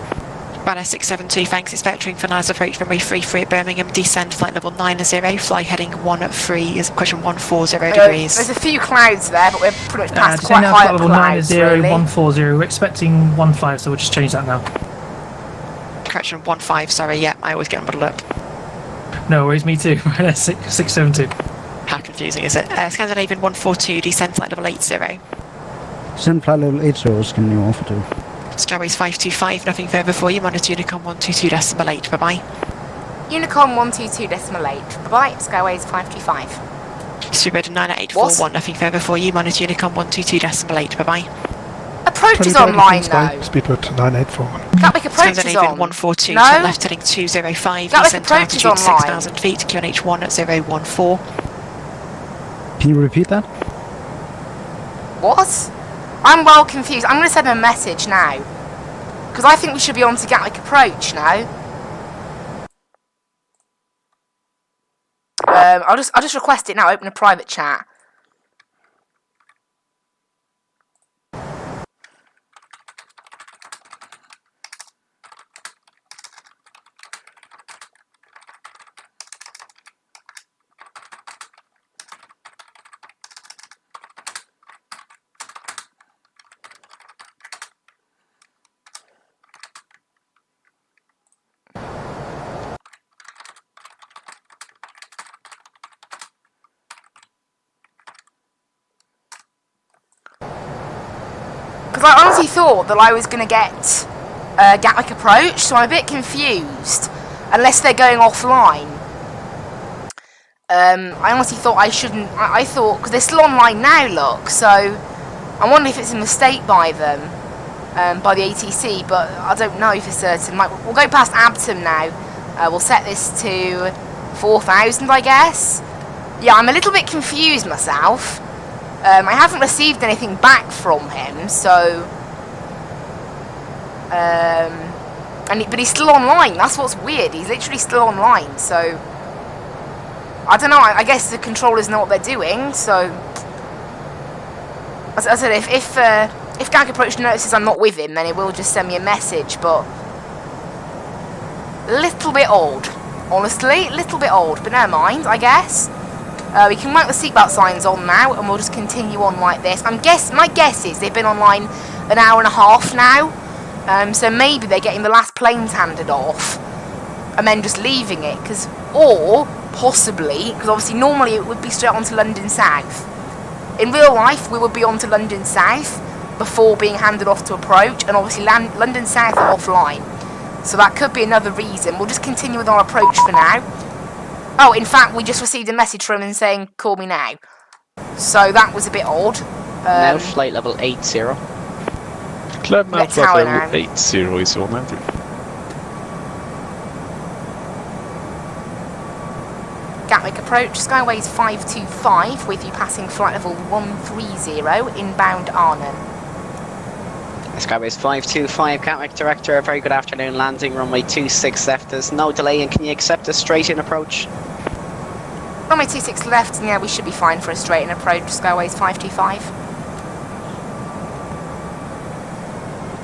Runner 672, thanks. It's vectoring for nice approach runway 33 at Birmingham. Descend flight level 90. Fly heading 13 is question 140 degrees. There's a few clouds there, but we're pretty much past Descend quite now high flight up level clouds, 90, really. 140. We're expecting 15, so we'll just change that now. Correction, 15, sorry, yeah, I always get them muddled up. No worries, me too. Runner 672. How confusing is it? Scandinavian 142, descend flight level 80. Descend flight level 80 is can you offer to? Skyways 525, nothing further for you. Monitor Unicom 122.8, bye-bye. Unicom 122.8, bye-bye. Skyways 525. Speedbird 98841, nothing further for you. Monitor Unicom 122.8, bye-bye. Approach is online though. Speedbird 9841. Gatwick approach is on. 142, no? to left heading 205, Gatwick descend approach is altitude online. 6,000 feet, QNH 1014. Can you repeat that? What? I'm well confused. I'm going to send him a message now. Because I think we should be on to Gatwick approach now. I'll just request it now, open a private chat. Because I honestly thought that I was going to get Gatwick approach, so I'm a bit confused. Unless they're going offline. I honestly thought I shouldn't. I thought, because they're still online now, look, so I wonder if it's a mistake by them, by the ATC, but I don't know for certain. We'll go past Abtom now. We'll set this to 4,000, I guess. Yeah, I'm a little bit confused myself. I haven't received anything back from him, so... but he's still online, that's what's weird, he's literally still online, so... I don't know, I guess the controllers know what they're doing, so... As I said, if Gatwick Approach notices I'm not with him, then it will just send me a message, but... Little bit odd, honestly, little bit odd, but never mind, I guess. We can mark the seatbelt signs on now, and we'll just continue on like this. My guess is they've been online an hour and a half now, so maybe they're getting the last planes handed off, and then just leaving it, or possibly, because obviously normally it would be straight on to London South. In real life, we would be on to London South before being handed off to approach, and obviously London South are offline, so that could be another reason. We'll just continue with our approach for now. Oh, in fact, we just received a message from him saying, call me now. So that was a bit odd. Now flight level 80. Climb now flight level 80 is 190. Gatwick approach, Skyways 525, with you passing flight level 130, inbound Arnhem. Skyways 525, Gatwick Director, very good afternoon, landing runway 26 left, there's no delay, and can you accept a straight-in approach? Runway 26 left, and yeah, we should be fine for a straight-in approach, Skyways 525.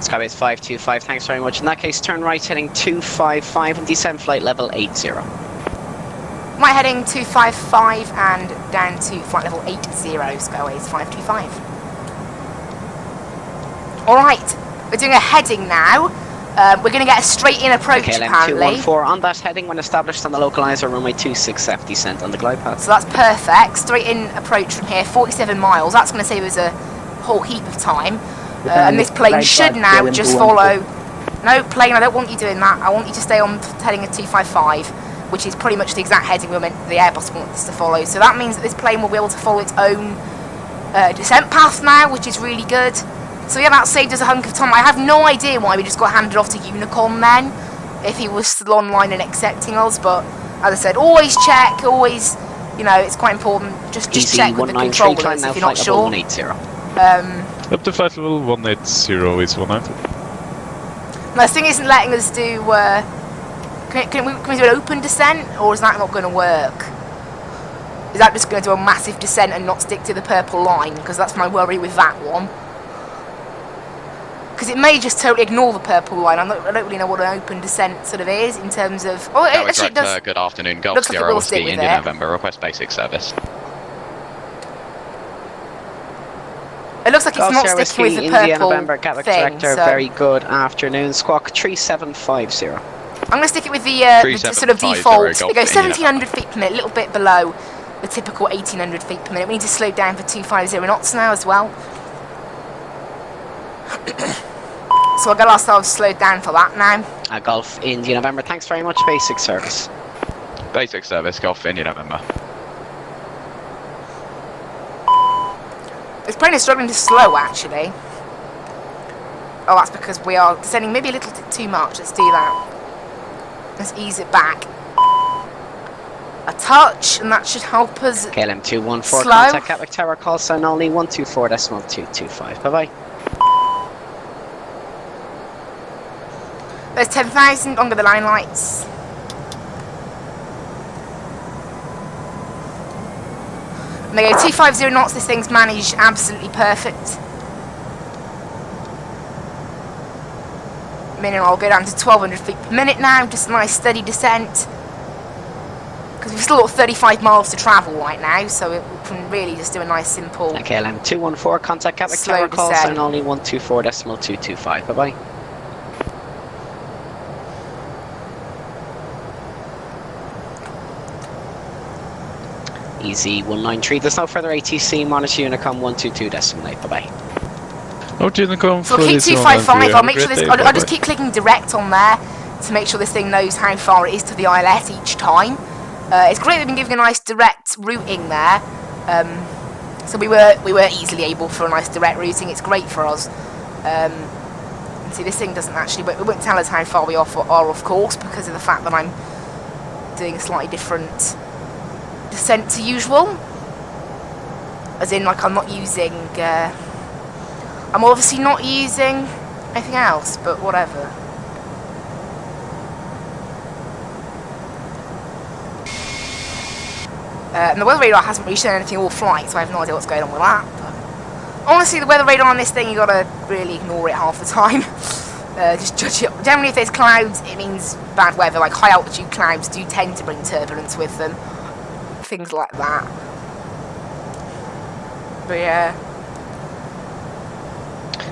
Skyways 525, thanks very much. In that case, turn right heading 255 and descend flight level 80. Right heading 255 and down to flight level 80, Skyways 525. Alright, we're doing a heading now. We're going to get a straight-in approach, okay, apparently. 214 on that heading when established on the localizer, runway 26 left, descent on the glide path. So that's perfect. Straight-in approach from here, 47 miles. That's going to save us a whole heap of time. And this plane should now just follow... No, plane, I don't want you doing that. I want you to stay on heading a 255, which is pretty much the exact heading the Airbus wants us to follow. So that means that this plane will be able to follow its own descent path now, which is really good. So yeah, that saved us a hunk of time. I have no idea why we just got handed off to Unicom then, if he was still online and accepting us, but as I said, always check, always, you know, it's quite important, just check with the controllers if you're not sure. Up to flight level 180 is 190. No, this thing isn't letting us do, can we do an open descent, or is that not going to work? Is that just going to do a massive descent and not stick to the purple line? Because that's my worry with that one. Because it may just totally ignore the purple line. I don't really know what an open descent sort of is in terms of... Oh, actually it does. Good afternoon, Golf Looks like it Sierra will stick Whiskey, with India it. November, request basic service. It looks like it's Golf not Sierra sticking with Whiskey, the India purple November, Gatwick thing, Director, so... very good afternoon. Squawk 3750. I'm going to stick it with the sort of default. It goes 1700 feet per minute, a little bit below the typical 1800 feet per minute. We need to slow down for 250 knots now as well. So I'll get ourselves slowed down for that now. Golf India November, thanks very much. Basic service. Basic service, Golf India November. This plane is struggling to slow, actually. Oh, that's because we are descending maybe a little too much. Let's do that. Let's ease it back. A touch, and that should help us KLM 214, slow. contact Gatwick Tower, call sign only 124.225. Bye-bye. There's 10,000 under the line lights. And they go 250 knots. This thing's managed absolutely perfect. Minimum, I'll go down to 1200 feet per minute now. Just a nice steady descent. Because we've still got 35 miles to travel right now, so we can really just do a nice simple. KLM 214, contact Gatwick slow Tower, call descent. sign only 124.225. Bye-bye. Easy 193, there's no further ATC, monitor Unicom 122.8, bye-bye. Oh, Unicom, So I'll keep 255, I'll make sure this, I'll just keep clicking direct on there to make sure this thing knows how far it is to the ILS each time. It's great they've been giving a nice direct routing there. So we were easily able for a nice direct routing, it's great for us. And see, this thing doesn't actually, it won't tell us how far we are of course, because of the fact that I'm doing a slightly different descent to usual. As in, like, I'm not using, I'm obviously not using anything else, but whatever. And the weather radar hasn't really shown anything all flight, so I have no idea what's going on with that. But honestly, the weather radar on this thing, you gotta really ignore it half the time. Just judge it. Generally, if there's clouds, it means bad weather. Like high altitude clouds do tend to bring turbulence with them. Things like that. But yeah.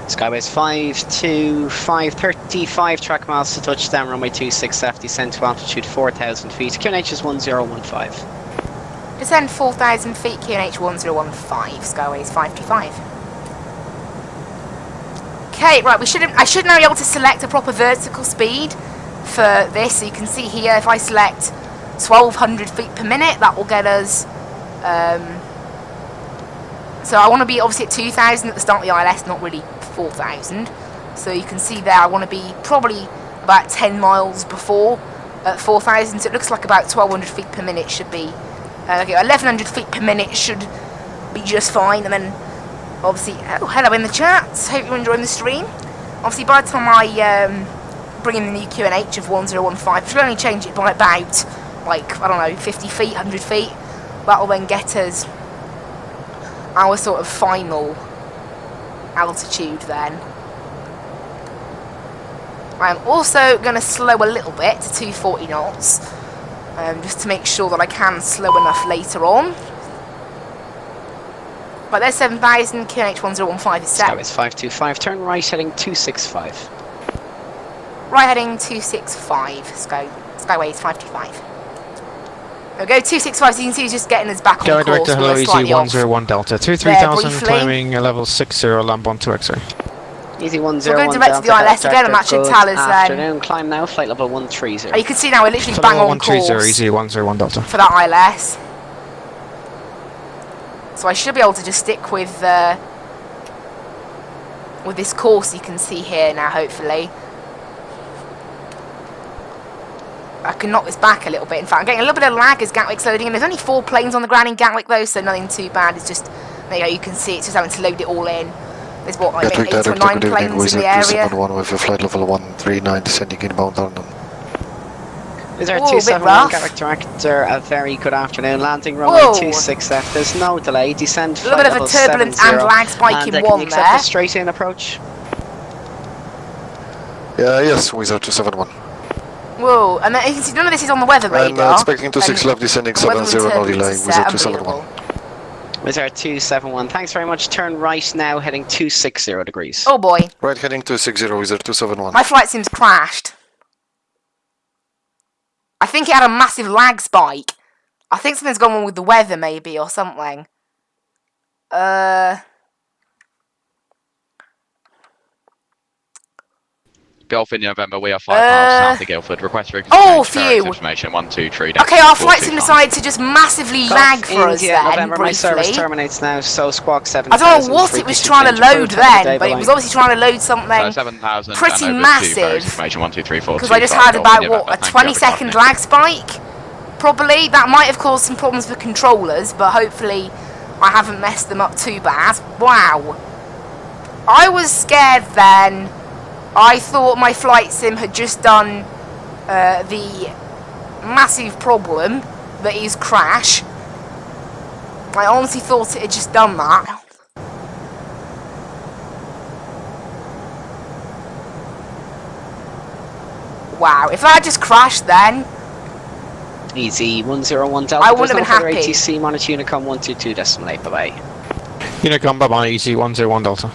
Skyways 52535, track miles to touchdown, runway 26 left, descend to altitude 4,000 feet. QNH is 1015. Descend 4,000 feet, QNH 1015, Skyways 525. Okay, right, I should now be able to select a proper vertical speed for this. So you can see here, if I select 1,200 feet per minute, that will get us, so I want to be obviously at 2,000 at the start of the ILS, not really 4,000. So you can see there, I want to be probably about 10 miles before 4,000, so it looks like about 1,200 feet per minute should be, okay, 1,100 feet per minute should be just fine. And then obviously, oh, hello in the chat, hope you're enjoying the stream. Obviously by the time I bring in the new QNH of 1015, I should only change it by about, like, I don't know, 50 feet, 100 feet. That'll then get us our sort of final altitude then. I'm also going to slow a little bit to 240 knots, just to make sure that I can slow enough later on. But there's 7,000, QNH 1015 is set. Skyways 525, turn right heading 265. Right heading 265, Skyways 525. There we go, 265, so you can see he's just getting us back on course. Director, hello, Easy 101 Delta, 23,000, timing level 60, lamp on 2X-ray. Easy 101 so we're going direct to the ILS again, and that should tell us afternoon, climb now, flight level 130. Oh, you can see now we're literally bang on course. 130, easy 101 Delta. For that ILS. So I should be able to just stick with this course you can see here now, hopefully. I can knock this back a little bit. In fact, I'm getting a little bit of lag as Gatwick's loading in. There's only 4 planes on the ground in Gatwick though, so nothing too bad. It's just, there you go, you can see it's just having to load it all in. There's what, like maybe 8 or 9 planes in the area. With a flight level 139 descending inbound London. Is there 271 Gatwick Director? A very good afternoon. Landing runway 26 left. There's no delay. Descend a little bit of a turbulence and lag spike in one there. there. A straight in approach. Yes, Wizard 271. Whoa, and then you can see none of this is on the weather radar. I'm expecting 26 left descending 70, no delay, Wizard 271. Wizard 271, thanks very much. Turn right now, heading 260 degrees. Oh boy. Right heading 260, Wizard 271. My flight sim's crashed. I think it had a massive lag spike. I think something's gone wrong with the weather, maybe, or something. Golf India November, we are 5 miles south of Guildford. Request for phew. information 123. Okay, our flight sim decided to just massively lag for us then, November, my service briefly. terminates now, so Squawk 7,000. I don't know what it was trying to load then, but it was obviously trying to load something 7,000 pretty and over massive. Information 123. Because I just had about, what, a 20-second lag spike? Probably. That might have caused some problems with controllers, but hopefully I haven't messed them up too bad. Wow. I was scared then. I thought my flight sim had just done the massive problem that is crash. I honestly thought it had just done that. Wow, if that had just crashed then... Easy 101 Delta. I wouldn't have been happy. ATC monitor Unicom 122.8, bye-bye. Unicom, bye-bye, easy 101 Delta.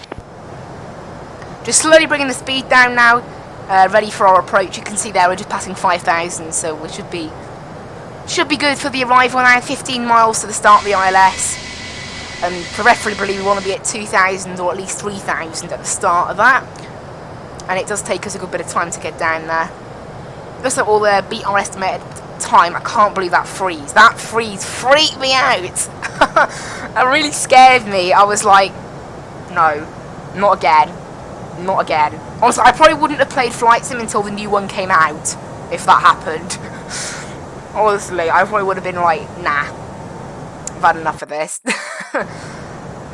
Just slowly bringing the speed down now, ready for our approach. You can see there we're just passing 5,000, so we should be good for the arrival now. 15 miles to the start of the ILS, and preferably we want to be at 2,000 or at least 3,000 at the start of that. And it does take us a good bit of time to get down there. Looks like we'll beat our estimated time. I can't believe that freeze. That freeze freaked me out. That really scared me. I was like, no, not again. Not again. Honestly, I probably wouldn't have played Flight Sim until the new one came out, if that happened. Honestly, I probably would have been like, nah, I've had enough of this.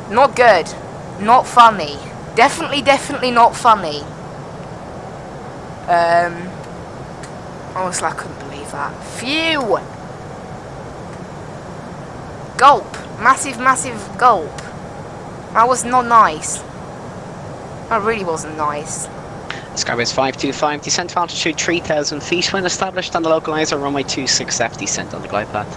Not good. Not funny. Definitely not funny. Honestly, I couldn't believe that. Phew! Gulp. Massive gulp. That was not nice. That really wasn't nice. Skybase 525, descent to altitude 3,000 feet when established on the localizer, runway 26F, descent on the glide path.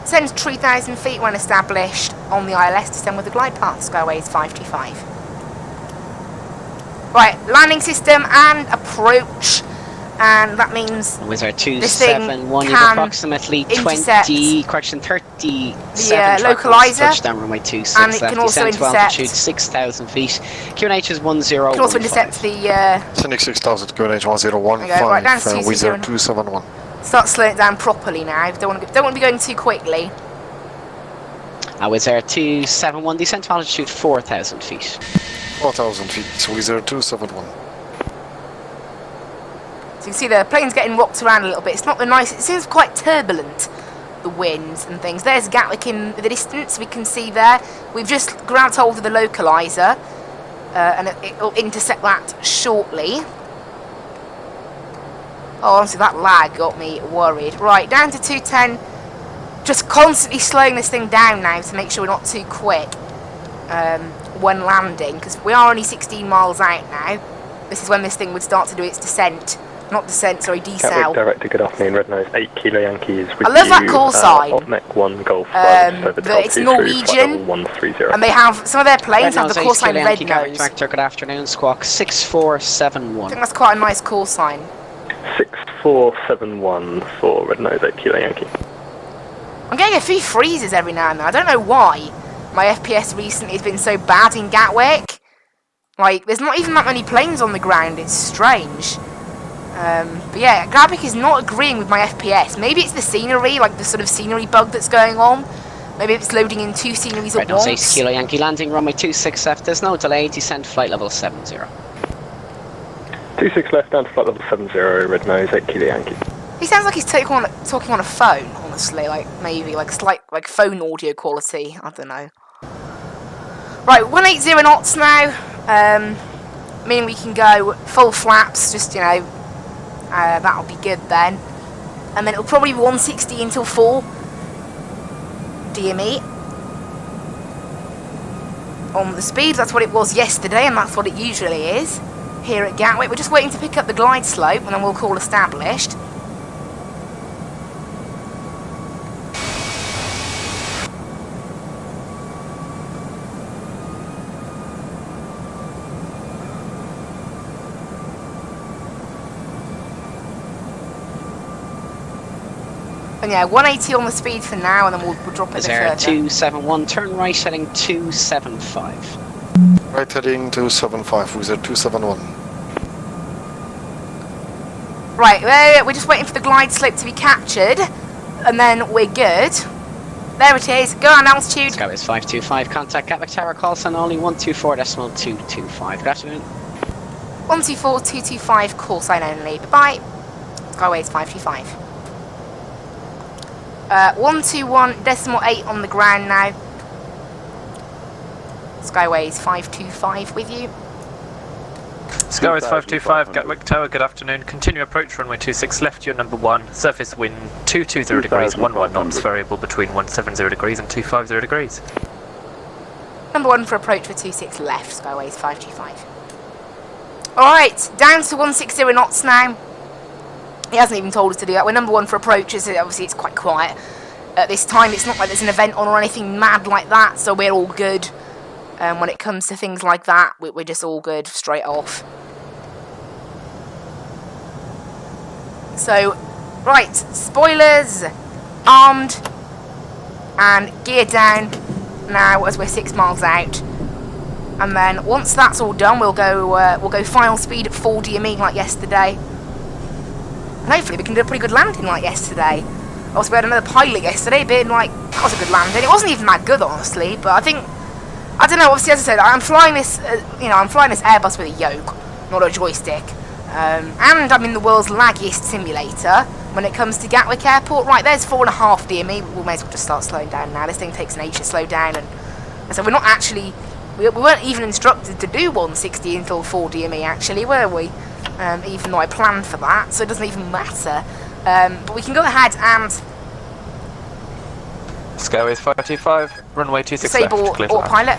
Descend 3,000 feet when established on the ILS, descend with the glide path, Skyways 525. Right, landing system and approach, and that means Wizard 271, you've approximately 30 the localizer, touchdown runway 26 and it can also intercept 6,000 feet. QNH is 10. It can also intercept the sending 6,000 QNH 1015. Right down to Wizard 271. Start slowing it down properly now. Don't want to be going too quickly. Wizard 271, descent to altitude 4,000 feet. 4,000 feet, Wizard 271. So you can see the plane's getting rocked around a little bit. It's not the nice. It seems quite turbulent, the winds and things. There's Gatwick in the distance. We can see there. We've just grabbed hold of the localizer, and it'll intercept that shortly. Oh, honestly, that lag got me worried. Right, down to 210. Just constantly slowing this thing down now to make sure we're not too quick when landing, because we are only 16 miles out now. This is when this thing would start to do its descent. Not descent, sorry, decel. Gatwick Director, good afternoon, Red Nose 8 Kilo Yankee is with I love that call sign. Opmec 1 Golf But it's Norwegian, and they have, some of their planes have the call sign Red Nose. Director, good afternoon, Squawk 6471. I think that's quite a nice call sign. 6471 for Red Nose 8 Kilo Yankee. I'm getting a few freezes every now and then. I don't know why my FPS recently has been so bad in Gatwick. Like, there's not even that many planes on the ground. It's strange. But yeah, Gatwick is not agreeing with my FPS. Maybe it's the scenery, like the sort of scenery bug that's going on. Maybe it's loading in two sceneries at once. 8 Kilo Yankee landing, runway 26F. There's no delay. Descent flight level 70. 26 left down to flight level 70, Red Nose 8 Kilo Yankee. He sounds like he's talking on a phone, honestly. Like, maybe, like, slight, like, phone audio quality. I don't know. Right, 180 knots now. Meaning we can go full flaps, just, you know, that'll be good then. And then it'll probably be 160 until 4 DME. On the speed, that's what it was yesterday, and that's what it usually is. here at Gatwick. We're just waiting to pick up the glide slope and then we'll call established. And yeah, 180 on the speed for now, and then we'll drop it a bit further. 271, turn right heading 275. Right heading 275, with 271. Right, we're just waiting for the glide slope to be captured, and then we're good. There it is, go on altitude. Sky is 525, contact Gatwick Tower, call sign only 124.225. Good afternoon. 124.225, call sign only. Bye-bye. Skyways 525. 121.8 on the ground now. Skyways 525 with you. Skyways 525, Gatwick Tower, good afternoon. Continue approach runway 26 left, your number 1. Surface wind 220 degrees, 11 knots, variable between 170 degrees and 250 degrees. Number 1 for approach for 26 left, Skyways 525. Alright, down to 160 knots now. He hasn't even told us to do that. We're number 1 for approaches, so obviously it's quite quiet. At this time, it's not like there's an event on or anything mad like that, so we're all good. When it comes to things like that, we're just all good straight off. So, right, spoilers, armed, and gear down now as we're 6 miles out. And then once that's all done, we'll go final speed at 4 DME like yesterday. And hopefully we can do a pretty good landing like yesterday. Also, we had another pilot yesterday being like, that was a good landing. It wasn't even that good, honestly, but I don't know, obviously, as I said, I'm flying this, I'm flying this Airbus with a yoke, not a joystick. And I'm in the world's laggiest simulator when it comes to Gatwick Airport. Right, there's 4.5 DME. We may as well just start slowing down now. This thing takes an age to slow down, and so we're not actually, we weren't even instructed to do 160 until 4 DME, actually, were we? Even though I planned for that, so it doesn't even matter. But we can go ahead and Skyways 525, runway 26 disable left, clear to land. autopilot.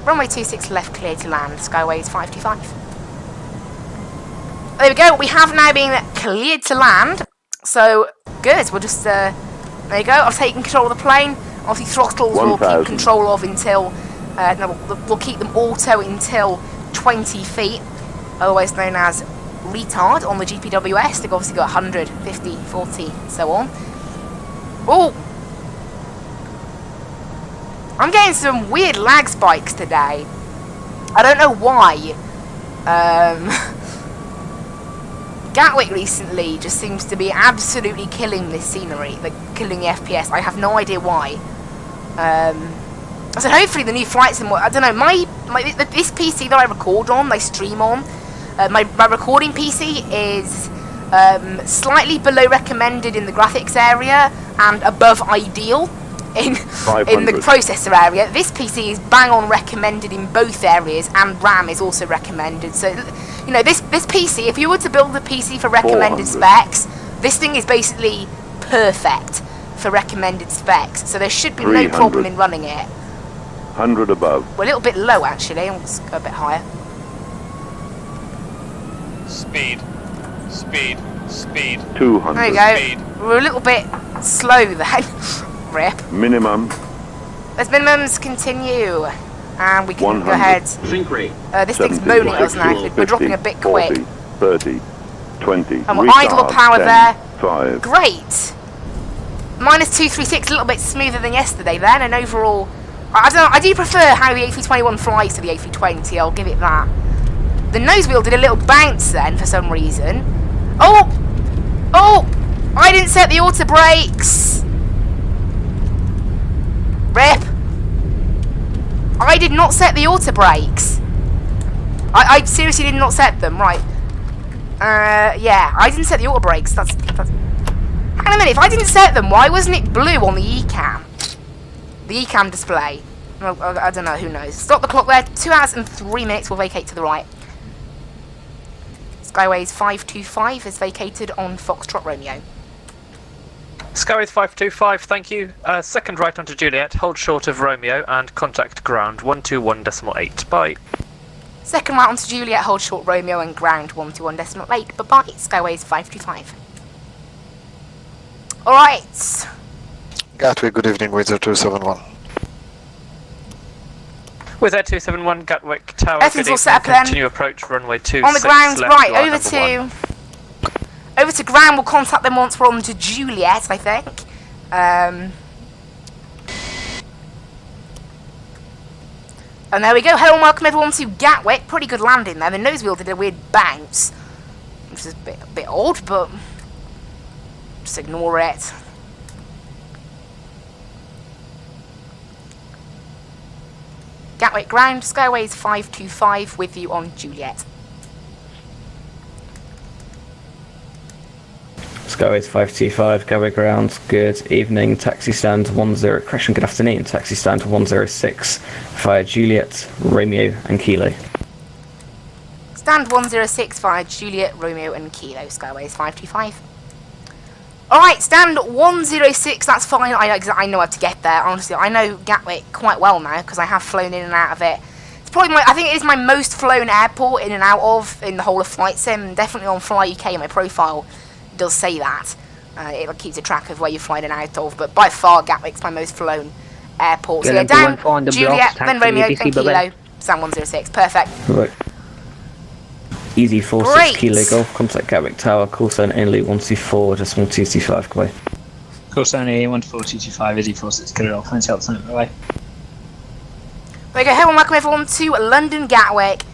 Runway 26 left, clear to land. Skyways 525. There we go. We have now been cleared to land. So good. We'll just there you go. I've taken control of the plane. Obviously throttles we'll keep control of until no, we'll keep them auto until 20 feet, otherwise known as retard on the GPWS. They've obviously got 100, 50, 40, and so on. Oh! I'm getting some weird lag spikes today. I don't know why. Gatwick recently just seems to be absolutely killing this scenery, like killing the FPS. I have no idea why. I said hopefully the new flight sim. I don't know. This PC that I record on, I stream on. My recording PC is slightly below recommended in the graphics area and above ideal in the processor area. This PC is bang on recommended in both areas, and RAM is also recommended. So, you know, this PC, if you were to build a PC for recommended specs, this thing is basically perfect for recommended specs. So there should be no problem in running it. 100 above. We're a little bit low actually. Let's go a bit higher. Speed. 200. There you go. We're a little bit slow then. Rip. Minimum. Let's minimums continue. And we can 100. go ahead. Sink rate. This thing's moaning at us now. We're dropping a bit 40, quick. 30, 20. And we're idle power 10, there. 5. Great. Minus 236, a little bit smoother than yesterday then, and overall, I don't know, I do prefer how the A321 flies to the A320, I'll give it that. The nose wheel did a little bounce then, for some reason. Oh! I didn't set the auto brakes! Rip! I did not set the auto brakes. I seriously did not set them, right. Yeah, I didn't set the auto brakes, that's... Hang on a minute, if I didn't set them, why wasn't it blue on the ECAM? The ECAM display. I don't know, who knows. Stop the clock there, 2 hours and 3 minutes, we'll vacate to the right. Skyways 525 is vacated on Foxtrot Romeo. Skyways 525, thank you. Second right onto Juliet, hold short of Romeo and contact ground 121.8. Bye. Second right onto Juliet, hold short Romeo and ground 121.8. Bye-bye, Skyways 525. Alright. Gatwick, good evening, Wizz Air 271. With Air 271, Gatwick Tower, Everything's good all set evening, up then. continue approach runway 26 On the ground, left, right, you are over number to... 1. Over to ground, we'll contact them once we're on to Juliet, I think. And there we go. Hello and welcome everyone to Gatwick. Pretty good landing there. The nose wheel did a weird bounce, which is a bit odd, but just ignore it. Gatwick ground, Skyways 525 with you on Juliet. Skyways 525, Gatwick ground, good evening, taxi stand 10, correction, good afternoon, taxi stand 106 via Juliet, Romeo and Kilo. Stand 106 via Juliet, Romeo and Kilo, Skyways 525. Alright, stand 106, that's fine, I know how to get there, honestly, I know Gatwick quite well now, because I have flown in and out of it. It's probably I think it is my most flown airport in and out of, in the whole of Flight Sim, definitely on Fly UK, my profile does say that. It keeps a track of where you're flying in and out of, but by far Gatwick's my most flown airport. So yeah, down Juliet, then Romeo, then Kilo, stand 106, perfect. Right. Easy 46 Kilo Golf, contact Gatwick Tower, call sign only 124, just 1225, goodbye. Call sign only 14225, Easy 46 Kilo Golf, thanks out, bye. There we go, hello and welcome everyone to London Gatwick.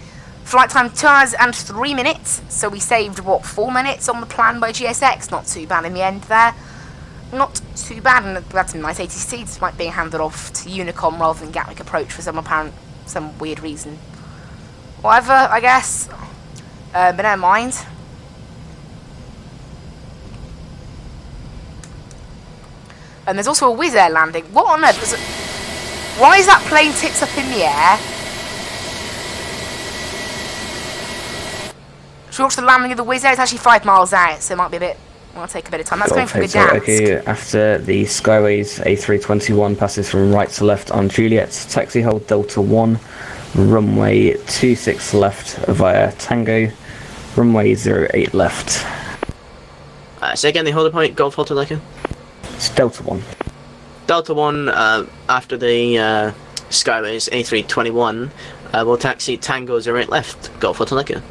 Flight time 2 hours and 3 minutes, so we saved, what, 4 minutes on the plan by GSX? Not too bad in the end there. Not too bad, and that's some nice ATC, despite being handed off to Unicom rather than Gatwick Approach for some weird reason. Whatever, I guess. But never mind. And there's also a Wizz Air landing. What on earth? Why is that plane tipped up in the air? Should we watch the landing of the Wizz Air? It's actually 5 miles out, so it might be a bit... I'll take a bit of time. That's going for Gdansk. Okay, after the Skyways A321 passes from right to left on Juliet, taxi hold Delta 1, runway 26 left via Tango, runway 08 left. Say again, the holder point, Golf Hotel Echo? It's Delta 1. Delta 1, after the Skyways A321, will taxi Tango 08 left, Golf Hotel Echo.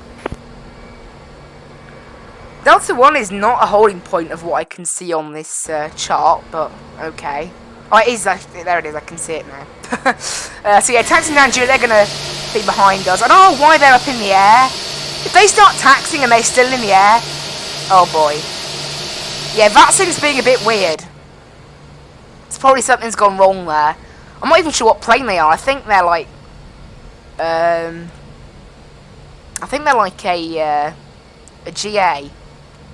Delta 1 is not a holding point of what I can see on this chart, but okay. Oh, it is, there it is, I can see it now. So yeah, taxiing down Juliet, they're going to be behind us. I don't know why they're up in the air. If they start taxiing and they're still in the air, oh boy. Yeah, Vatsim's being a bit weird. It's probably something's gone wrong there. I'm not even sure what plane they are. I think they're like... I think they're like a GA.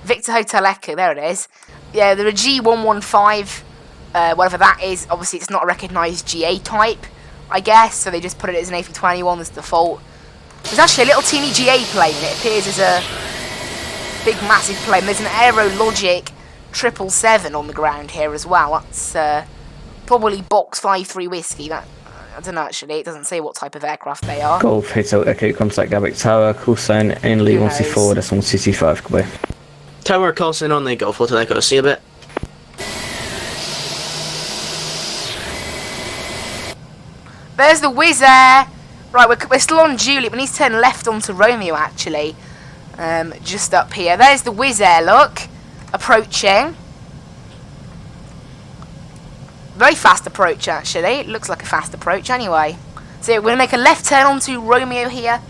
Victor Hotel Echo, there it is. Yeah, they're a G115, whatever that is. Obviously, it's not a recognised GA type, I guess, so they just put it as an A321 as default. There's actually a little teeny GA plane. It appears as a big, massive plane. There's an Aerologic 777 on the ground here as well. That's probably Box 53 Whiskey. That I don't know, actually. It doesn't say what type of aircraft they are. Golf Hotel Echo, contact Gatwick Tower, call sign only 124, that's 125, goodbye. Tower, call sign only, Golf Hotel Echo, see you a bit. There's the Wizz Air. Right, we're still on Juliet. We need to turn left onto Romeo, actually. Just up here. There's the Wizz Air, look. Approaching. Very fast approach, actually. It looks like a fast approach, anyway. So we're going to make a left turn onto Romeo here.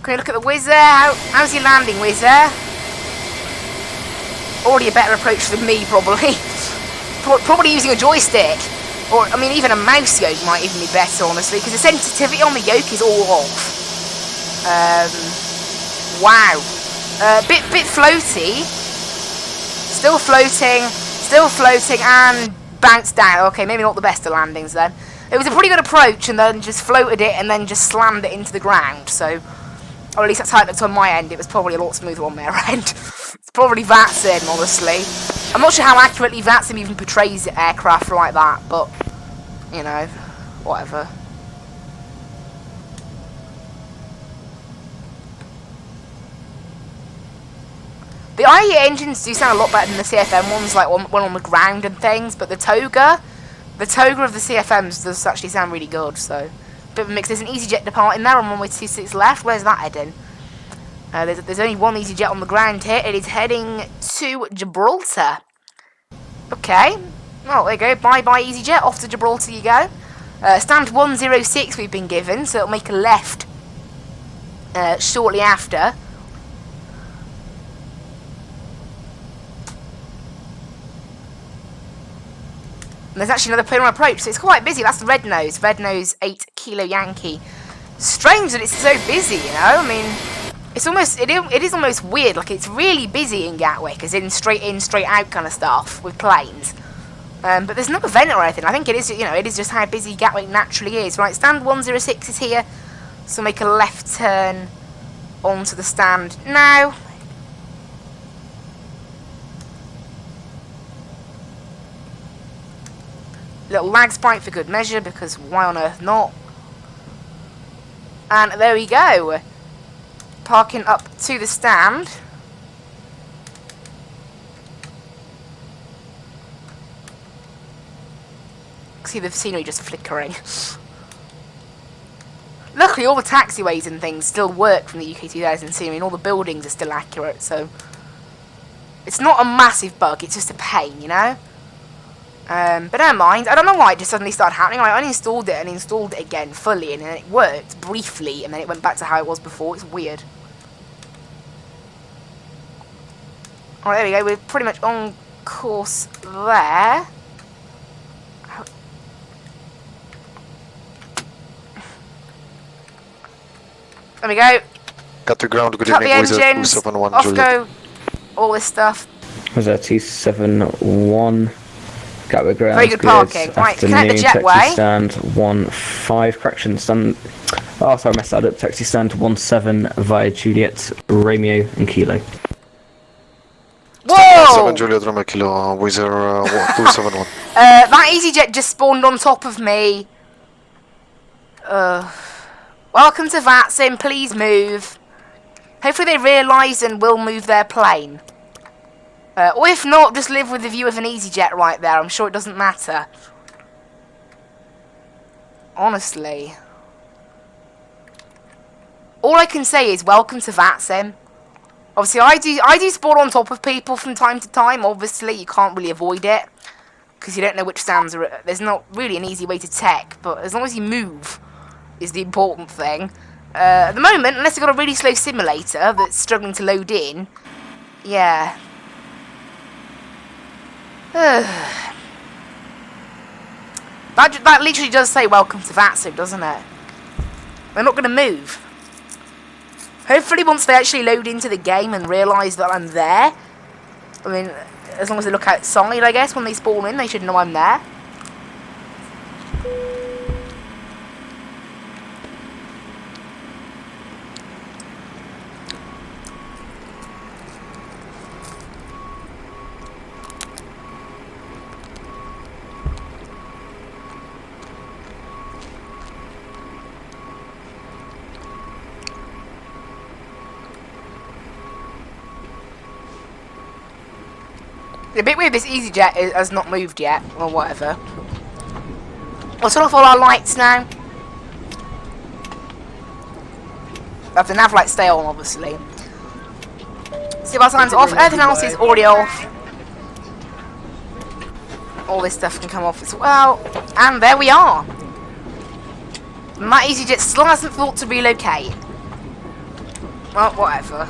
Can we look at the Wizz Air? How's he landing, Wizz Air? Already a better approach than me, probably. Probably using a joystick. Or, I mean, even a mouse yoke might even be better, honestly, because the sensitivity on the yoke is all off. Wow. Bit floaty. Still floating, and bounced down. Okay, maybe not the best of landings then. It was a pretty good approach, and then just floated it, and then just slammed it into the ground, so... Or at least that's how it looked on my end. It was probably a lot smoother on their end. It's probably Vatsim, honestly. I'm not sure how accurately Vatsim even portrays aircraft like that, but, you know, whatever. The IE engines do sound a lot better than the CFM ones, like one on the ground and things, but the Toga of the CFMs does actually sound really good, so. Bit of a mix. There's an EasyJet departing there on runway 26 left. Where's that heading? There's only one EasyJet on the ground here. It is heading to Gibraltar. Okay. Well, there you go. Bye-bye EasyJet. Off to Gibraltar you go. Stand 106 we've been given, so it'll make a left shortly after. And there's actually another plane on approach, so it's quite busy. That's the Red Nose 8 Kilo Yankee. Strange that it's so busy, you know. I mean, it is almost weird. Like, it's really busy in Gatwick, as in, straight out kind of stuff with planes. But there's no event or anything. I think it is, you know, it is just how busy Gatwick naturally is. Right, stand 106 is here, so make a left turn onto the stand now. Little lag spike for good measure, because why on earth not? And there we go. Parking up to the stand. See the scenery just flickering. Luckily all the taxiways and things still work from the UK 2000 scenery, and all the buildings are still accurate, so it's not a massive bug, it's just a pain, you know? But never mind. I don't know why it just suddenly started happening. I uninstalled it and installed it again fully, and then it worked briefly, and then it went back to how it was before. It's weird. Alright, there we go. We're pretty much on course there. There we go. Got to ground. Good Cut evening. the engines. Off Juliet. go. All this stuff. Was that 271? Gatwick ground. Very good parking. Right, connect the jetway. Taxi stand 15. Correction, stand. Oh, sorry, I messed that up. Taxi stand 17 via Juliet, Romeo, and Kilo. Whoa! 7 Juliet Romeo Kilo, Wizard 271. That EasyJet just spawned on top of me. Welcome to Vatsim, please move. Hopefully they realise and will move their plane. Or if not, just live with the view of an EasyJet right there. I'm sure it doesn't matter. Honestly. All I can say is welcome to Vatsim. Obviously, I do spawn on top of people from time to time. Obviously, you can't really avoid it, because you don't know which stands are. There's not really an easy way to tech, but as long as you move is the important thing. At the moment, unless you've got a really slow simulator that's struggling to load in, yeah. That literally does say welcome to Vatsim, doesn't it? They're not going to move. Hopefully once they actually load into the game and realise that I'm there, I mean, as long as they look outside, I guess, when they spawn in, they should know I'm there. A bit weird, this EasyJet has not moved yet, or whatever. We'll turn off all our lights now. Have the nav lights stay on, obviously. See if our time's off. Everything else is already off. All this stuff can come off as well. And there we are. And that EasyJet still hasn't thought to relocate. Well, whatever.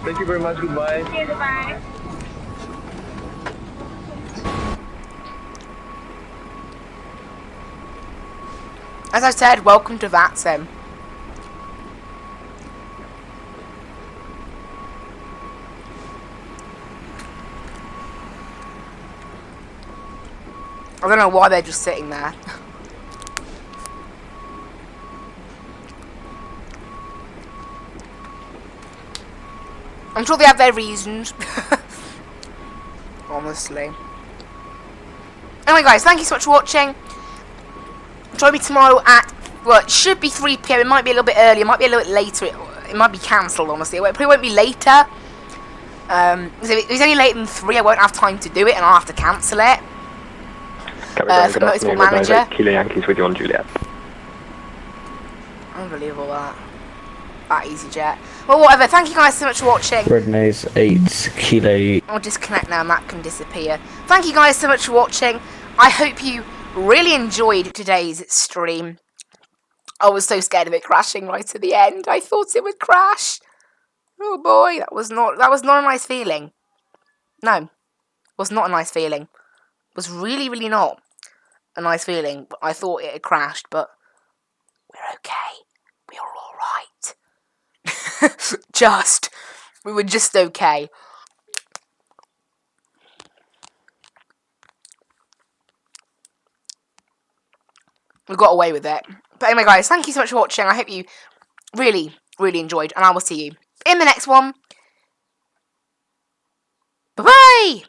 Thank you very much. Goodbye. Okay, goodbye. As I said, welcome to Vatsim. I don't know why they're just sitting there. I'm sure they have their reasons. honestly. Anyway, guys, thank you so much for watching. Join me tomorrow at, well, it should be 3 PM. It might be a little bit earlier. It might be a little bit later. It might be cancelled, honestly. It probably won't be later. If it's any later than 3, I won't have time to do it, and I'll have to cancel it. For Motorsport Manager. Kilo Yankees with you on Juliet. Unbelievable, that EasyJet. Well, whatever. Thank you guys so much for watching. Red Nose 8 Kilo. I'll disconnect now and that can disappear. Thank you guys so much for watching. I hope you really enjoyed today's stream. I was so scared of it crashing right at the end. I thought it would crash. Oh boy, that was not a nice feeling. No, it was not a nice feeling. It was really, really not a nice feeling. I thought it had crashed, but we're okay. We are all right. We were just okay. We got away with it. But anyway, guys, thank you so much for watching. I hope you really, really enjoyed, and I will see you in the next one. Bye-bye!